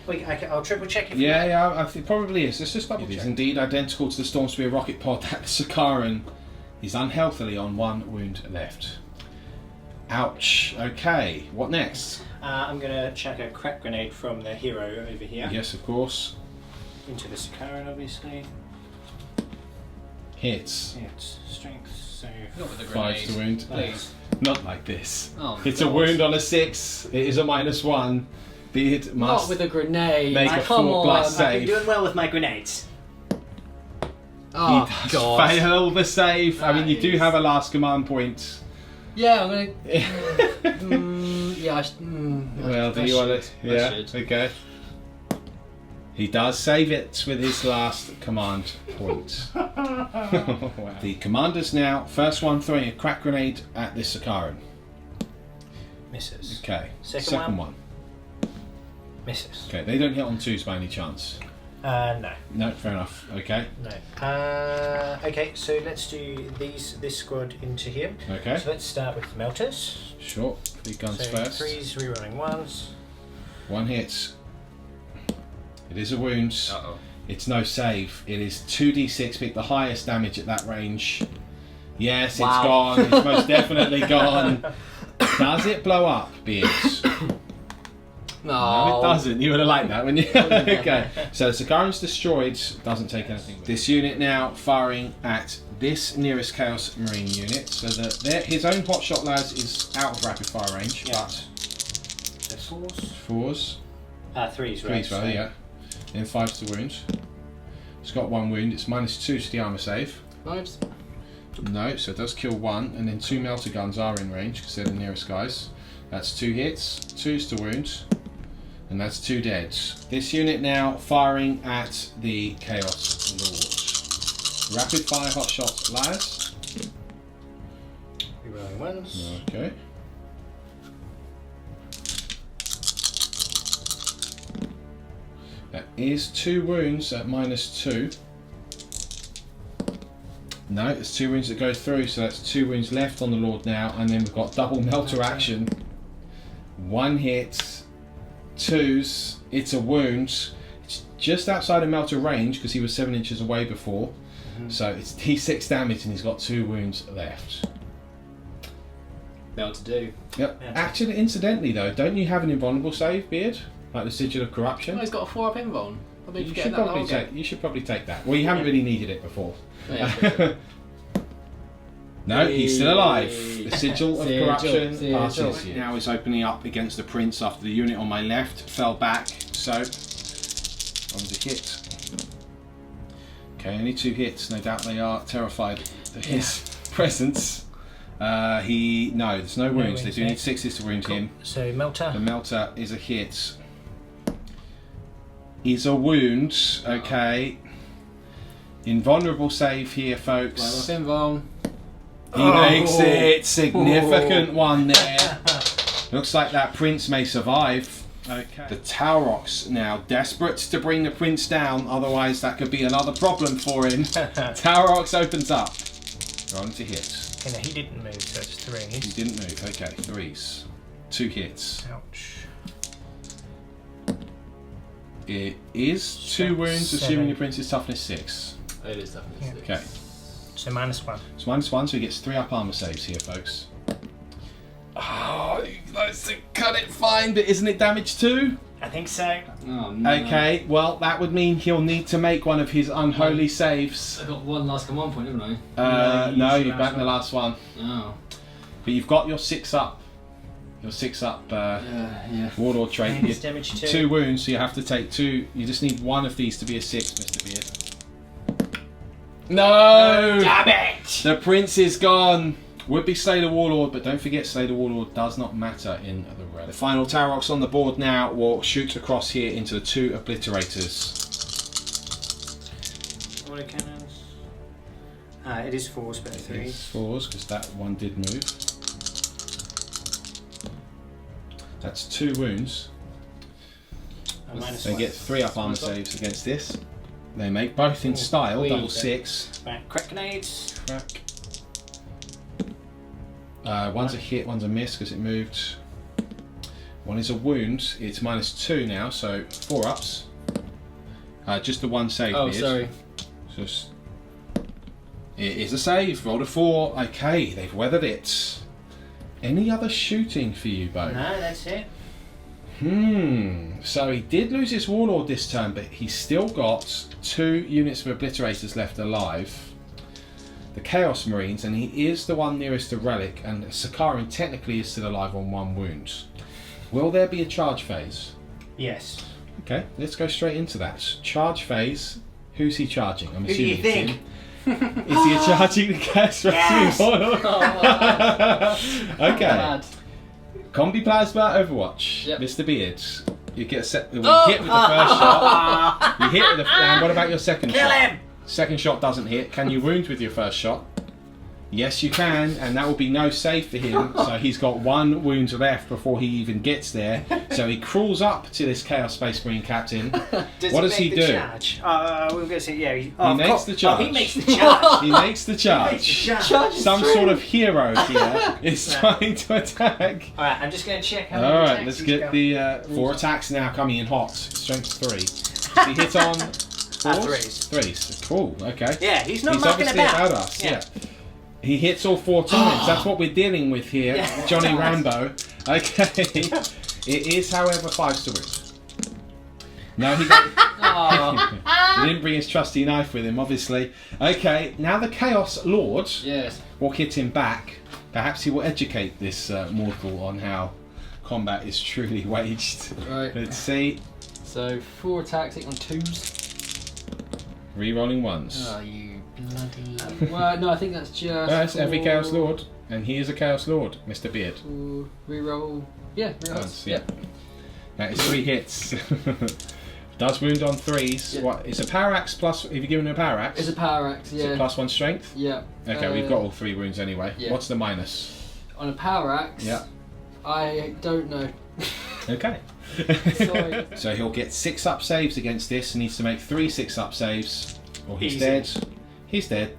Speaker 2: I'll triple check it.
Speaker 1: Yeah, I think it probably is. Let's just double check. It is
Speaker 2: check.
Speaker 1: indeed identical to the Storm Spear rocket pod that the Sakaran is unhealthily on 1 wound left. Ouch. Okay, what next?
Speaker 2: I'm going to chuck a crack grenade from the hero over here.
Speaker 1: Yes, of course.
Speaker 2: Into the Sakaran, obviously.
Speaker 1: Hits.
Speaker 2: It's strength, so...
Speaker 4: Not with the
Speaker 1: 5
Speaker 4: grenade.
Speaker 1: to wound.
Speaker 4: Please.
Speaker 1: Not like this.
Speaker 4: Oh,
Speaker 1: It's a
Speaker 4: God.
Speaker 1: wound on a 6. It is a -1. Beard
Speaker 4: Not
Speaker 1: must
Speaker 4: with a grenade.
Speaker 1: make a
Speaker 4: Come
Speaker 1: 4+
Speaker 4: on.
Speaker 1: save.
Speaker 2: I've been doing well with my grenades.
Speaker 4: Oh,
Speaker 1: He does
Speaker 4: God.
Speaker 1: fail the save. I mean, you do
Speaker 4: Nice.
Speaker 1: have a last command point.
Speaker 4: Yeah, I'm gonna. Yeah,
Speaker 1: Well, do you want to?
Speaker 4: I
Speaker 1: Yeah.
Speaker 4: should.
Speaker 1: Okay. He does save it with his last command point. Wow. The commanders now. First one throwing a crack grenade at this Sakaran.
Speaker 2: Misses.
Speaker 1: Okay.
Speaker 2: Second
Speaker 1: one.
Speaker 2: Misses.
Speaker 1: Okay. They don't hit on 2s by any chance.
Speaker 2: No.
Speaker 1: No. Fair enough. Okay.
Speaker 2: No. Okay, so let's do this squad into here.
Speaker 1: Okay.
Speaker 2: So let's start with the melters.
Speaker 1: Sure. 3 guns
Speaker 2: So
Speaker 1: first.
Speaker 2: 3s, rerolling 1s.
Speaker 1: 1 hits. It is a wound.
Speaker 4: Uh-oh.
Speaker 1: It's no save. It is 2d6. Pick the highest damage at that range. Yes, it's
Speaker 4: Wow.
Speaker 1: gone. It's most definitely gone. Does it blow up, Beards? No, it doesn't. You would have liked that, wouldn't you? Okay. So the Sakaran's destroyed. Doesn't take anything. This unit now firing at this nearest Chaos Marine unit. So that his own hotshot lads is out of rapid fire range,
Speaker 2: Yeah.
Speaker 1: but
Speaker 2: So 4s.
Speaker 1: 4s.
Speaker 2: 3s, right?
Speaker 1: 3s, rather, yeah. Then 5s to wound. It's got 1 wound. It's -2 to the armour save.
Speaker 4: Knives.
Speaker 1: No, so it does kill 1, and then 2 melter guns are in range because they're the nearest guys. That's 2 hits, 2s to wound, and that's 2 deads. This unit now firing at the Chaos Lord. Rapid fire hot shots, lads.
Speaker 2: Rerolling 1s.
Speaker 1: Okay. That is 2 wounds at -2. No, it's 2 wounds that go through, so that's 2 wounds left on the Lord now, and then we've got double melter action. 1 hit, 2s, it's a wound. It's just outside of melter range because he was 7 inches away before, so it's D6 damage and he's got 2 wounds left.
Speaker 4: Well to do.
Speaker 1: Yep.
Speaker 2: Yeah.
Speaker 1: Actually, incidentally though, don't you have an invulnerable save, Beard? Like the Sigil of Corruption?
Speaker 4: Oh, he's got a 4-up invuln. I've been
Speaker 1: You
Speaker 4: forgetting
Speaker 1: should
Speaker 4: that
Speaker 1: probably
Speaker 4: long ago.
Speaker 1: take. You should probably take that. Well, you haven't really needed it before.
Speaker 4: Oh, yeah.
Speaker 1: No, he's still alive. The Sigil of
Speaker 4: Sigil,
Speaker 1: Corruption
Speaker 4: Sigil.
Speaker 1: passes you. Now is opening up against the Prince after the unit on my left fell back. So, on the hit. Okay, only 2 hits. No doubt they are terrified of his presence. No, there's no wounds. They
Speaker 2: wounds,
Speaker 1: do
Speaker 2: yeah.
Speaker 1: need 6s to wound him.
Speaker 2: So melter.
Speaker 1: The melter is a hit. Is a wound. Okay. Invulnerable save here, folks.
Speaker 4: Well, invuln.
Speaker 1: He makes it. Significant one there. Looks like that prince may survive. Okay. The Taurox now desperate to bring the prince down, otherwise that could be another problem for him. Taurox opens up. Rolling to hit.
Speaker 2: You know, he didn't move, so it's 3.
Speaker 1: He didn't move. Okay, 3s. 2 hits.
Speaker 2: Ouch.
Speaker 1: It is 2 wounds,
Speaker 2: 7.
Speaker 1: assuming the prince's toughness 6.
Speaker 4: It is definitely
Speaker 2: Yeah.
Speaker 4: 6.
Speaker 1: Okay.
Speaker 2: So -1.
Speaker 1: It's -1, so he gets 3 up armor saves here, folks. Oh, that's to cut it fine, but isn't it damage 2?
Speaker 2: I think so.
Speaker 4: Oh, no.
Speaker 1: Okay, well, that would mean he'll need to make one of his unholy saves.
Speaker 4: I got 1 last command point, haven't I?
Speaker 1: No,
Speaker 2: you
Speaker 1: you're
Speaker 2: used
Speaker 1: back in the
Speaker 2: the
Speaker 1: last one.
Speaker 4: Oh.
Speaker 1: But you've got your 6 up. Your 6 up
Speaker 4: Yeah.
Speaker 1: Warlord trait.
Speaker 2: And it's
Speaker 1: You're
Speaker 2: damage 2.
Speaker 1: 2 wounds, so you have to take 2. You just need one of these to be a 6, Mr. Beard. No!
Speaker 2: Damn it!
Speaker 1: The prince is gone. Would be Slay the Warlord, but don't forget Slay the Warlord does not matter in the relic. The final Taurox on the board now will shoot across here into the 2 Obliterators.
Speaker 2: Autocannons. It is 4s, but 3s.
Speaker 1: It's 4s, because that one did move. That's 2 wounds. They get 3 up armor saves against this. They make both in style, double 6.
Speaker 2: Right, crack grenades.
Speaker 1: Crack. One's a hit, one's a miss because it moved. One is a wound. It's -2 now, so 4 ups. Just the one save.
Speaker 4: Oh, sorry.
Speaker 1: Just. It is a save. Rolled a 4. Okay, they've weathered it. Any other shooting for you, Bo?
Speaker 2: No, that's it.
Speaker 1: So he did lose his warlord this turn, but he's still got 2 units of obliterators left alive. The Chaos Marines, and he is the one nearest the relic, and Sakaran technically is still alive on 1 wound. Will there be a charge phase?
Speaker 2: Yes.
Speaker 1: Okay, let's go straight into that. Charge phase. Who's he charging? I'm
Speaker 2: Who do you
Speaker 1: assuming
Speaker 2: think?
Speaker 1: Is he charging the Chaos Marines?
Speaker 2: Yes!
Speaker 1: Okay. Combi Plasma Overwatch.
Speaker 4: Yep.
Speaker 1: Mr. Beards. You get a set. We hit with the first shot. You hit with the. And what about your second
Speaker 2: Kill
Speaker 1: shot?
Speaker 2: him!
Speaker 1: Second shot doesn't hit. Can you wound with your first shot? Yes, you can, and that will be no save for him. So he's got 1 wound left before he even gets there. So he crawls up to this Chaos Space Marine captain. What does he do?
Speaker 2: Charge? We're going to say, yeah.
Speaker 1: He makes the charge.
Speaker 2: Oh, he makes the charge.
Speaker 1: He makes the charge.
Speaker 2: Charge.
Speaker 1: Some sort of hero here is trying to attack.
Speaker 2: Alright, I'm just going to check how many
Speaker 1: Alright,
Speaker 2: attacks
Speaker 1: let's
Speaker 2: he's
Speaker 1: get
Speaker 2: got.
Speaker 1: the 4 attacks now coming in hot. Strength 3. Does he hit on 4s? 3s. Cool, okay.
Speaker 2: Yeah, he's not
Speaker 1: He's
Speaker 2: mucking
Speaker 1: obviously
Speaker 2: about.
Speaker 1: us, yeah. He hits all 4 times. That's what we're dealing with here,
Speaker 2: Yeah.
Speaker 1: Johnny Rambo. Okay. It is, however, 5s to wound. No, he he didn't bring his trusty knife with him, obviously. Okay, now the Chaos Lord
Speaker 4: Yes.
Speaker 1: will hit him back. Perhaps he will educate this mortal on how combat is truly waged.
Speaker 4: Right.
Speaker 1: Let's see.
Speaker 4: So 4 attacks on 2s.
Speaker 1: Rerolling 1s.
Speaker 4: Oh, you bloody. Well, no, I think that's just.
Speaker 1: That's every
Speaker 4: for-
Speaker 1: Chaos Lord, and he is a Chaos Lord, Mr. Beard.
Speaker 4: Reroll. Yeah, reroll.
Speaker 1: Once, yeah. That is 3 hits. Does wound on 3s.
Speaker 4: Yeah.
Speaker 1: What? It's a power axe plus. Have you given him a power axe?
Speaker 4: It's a power axe,
Speaker 1: Is it
Speaker 4: yeah.
Speaker 1: +1 strength?
Speaker 4: Yeah.
Speaker 1: Okay, we've got all 3 wounds anyway.
Speaker 4: Yeah.
Speaker 1: What's the minus?
Speaker 4: On a power axe.
Speaker 1: Yeah.
Speaker 4: I don't know.
Speaker 1: Okay.
Speaker 4: Sorry.
Speaker 1: So he'll get 6 up saves against this, and needs to make 3 6-up saves, or he's
Speaker 2: Easy.
Speaker 1: dead. He's dead.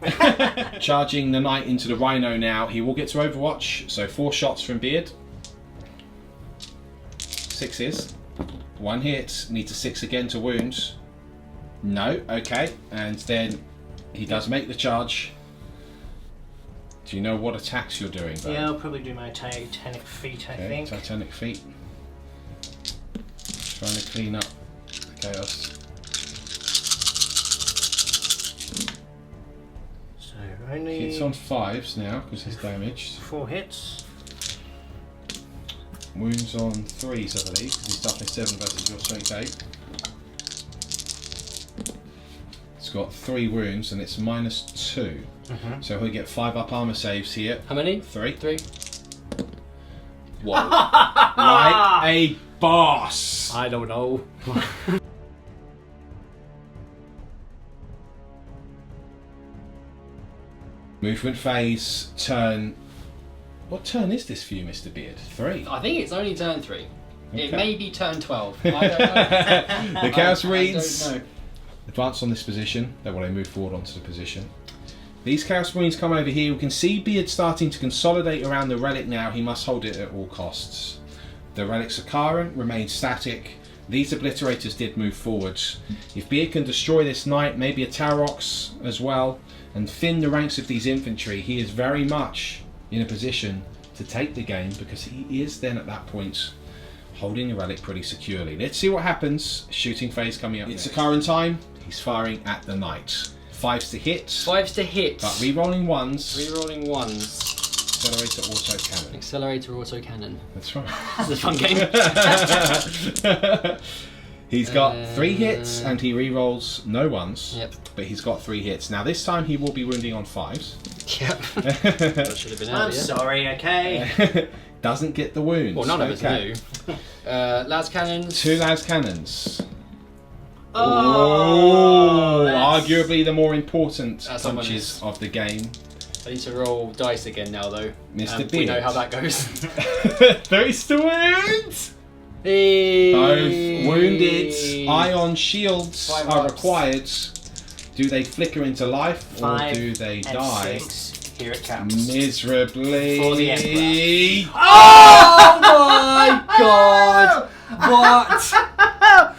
Speaker 1: Charging the knight into the rhino now. He will get to Overwatch, so 4 shots from Beard. 6s. 1 hit. Needs a 6 again to wound. No, okay. And then he does make the charge. Do you know what attacks you're doing, Bo?
Speaker 2: Yeah, I'll probably do my Titanic feet, I
Speaker 1: Okay,
Speaker 2: think.
Speaker 1: Titanic feet. Trying to clean up chaos.
Speaker 2: So only
Speaker 1: Hits on 5s now because he's damaged.
Speaker 2: 4 hits.
Speaker 1: Wounds on 3s, I believe, because he's toughness 7 versus your strength 8. It's got 3 wounds and it's -2. So he'll get 5 up armor saves here.
Speaker 4: How many?
Speaker 1: 3.
Speaker 4: 3.
Speaker 1: Whoa. Like a boss!
Speaker 4: I don't know.
Speaker 1: Movement phase, turn. What turn is this for you, Mr. Beard? 3.
Speaker 4: I think it's only turn 3. It
Speaker 1: Okay.
Speaker 4: may be turn 12. I don't know.
Speaker 1: The Chaos
Speaker 4: I
Speaker 1: Marines
Speaker 4: don't know.
Speaker 1: advance on this position. Then when they move forward onto the position. These Chaos Marines come over here. We can see Beard starting to consolidate around the relic now. He must hold it at all costs. The relic's Sakaran remains static. These obliterators did move forwards. If Beard can destroy this knight, maybe a Tarox as well, and thin the ranks of these infantry, he is very much in a position to take the game because he is then at that point holding the relic pretty securely. Let's see what happens. Shooting phase coming up. It's Sakaran time. He's firing at the knight. 5s to hit.
Speaker 4: 5s to hit.
Speaker 1: But re-rolling 1s.
Speaker 4: Rerolling 1s.
Speaker 1: Accelerator auto cannon.
Speaker 4: Accelerator auto cannon.
Speaker 1: That's right.
Speaker 4: This is a fun game.
Speaker 1: He's got 3 hits and he re-rolls no 1s.
Speaker 4: Yep.
Speaker 1: But he's got 3 hits. Now this time he will be wounding on 5s.
Speaker 4: Yep. That should have been
Speaker 2: I'm
Speaker 4: earlier.
Speaker 2: sorry, okay?
Speaker 1: Doesn't get the wounds.
Speaker 4: Well, none of us
Speaker 1: Okay.
Speaker 4: do. Las cannons.
Speaker 1: 2 las cannons.
Speaker 2: Oh, that's-
Speaker 1: Arguably the more important
Speaker 4: That's
Speaker 1: punches of the game.
Speaker 4: I need to roll dice again now, though.
Speaker 1: Mr.
Speaker 4: We know
Speaker 1: Beard.
Speaker 4: how that goes.
Speaker 1: 3 to wound! Both wounded. Ion shields
Speaker 3: 5
Speaker 1: are
Speaker 3: ups.
Speaker 1: required. Do they flicker into life or
Speaker 2: 5
Speaker 1: do they
Speaker 2: and
Speaker 1: die?
Speaker 2: 6. Here it comes.
Speaker 1: Miserably.
Speaker 2: For the Emperor.
Speaker 3: Oh my god! What?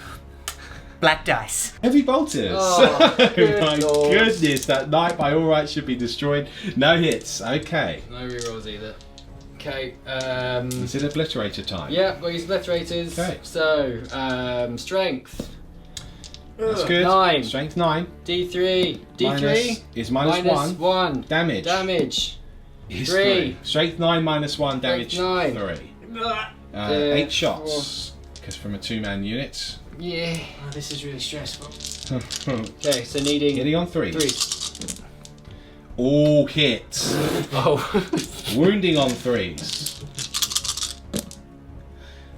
Speaker 2: Black dice.
Speaker 1: Heavy bolters.
Speaker 3: Oh, good
Speaker 1: my
Speaker 3: lord.
Speaker 1: goodness, that knight by all rights should be destroyed. No hits. Okay.
Speaker 3: No rerolls either. Okay.
Speaker 1: Is it obliterator time?
Speaker 3: Yeah, we'll use obliterators.
Speaker 1: Okay.
Speaker 3: So, strength.
Speaker 1: That's good.
Speaker 3: 9.
Speaker 1: Strength 9.
Speaker 3: D3. D3.
Speaker 1: Minus is minus 1.
Speaker 3: 1.
Speaker 1: Damage.
Speaker 3: Damage.
Speaker 1: Is
Speaker 3: 3.
Speaker 1: Strength 9 minus 1. Damage
Speaker 3: Strength
Speaker 1: 3. 8 shots. Because from a 2-man unit.
Speaker 3: Yeah.
Speaker 2: Oh, this is really stressful.
Speaker 3: Okay, so needing
Speaker 1: Hitting on 3.
Speaker 3: 3.
Speaker 1: All hits.
Speaker 3: Oh.
Speaker 1: Wounding on 3s.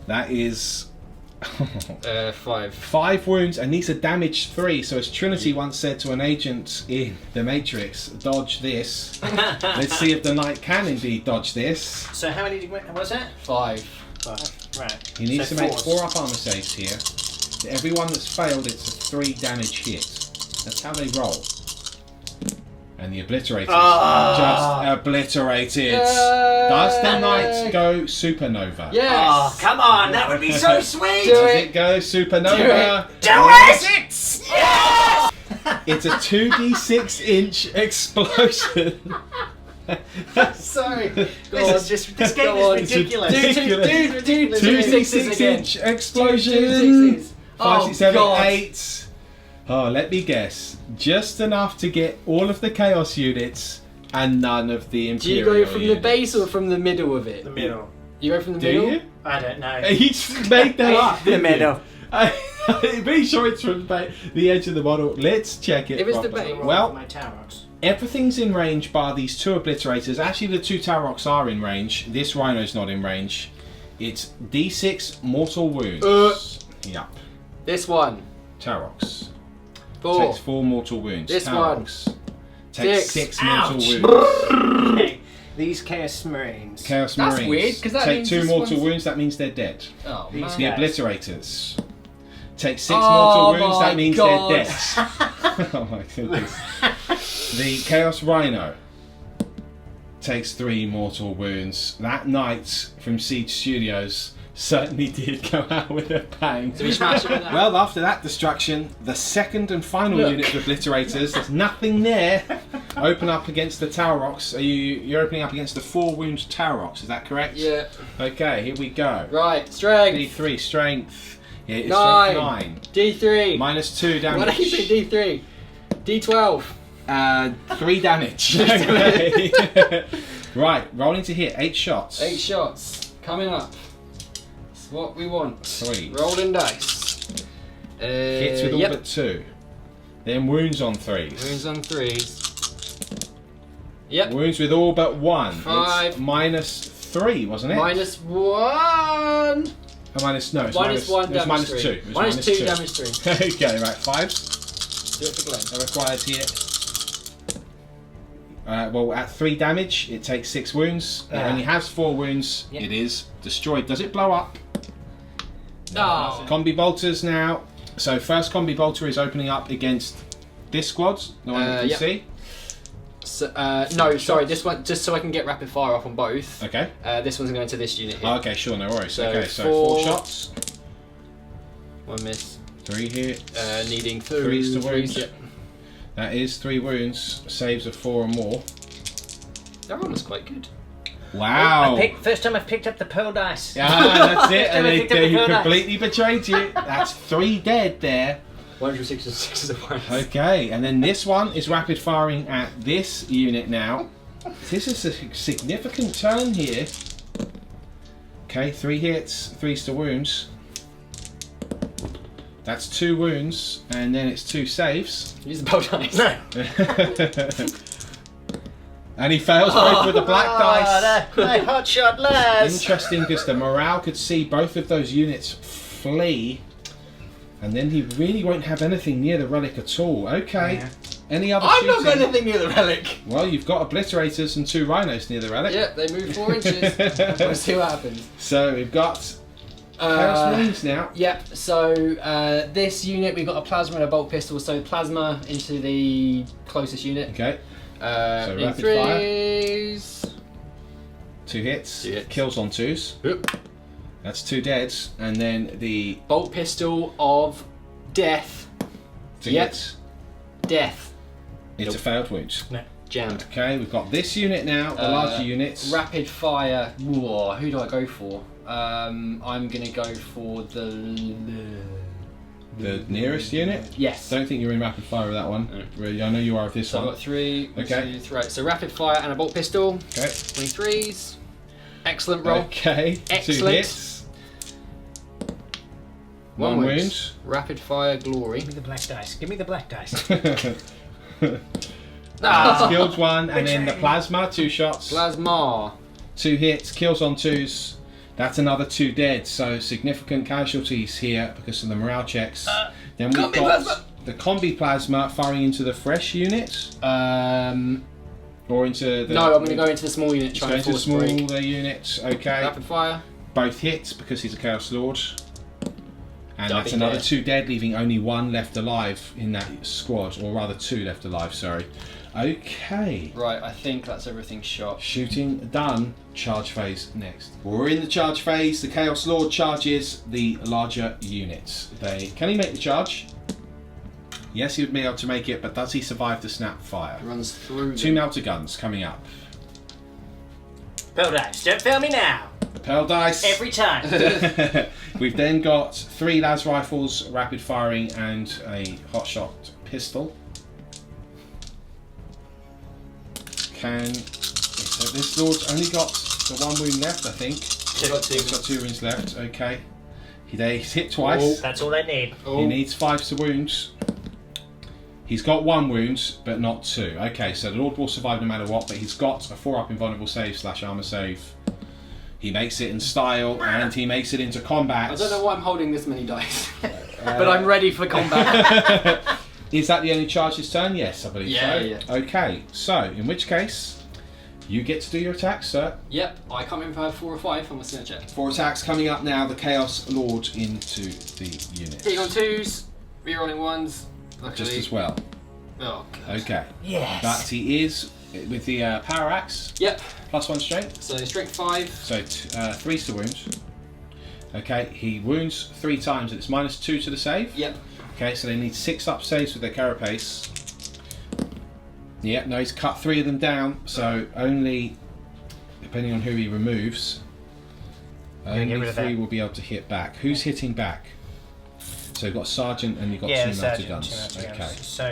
Speaker 1: That is
Speaker 3: 5.
Speaker 1: 5 wounds, and these are damage 3. So as Trinity once said to an agent in The Matrix, dodge this. Let's see if the knight can indeed dodge this.
Speaker 2: So how many was that?
Speaker 3: 5.
Speaker 2: 5. Right.
Speaker 1: He needs
Speaker 2: So
Speaker 1: to make
Speaker 2: fours.
Speaker 1: 4 up armor saves here. Everyone that's failed, it's a 3 damage hit. That's how they roll. And the obliterators just obliterated. Does the knight go supernova?
Speaker 3: Yes.
Speaker 2: Oh, come on, that would be so sweet.
Speaker 3: Do
Speaker 1: Does
Speaker 3: it.
Speaker 1: it go supernova?
Speaker 2: Do it! Yes!
Speaker 1: It's a 2d6 inch explosion.
Speaker 3: Sorry.
Speaker 2: This game
Speaker 3: Go on.
Speaker 2: is ridiculous.
Speaker 3: Do
Speaker 1: 2d6
Speaker 3: again.
Speaker 1: inch explosion.
Speaker 3: 2d6s.
Speaker 1: 5, 6, 7,
Speaker 3: God.
Speaker 1: 8. Oh, let me guess. Just enough to get all of the chaos units and none of the
Speaker 3: Do
Speaker 1: imperial
Speaker 3: you go from
Speaker 1: units.
Speaker 3: the base or from the middle of it?
Speaker 2: The middle.
Speaker 3: You go from the
Speaker 1: Do
Speaker 3: middle?
Speaker 1: you?
Speaker 2: I don't know.
Speaker 1: You just made that up.
Speaker 2: The
Speaker 1: didn't you?
Speaker 2: middle.
Speaker 1: I'm pretty sure it's from the edge of the model. Let's check it.
Speaker 3: If it's the
Speaker 1: properly.
Speaker 3: base.
Speaker 1: Well,
Speaker 2: my Tarox.
Speaker 1: everything's in range bar these 2 obliterators. Actually, the 2 Taroks are in range. This Rhino's not in range. It's D6 mortal wounds. Yep.
Speaker 3: This one.
Speaker 1: Taroks.
Speaker 3: 4.
Speaker 1: Takes 4 mortal wounds.
Speaker 3: This
Speaker 1: Taroks. Takes
Speaker 3: 6.
Speaker 1: 6 mortal
Speaker 2: Ouch.
Speaker 1: wounds.
Speaker 2: Okay. These Chaos Marines.
Speaker 1: Chaos
Speaker 3: That's
Speaker 1: Marines.
Speaker 3: weird, 'cause that
Speaker 1: take
Speaker 3: means
Speaker 1: 2
Speaker 3: this
Speaker 1: mortal
Speaker 3: one's-
Speaker 1: wounds. That means they're dead.
Speaker 3: Oh,
Speaker 2: These
Speaker 3: man.
Speaker 1: The
Speaker 2: guys.
Speaker 1: obliterators. Take 6
Speaker 3: Oh
Speaker 1: mortal wounds.
Speaker 3: my
Speaker 1: That means
Speaker 3: God.
Speaker 1: they're dead. Oh my goodness. The Chaos Rhino takes 3 mortal wounds. That knight from Siege Studios certainly did go out with a bang.
Speaker 3: So we smash it with that.
Speaker 1: Well, after that destruction, the second and final
Speaker 3: Look.
Speaker 1: unit of obliterators, there's nothing there. Open up against the Taroks. You're opening up against the 4 wounds Taroks, is that correct?
Speaker 3: Yeah.
Speaker 1: Okay, here we go.
Speaker 3: Right. Strength.
Speaker 1: D3 strength. Yeah, it's
Speaker 3: 9.
Speaker 1: strength 9.
Speaker 3: D3.
Speaker 1: Minus 2 damage.
Speaker 3: What did you say? D3. D12.
Speaker 1: 3 damage. Okay. Right, rolling to hit. 8 shots.
Speaker 3: 8 shots. Coming up. That's what we want.
Speaker 1: 3.
Speaker 3: Rolling dice.
Speaker 1: Hits with all
Speaker 3: yep.
Speaker 1: but 2. Then wounds on 3s.
Speaker 3: Wounds on 3s. Yep.
Speaker 1: Wounds with all but 1.
Speaker 3: 5.
Speaker 1: It's minus 3, wasn't it?
Speaker 3: -1.
Speaker 1: Oh, minus, no, it's
Speaker 3: Minus 1
Speaker 1: it was
Speaker 3: damage
Speaker 1: minus
Speaker 3: 3.
Speaker 1: 2. It was
Speaker 3: Minus 2 damage 3.
Speaker 1: Okay, right, 5s.
Speaker 3: Do it for Glenn.
Speaker 1: A required hit. Well, at 3 damage, it takes 6 wounds. It only has 4 wounds.
Speaker 2: Yep.
Speaker 1: It is destroyed. Does it blow up?
Speaker 3: Oh.
Speaker 1: Combi bolters now. So first combi bolter is opening up against this squad, the one you can
Speaker 3: Yep.
Speaker 1: see.
Speaker 3: So, no, sorry, this one, just so I can get rapid fire off on both.
Speaker 1: Okay.
Speaker 3: This one's going to this unit here.
Speaker 1: Okay, sure, no worries.
Speaker 3: So
Speaker 1: okay, so
Speaker 3: 4
Speaker 1: 4 shots,
Speaker 3: 1 miss.
Speaker 1: 3 hits.
Speaker 3: Needing
Speaker 1: 3s to wounds.
Speaker 3: Yep.
Speaker 1: That is 3 wounds. Saves of 4 or more.
Speaker 3: That one was quite good.
Speaker 1: Wow.
Speaker 2: First time I've picked up the pearl dice.
Speaker 1: Yeah, that's it. And
Speaker 2: I
Speaker 1: they
Speaker 2: picked up the pearl dice.
Speaker 1: completely betrayed you. That's 3 dead there.
Speaker 3: 166 of one.
Speaker 1: Okay, and then this one is rapid firing at this unit now. This is a significant turn here. Okay, 3 hits, 3s to wounds. That's 2 wounds, and then it's 2 saves.
Speaker 3: Use the bow dice.
Speaker 2: No.
Speaker 1: And he fails both with the black dice.
Speaker 2: My hot shot lads.
Speaker 1: Interesting, because the morale could see both of those units flee, and then he really won't have anything near the relic at all. Okay.
Speaker 2: Yeah.
Speaker 1: Any other
Speaker 3: I'm
Speaker 1: shooting?
Speaker 3: not going anything near the relic.
Speaker 1: Well, you've got obliterators and 2 rhinos near the relic.
Speaker 3: Yep, they move 4 inches. We'll see what happens.
Speaker 1: So we've got Chaos Marines now.
Speaker 3: Yep, so this unit, we've got a plasma and a bolt pistol, so plasma into the closest unit.
Speaker 1: Okay. So
Speaker 3: in
Speaker 1: rapid
Speaker 3: threes.
Speaker 1: 2 hits.
Speaker 4: 2 hits.
Speaker 1: Kills on 2s.
Speaker 4: Oop.
Speaker 1: That's 2 deads. And then the
Speaker 3: Bolt pistol of death.
Speaker 1: 2
Speaker 3: Yep.
Speaker 1: hits.
Speaker 3: Death.
Speaker 1: It's
Speaker 4: Nope.
Speaker 1: a failed wound.
Speaker 3: Jammed.
Speaker 1: Okay, we've got this unit now, the larger units.
Speaker 3: Rapid fire. Whoa, who do I go for? I'm gonna go for the
Speaker 1: nearest unit.
Speaker 3: Yes.
Speaker 1: Don't think you're in rapid fire with that one. Really, I know you are with this
Speaker 3: So I've
Speaker 1: one.
Speaker 3: got 3.
Speaker 1: Okay.
Speaker 3: 2, 3. Right, so rapid fire and a bolt pistol.
Speaker 1: Okay.
Speaker 3: 23s. Excellent roll.
Speaker 1: Okay. 2
Speaker 3: Excellent.
Speaker 1: hits.
Speaker 3: One
Speaker 1: 1
Speaker 3: wound.
Speaker 1: wound.
Speaker 3: Rapid fire glory.
Speaker 2: Give me the black dice. Give me the black dice.
Speaker 1: Skilled 1, and then the plasma, 2 shots.
Speaker 3: Plasma.
Speaker 1: 2 hits, kills on 2s. That's another 2 dead, so significant casualties here because of the morale checks. Then we've got the combi plasma firing into the fresh unit, or into the.
Speaker 3: No, I'm going to go into the small unit.
Speaker 1: It's
Speaker 3: Try
Speaker 1: going
Speaker 3: and
Speaker 1: to
Speaker 3: force break.
Speaker 1: smaller units. Okay,
Speaker 3: Rapid fire.
Speaker 1: both hits because he's a Chaos Lord. And
Speaker 3: Double
Speaker 1: that's another
Speaker 3: dead.
Speaker 1: 2 dead, leaving only 1 left alive in that squad, or rather 2 left alive. Sorry. Okay.
Speaker 3: Right, I think that's everything shot.
Speaker 1: Shooting done. Charge phase next. We're in the charge phase. The Chaos Lord charges the larger units. Can he make the charge? Yes, he would be able to make it, but does he survive the snap fire?
Speaker 3: Runs through.
Speaker 1: 2 melter guns coming up.
Speaker 2: Pearl dice. Don't fail me now.
Speaker 1: Pearl dice.
Speaker 2: Every time.
Speaker 1: We've then got 3 las rifles, rapid firing, and a hotshot pistol. So this lord's only got the 1 wound left, I think.
Speaker 3: He's got 2.
Speaker 1: He's got 2 wounds left. Okay. He's hit twice.
Speaker 2: Oh, that's all I need.
Speaker 1: He needs 5 wounds. He's got 1 wound, but not 2. Okay, so the Lord will survive no matter what, but he's got a 4-up invulnerable save / armor save. He makes it in style, and he makes it into combat.
Speaker 3: I don't know why I'm holding this many dice, but I'm ready for combat.
Speaker 1: Is that the only charge this turn? Yes, I believe so.
Speaker 3: Yeah.
Speaker 1: Okay, so in which case, you get to do your attacks, sir.
Speaker 3: Yep, I can't remember if I have 4 or 5. I'm going to check.
Speaker 1: 4 attacks coming up now. The Chaos Lord into the unit.
Speaker 3: Hitting on 2s, rerolling 1s. Luckily.
Speaker 1: Just as well.
Speaker 3: Oh, God.
Speaker 1: Okay.
Speaker 2: Yes.
Speaker 1: But he is with the power axe.
Speaker 3: Yep.
Speaker 1: +1 strength.
Speaker 3: So strength 5.
Speaker 1: So 3 to wound. Okay, he wounds 3 times and it's -2 to the save.
Speaker 3: Yep.
Speaker 1: Okay, so they need 6 up saves with their carapace. Yep, no, he's cut 3 of them down, so only, depending on who he removes,
Speaker 2: get
Speaker 1: only
Speaker 2: rid of
Speaker 1: 3
Speaker 2: that.
Speaker 1: will be able to hit back. Who's hitting back? So you've got Sergeant and you've got 2 melter
Speaker 2: Sergeant,
Speaker 1: guns.
Speaker 2: 2 melter
Speaker 1: Okay.
Speaker 2: guns. So,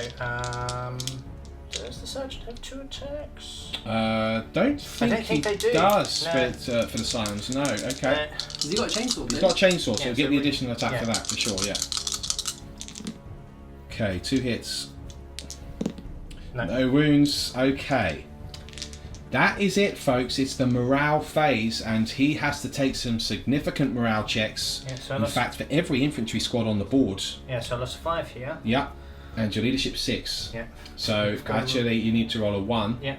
Speaker 2: does the Sergeant have 2 attacks?
Speaker 1: Don't think he
Speaker 2: they do.
Speaker 1: does,
Speaker 2: No.
Speaker 1: but for the silence, no. Okay.
Speaker 3: Has he got a chainsaw?
Speaker 1: He's got a chainsaw, so
Speaker 2: Yeah,
Speaker 1: he'll get
Speaker 2: so
Speaker 1: the
Speaker 2: we-
Speaker 1: additional attack
Speaker 2: yeah.
Speaker 1: for that, for sure, yeah. Okay, 2 hits.
Speaker 2: No.
Speaker 1: No wounds. Okay. That is it, folks. It's the morale phase, and he has to take some significant morale checks.
Speaker 2: Yeah, so I
Speaker 1: In
Speaker 2: lost-
Speaker 1: fact, for every infantry squad on the board.
Speaker 2: Yeah, so I lost 5 here.
Speaker 1: Yeah. And your leadership 6.
Speaker 2: Yeah.
Speaker 1: So
Speaker 2: You've got-
Speaker 1: actually, you need to roll a 1.
Speaker 2: Yeah.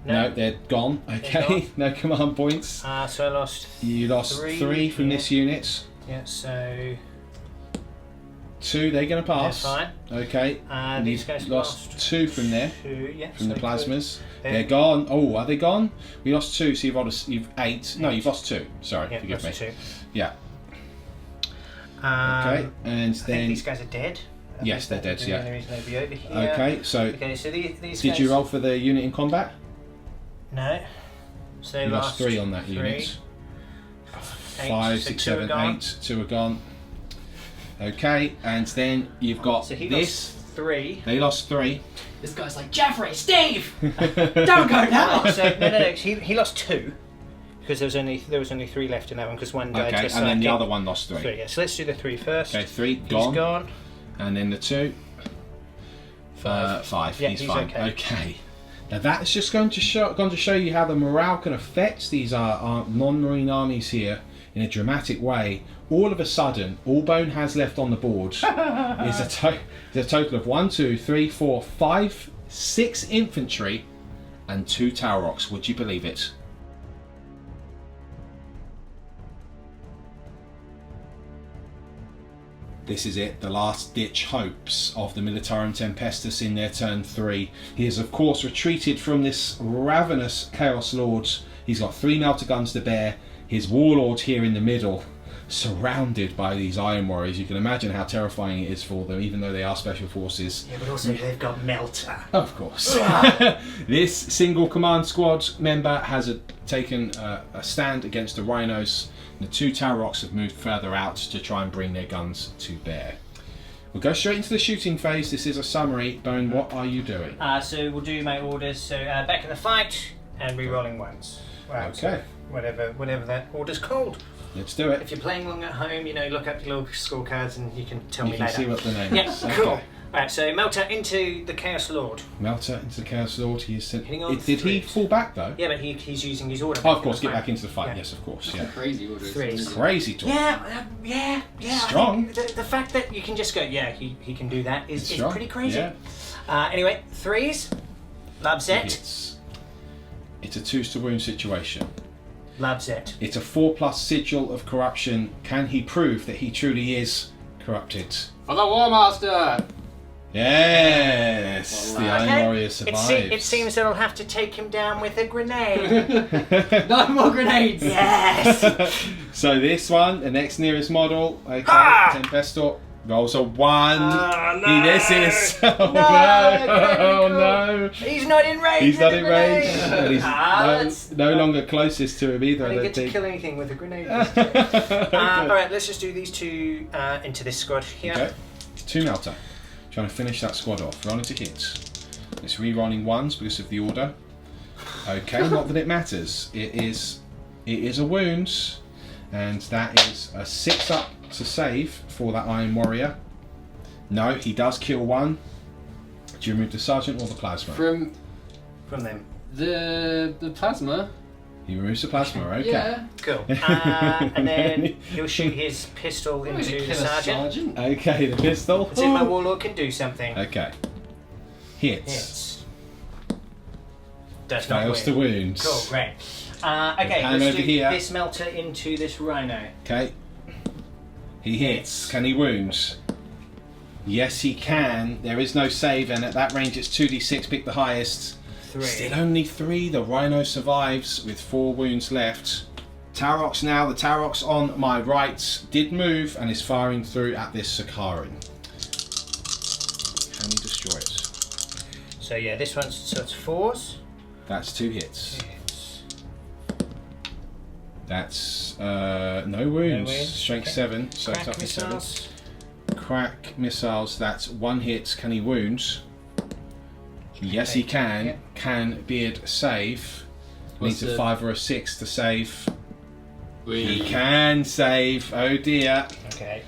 Speaker 1: No, they're gone. Okay.
Speaker 2: gone.
Speaker 1: No command points.
Speaker 2: So I lost.
Speaker 1: You lost
Speaker 2: 3,
Speaker 1: 3 from
Speaker 2: yeah.
Speaker 1: this unit.
Speaker 2: Yeah, so
Speaker 1: 2, they're going to pass.
Speaker 2: that's fine.
Speaker 1: Okay. And
Speaker 2: These
Speaker 1: you've
Speaker 2: guys
Speaker 1: lost 2 from there.
Speaker 2: 2, yeah.
Speaker 1: From the
Speaker 2: so
Speaker 1: plasmas.
Speaker 2: They're-
Speaker 1: They're gone. Oh, are they gone? We lost 2, so you've 8. No, you've lost 2. Sorry,
Speaker 2: Yeah,
Speaker 1: forgive me.
Speaker 2: lost 2.
Speaker 1: Yeah. Okay, and
Speaker 2: I think
Speaker 1: then
Speaker 2: these guys are dead. I
Speaker 1: Yes,
Speaker 2: think
Speaker 1: they're
Speaker 2: that's
Speaker 1: dead, yeah.
Speaker 2: The only reason they'd be over here.
Speaker 1: okay. So
Speaker 2: Okay, so these
Speaker 1: did
Speaker 2: guys.
Speaker 1: you roll for the unit in combat?
Speaker 2: No. So they
Speaker 1: You lost 3 on that
Speaker 2: 3.
Speaker 1: unit.
Speaker 2: 8,
Speaker 1: 5,
Speaker 2: so
Speaker 1: 6,
Speaker 2: 2 are
Speaker 1: 7,
Speaker 2: gone.
Speaker 1: 8. 2 are gone. Okay, and then you've got
Speaker 2: So he
Speaker 1: this.
Speaker 2: lost 3.
Speaker 1: They lost 3.
Speaker 3: This guy's like, Jeffrey, Steve! Don't go now!
Speaker 2: So no. He lost 2 because there was only 3 left in that one because one died
Speaker 1: Okay,
Speaker 2: to a
Speaker 1: and then the
Speaker 2: psychic.
Speaker 1: other one lost 3.
Speaker 2: 3. Yeah. So let's do the 3 first.
Speaker 1: Okay, 3
Speaker 2: He's
Speaker 1: gone.
Speaker 2: gone.
Speaker 1: And then the 2.
Speaker 2: 5.
Speaker 1: 5.
Speaker 2: Yeah,
Speaker 1: he's
Speaker 2: he's
Speaker 1: fine.
Speaker 2: okay.
Speaker 1: Now that's just going to show you how the morale can affect these non-marine armies here in a dramatic way. All of a sudden, all Bone has left on the board is a total of 1, 2, 3, 4, 5, 6 infantry and 2 Tower Rocks. Would you believe it? This is it, the last ditch hopes of the Militarum Tempestus in their turn 3. He has of course retreated from this ravenous Chaos Lord. He's got 3 melter guns to bear, his warlord here in the middle, surrounded by these Iron Warriors. You can imagine how terrifying it is for them, even though they are special forces.
Speaker 2: Yeah, but also they've got Melter.
Speaker 1: Of course. This single command squad member has taken a stand against the Rhinos. The 2 Taroks have moved further out to try and bring their guns to bear. We'll go straight into the shooting phase. This is a summary. Bone, what are you doing?
Speaker 2: So we'll do my orders. So back in the fight and re-rolling ones. Right,
Speaker 1: Okay.
Speaker 2: So whatever that order's called.
Speaker 1: Let's do it.
Speaker 2: If you're playing along at home, look up your little scorecards and you can tell me
Speaker 1: You can
Speaker 2: later.
Speaker 1: see what the name
Speaker 2: Yeah,
Speaker 1: is.
Speaker 2: cool.
Speaker 1: Okay.
Speaker 2: Right, so Melter into the Chaos Lord.
Speaker 1: Melter into the Chaos Lord. He is
Speaker 2: Hitting on
Speaker 1: did he
Speaker 2: 3s.
Speaker 1: fall back though?
Speaker 2: Yeah, but he's using his order.
Speaker 1: Oh, of course,
Speaker 2: in the
Speaker 1: get
Speaker 2: fight.
Speaker 1: back into the fight.
Speaker 2: Yeah.
Speaker 1: Yes, of course.
Speaker 4: That's
Speaker 1: Yeah.
Speaker 4: a crazy order.
Speaker 2: Threes.
Speaker 1: Crazy talk.
Speaker 2: Yeah.
Speaker 1: Strong.
Speaker 2: I think the fact that you can just go, he can do that is
Speaker 1: Strong.
Speaker 2: pretty crazy.
Speaker 1: Yeah.
Speaker 2: Anyway, 3s. Labzet.
Speaker 1: It's a 2s to wound situation.
Speaker 2: Labzet.
Speaker 1: It's a 4+ sigil of corruption. Can he prove that he truly is corrupted?
Speaker 4: For the War Master!
Speaker 1: Yes!
Speaker 4: Well,
Speaker 1: The Iron Warrior survives.
Speaker 2: It seems that I'll have to take him down with a grenade.
Speaker 4: No more grenades!
Speaker 2: Yes!
Speaker 1: So this one, the next nearest model, okay,
Speaker 2: Ah!
Speaker 1: Tempestor, rolls a 1.
Speaker 2: Oh, no.
Speaker 1: He misses. Oh no!
Speaker 2: No,
Speaker 1: Oh no!
Speaker 2: He's not in range.
Speaker 1: He's
Speaker 2: with
Speaker 1: not
Speaker 2: a
Speaker 1: in range.
Speaker 2: grenade.
Speaker 1: And he's
Speaker 2: That's
Speaker 1: no longer closest to him either.
Speaker 2: I
Speaker 1: I
Speaker 2: didn't
Speaker 1: don't
Speaker 2: get to
Speaker 1: think.
Speaker 2: kill anything with a grenade. Alright, let's just do these 2 into this squad here.
Speaker 1: Okay, 2 Melter. Trying to finish that squad off. Rolling to hits. It's re-rolling 1s because of the order. Okay, not that it matters. It is a wound, and that is a 6 up to save for that Iron Warrior. No, he does kill 1. Do you remove the Sergeant or the Plasma?
Speaker 4: From
Speaker 2: From them.
Speaker 4: the plasma.
Speaker 1: He removes the Plasma, okay.
Speaker 4: Yeah.
Speaker 2: Cool. And then he'll shoot his pistol
Speaker 4: I'm gonna
Speaker 2: into
Speaker 4: kill
Speaker 2: the
Speaker 4: a
Speaker 2: sergeant.
Speaker 1: Okay, the pistol.
Speaker 2: See if my warlord can do something.
Speaker 1: Okay. Hits.
Speaker 2: Hits. Does not
Speaker 1: Fails to
Speaker 2: win.
Speaker 1: wound.
Speaker 2: Cool, great. Okay,
Speaker 1: Hand
Speaker 2: let's
Speaker 1: over
Speaker 2: do
Speaker 1: here.
Speaker 2: this Melter into this Rhino.
Speaker 1: Okay. He hits. Can he wound? Yes, he can. There is no save, and at that range it's 2d6. Pick the highest.
Speaker 2: 3.
Speaker 1: Still only 3. The Rhino survives with 4 wounds left. Taroks now. The Taroks on my right did move and is firing through at this Sakaran. Can he destroy it?
Speaker 2: So yeah, this one's so it's 4s.
Speaker 1: That's 2 hits. That's no wounds.
Speaker 2: wounds.
Speaker 1: Strength
Speaker 2: Okay.
Speaker 1: 7. So
Speaker 2: Crack
Speaker 1: toughness 7.
Speaker 2: missiles.
Speaker 1: Crack missiles, that's 1 hit. Can he wound? Yes, he can.
Speaker 2: Yep.
Speaker 1: Can Beard save?
Speaker 4: What's
Speaker 1: Needs a
Speaker 4: the-
Speaker 1: 5 or a 6 to save. He
Speaker 4: We
Speaker 1: can save. Oh dear.
Speaker 2: Okay.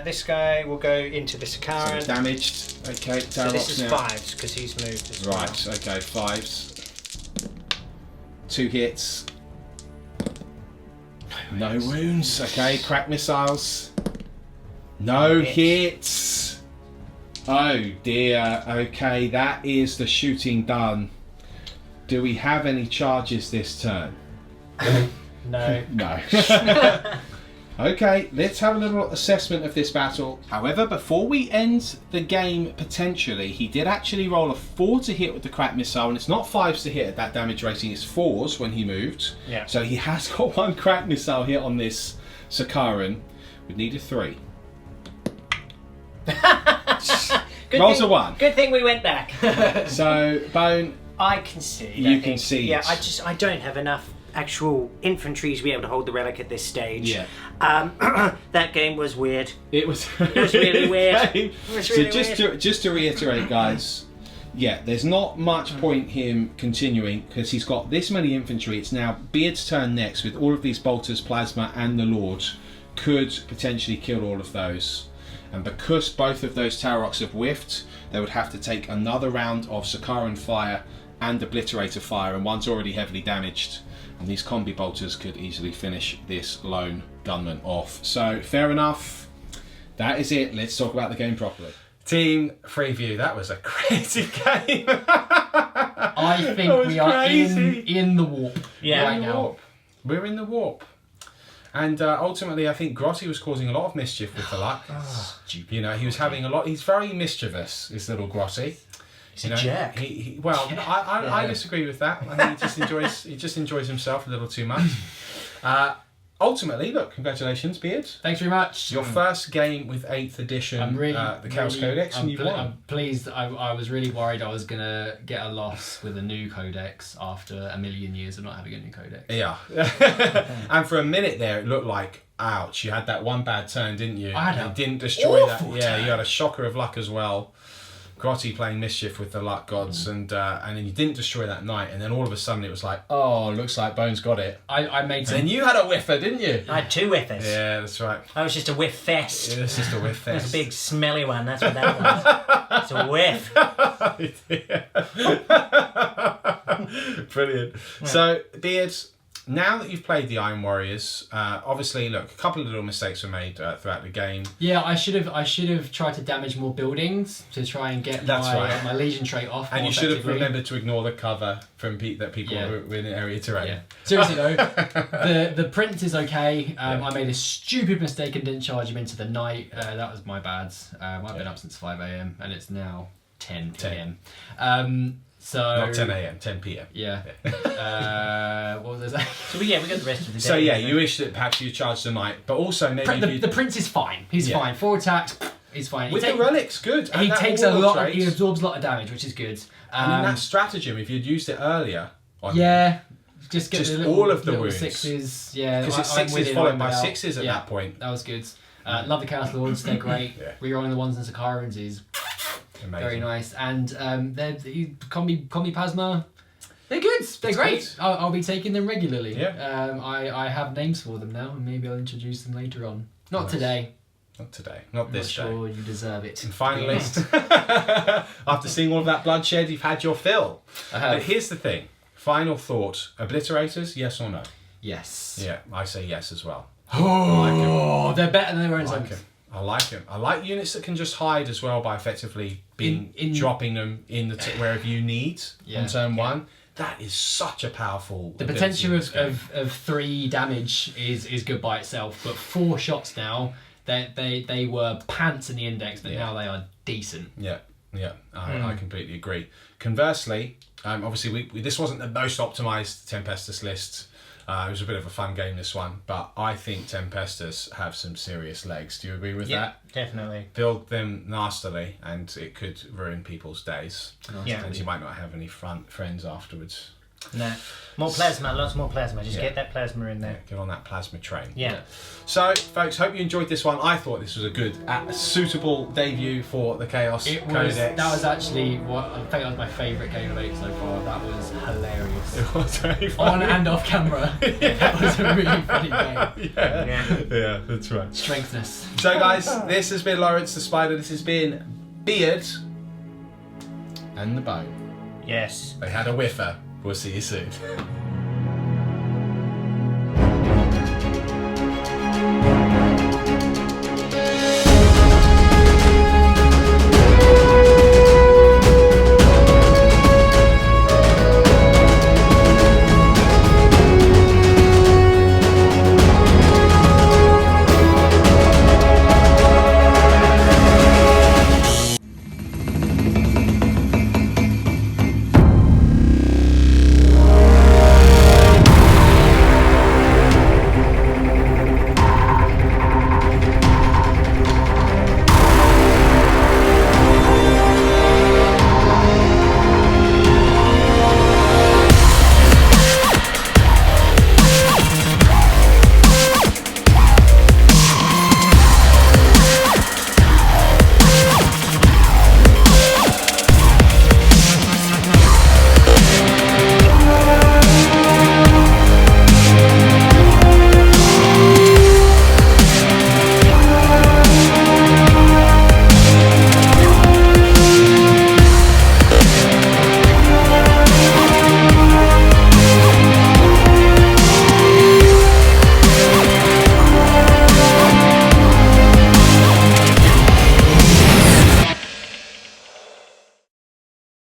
Speaker 2: This guy will go into the
Speaker 1: So
Speaker 2: Sakaran.
Speaker 1: damaged. Okay,
Speaker 2: So this is
Speaker 1: Taroks now.
Speaker 2: 5s because he's moved as well.
Speaker 1: Right, okay, 5s. 2 hits. No wounds. Okay, crack missiles. No hits. Oh dear. Okay, that is the shooting done. Do we have any charges this turn?
Speaker 2: No.
Speaker 1: No. Okay, let's have a little assessment of this battle. However, before we end the game, potentially, he did actually roll a 4 to hit with the crack missile, and it's not 5s to hit at that damage rating, it's 4s when he moved.
Speaker 2: Yeah.
Speaker 1: So he has got 1 crack missile hit on this Sakaran. We need a 3.
Speaker 2: Good
Speaker 1: Rolls
Speaker 2: thing,
Speaker 1: a 1.
Speaker 2: Good thing we went back.
Speaker 1: So, Bone,
Speaker 2: I concede.
Speaker 1: You
Speaker 2: I think.
Speaker 1: concede.
Speaker 2: Yeah, I don't have enough actual infantry to be able to hold the relic at this stage.
Speaker 1: Yeah.
Speaker 2: That game was weird.
Speaker 1: it was
Speaker 2: really weird.
Speaker 1: Okay.
Speaker 2: It was
Speaker 1: So
Speaker 2: really
Speaker 1: just to reiterate, guys, yeah, there's not much point him continuing because he's got this many infantry. It's now Beard's turn next with all of these bolters, plasma, and the Lord could potentially kill all of those. And because both of those Taroks have whiffed, they would have to take another round of Sakaran fire and Obliterator fire, and one's already heavily damaged. And these combi bolters could easily finish this lone gunman off. So, fair enough. That is it. Let's talk about the game properly. Team Freeview, that was a crazy game.
Speaker 3: I think
Speaker 1: That was
Speaker 3: we are
Speaker 1: crazy.
Speaker 3: in the warp
Speaker 2: Yeah.
Speaker 3: right now.
Speaker 1: We're in the warp. And ultimately, I think Grotty was causing a lot of mischief with the luck. You know, he was having a lot. He's very mischievous, this little Grotty.
Speaker 2: He's a jerk.
Speaker 1: I disagree with that. I think he just enjoys himself a little too much. Ultimately, look, congratulations, Beard.
Speaker 3: Thanks very much.
Speaker 1: Your first game with 8th edition, the Chaos Codex, and you won.
Speaker 3: I'm pleased. I was really worried I was going to get a loss with a new Codex after a million years of not having a new Codex.
Speaker 1: Yeah. And for a minute there, it looked like, ouch, you had that one bad turn, didn't you?
Speaker 3: I had
Speaker 1: you didn't destroy that. Yeah, you had a shocker of luck as well. Grotty playing mischief with the luck gods, and then you didn't destroy that knight, and then all of a sudden it was like, oh, looks like Bones got it.
Speaker 3: I made some...
Speaker 1: And you had a whiffer, didn't you?
Speaker 2: I had 2 whiffers.
Speaker 1: Yeah, that's right.
Speaker 2: I was just a whiff fest.
Speaker 1: It was just a whiff fest.
Speaker 2: It was a big smelly one, that's what that was. It's a whiff.
Speaker 1: Brilliant. Yeah. So, Beard, now that you've played the Iron Warriors, obviously, look, a couple of little mistakes were made throughout the game.
Speaker 3: Yeah, I should have tried to damage more buildings to try and get my Legion trait off.
Speaker 1: And you should have remembered to ignore the cover from that people were in area terrain.
Speaker 3: Yeah. Seriously though, the Prince is okay. I made a stupid mistake and didn't charge him into the night. That was my bad. I've been up since 5 a.m. and it's now 10 p.m. So
Speaker 1: not 10 a.m, 10 p.m.
Speaker 3: Yeah. What was I saying?
Speaker 2: So we got the rest of the day.
Speaker 1: So yeah, you wish that perhaps you charged the knight, but also maybe
Speaker 3: the Prince is fine. He's fine. 4 attacks. He's fine.
Speaker 1: With the relics, good.
Speaker 3: He takes a lot. He absorbs a lot of damage, which is good.
Speaker 1: And in that stratagem, if you'd used it earlier,
Speaker 3: just get
Speaker 1: just
Speaker 3: the little,
Speaker 1: all of the
Speaker 3: little
Speaker 1: wounds.
Speaker 3: 6s. Yeah,
Speaker 1: because it's 6s followed by 6s at that point.
Speaker 3: That was good. Love the Chaos Lords. They're great. Rerolling the ones in Sakharans is amazing. Very nice. And they're combi plasma. They're good. They're great. I'll be taking them regularly.
Speaker 1: Yeah.
Speaker 3: I have names for them now, and maybe I'll introduce them later on. Not today.
Speaker 1: Not today. Not this day.
Speaker 3: I'm not sure you deserve it.
Speaker 1: And finally, after seeing all of that bloodshed, you've had your fill. But here's the thing. Final thought. Obliterators, yes or no?
Speaker 3: Yes.
Speaker 1: Yeah, I say yes as well.
Speaker 3: Oh, they're better than their own zones.
Speaker 1: I like them. I like units that can just hide as well by effectively dropping them in wherever you need on turn 1. That is such a powerful.
Speaker 3: The potential of 3 damage is good by itself, but 4 shots now. They were pants in the index, but now they are decent.
Speaker 1: Yeah. I completely agree. Conversely, obviously this wasn't the most optimized Tempestus list. It was a bit of a fun game, this one, but I think Tempestus have some serious legs. Do you agree with that?
Speaker 2: Definitely.
Speaker 1: Build them nastily, and it could ruin people's days. And you might not have any friends afterwards.
Speaker 2: No. More plasma, lots more plasma. Just get that plasma in there.
Speaker 1: Yeah, get on that plasma train.
Speaker 2: Yeah.
Speaker 1: So, folks, hope you enjoyed this one. I thought this was a suitable debut for the Chaos Codex.
Speaker 3: That was actually I think that was my favourite game of 8 so far. That was hilarious.
Speaker 1: It was very funny.
Speaker 3: On and off camera. That was a really funny game.
Speaker 1: Yeah, that's right.
Speaker 3: Strengthness.
Speaker 1: So, guys, this has been Lawrence the Spider. This has been Beard and the Bone.
Speaker 2: Yes.
Speaker 1: They had a whiffer. We'll see you soon.